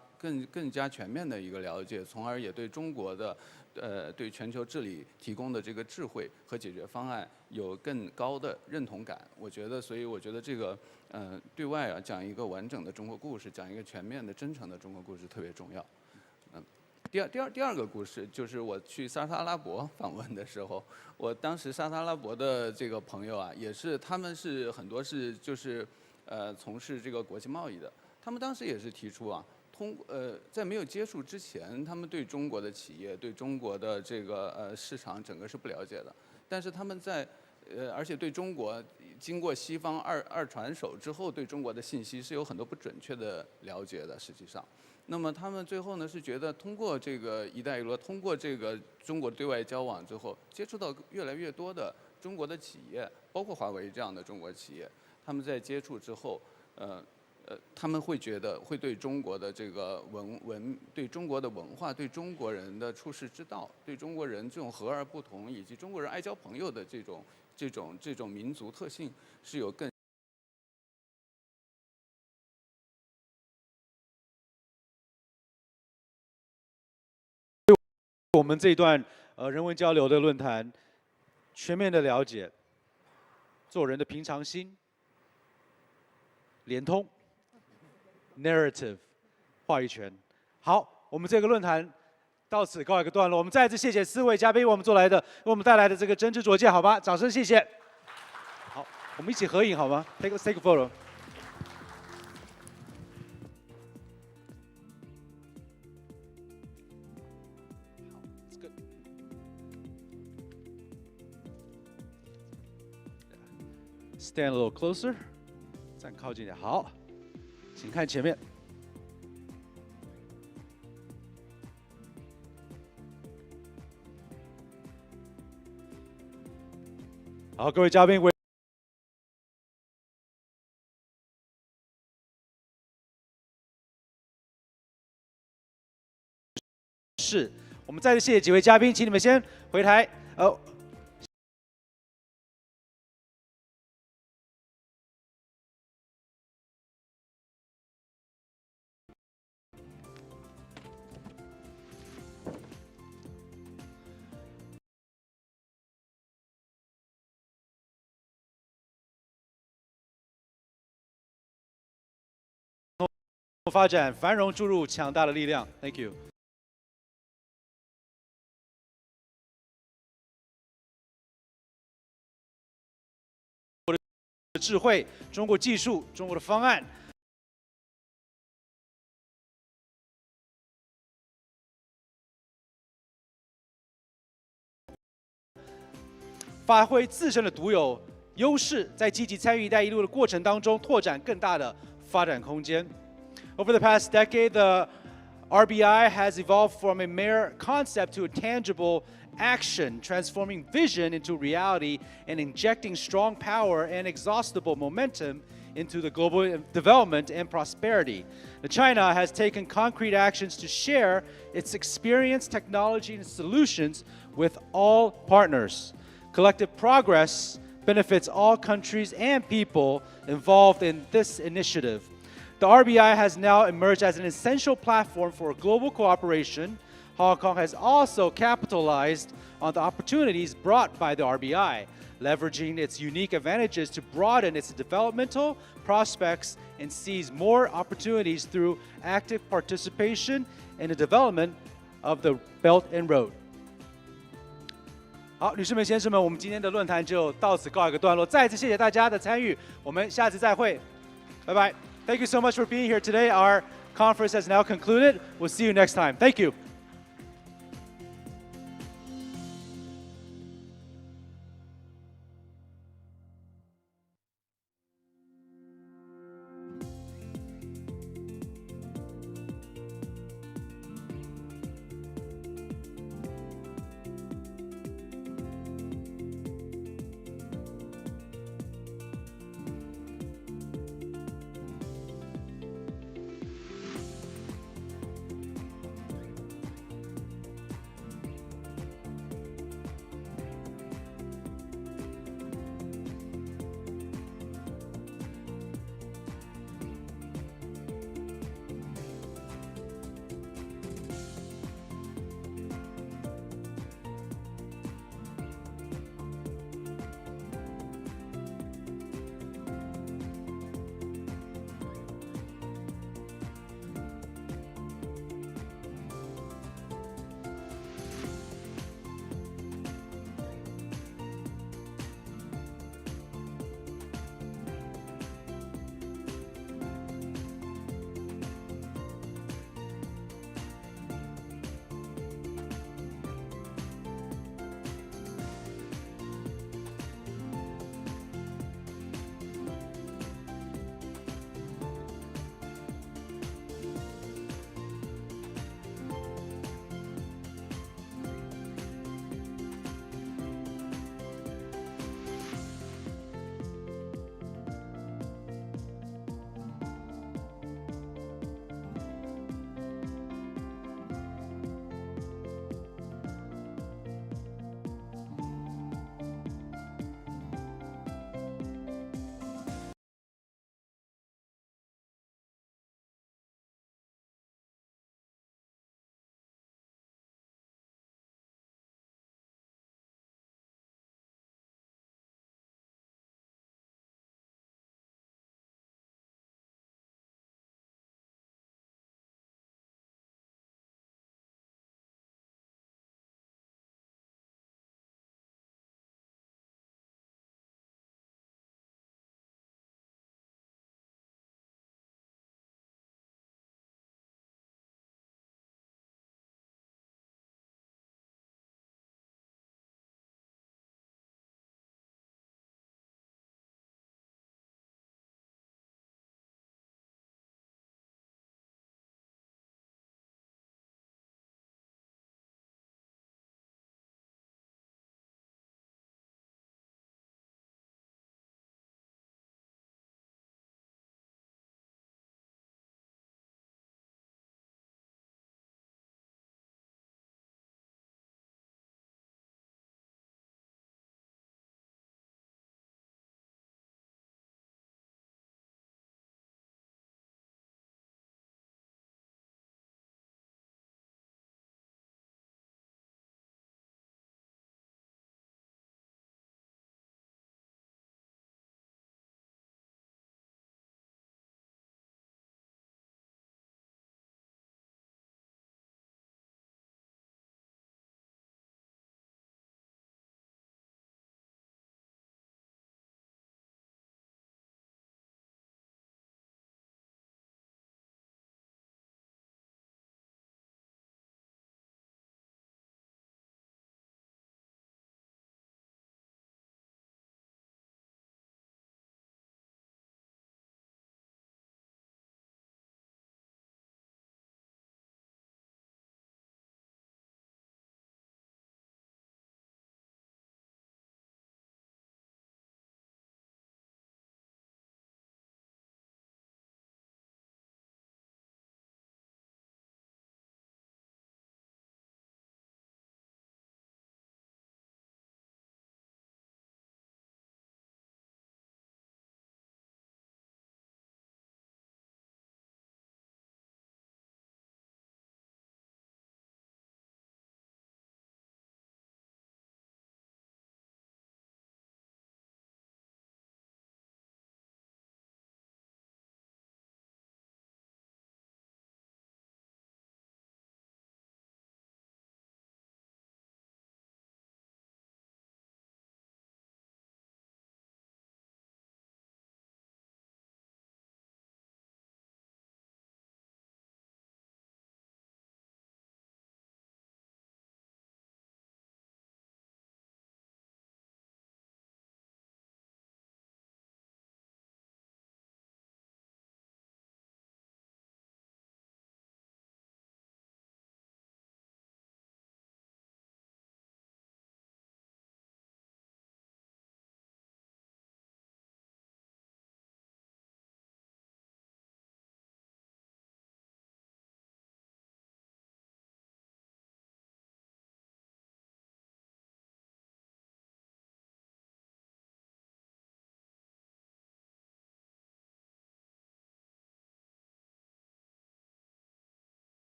全面的一个了解，从而也对中国的对全球治理提供的这个智慧和解决方案有更高的认同感。所以我觉得这个对外啊讲一个完整的中国故事，讲一个全面的、真诚的中国故事特别重要。第二个故事就是我去沙特阿拉伯访问的时候，我当时沙特阿拉伯的这个朋友啊，也是他们是很多是就是从事这个国际贸易的，他们当时也是提出啊。在没有接触之前，他们对中国的企业、对中国的这个市场整个是不了解的。但是他们而且对中国经过西方二传手之后，对中国的信息是有很多不准确的了解的。实际上，那么他们最后呢是觉得通过这个“一带一路”，通过这个中国对外交往之后，接触到越来越多的中国的企业，包括华为这样的中国企业，他们在接触之后，他们会觉得会对中国的这个对中国的文化、对中国人的处世之道、对中国人这种和而不同，以及中国人爱交朋友的这种民族特性是有更。我们这一段人文交流的论坛全面的了解，做人的平常心，联通 ，narrative， 话语权。好，我们这个论坛到此告一个段落。我们再次谢谢4位嘉宾为我们为我们带来的这个真知灼见，好吧？掌声谢谢。好，我们一起合影好吗 ？Let's take a photo。Stand a little closer， 站靠近点。好，请看前面。好，各位嘉宾，是，我们再次谢谢几位嘉宾，请你们先回台。发展繁荣注入强大的力量 ，Thank you。中国的智慧、中国技术、中国的方案，发挥自身的独有优势，在积极参与“一带一路”的过程当中，拓展更大的发展空间。Over the past decade, the RBI has evolved from a mere concept to a tangible action, transforming vision into reality and injecting strong power and inexhaustible momentum into the global development and prosperity. China has taken concrete actions to share its experience, technology, and solutions with all partners. Collective progress benefits all countries and people involved in this initiative. The RBI has now emerged as an essential platform for global cooperation. Hong Kong has also capitalized on the opportunities brought by the RBI, leveraging its unique advantages to broaden its developmental prospects and seize more opportunities through active participation in the development of the Belt and Road. 好，女士们、先生们，我们今天的论坛就到此告一个段落。再次谢谢大家的参与，我们下次再会，拜拜。Thank you so much for being here today. Our conference has now concluded. We'll see you next time. Thank you.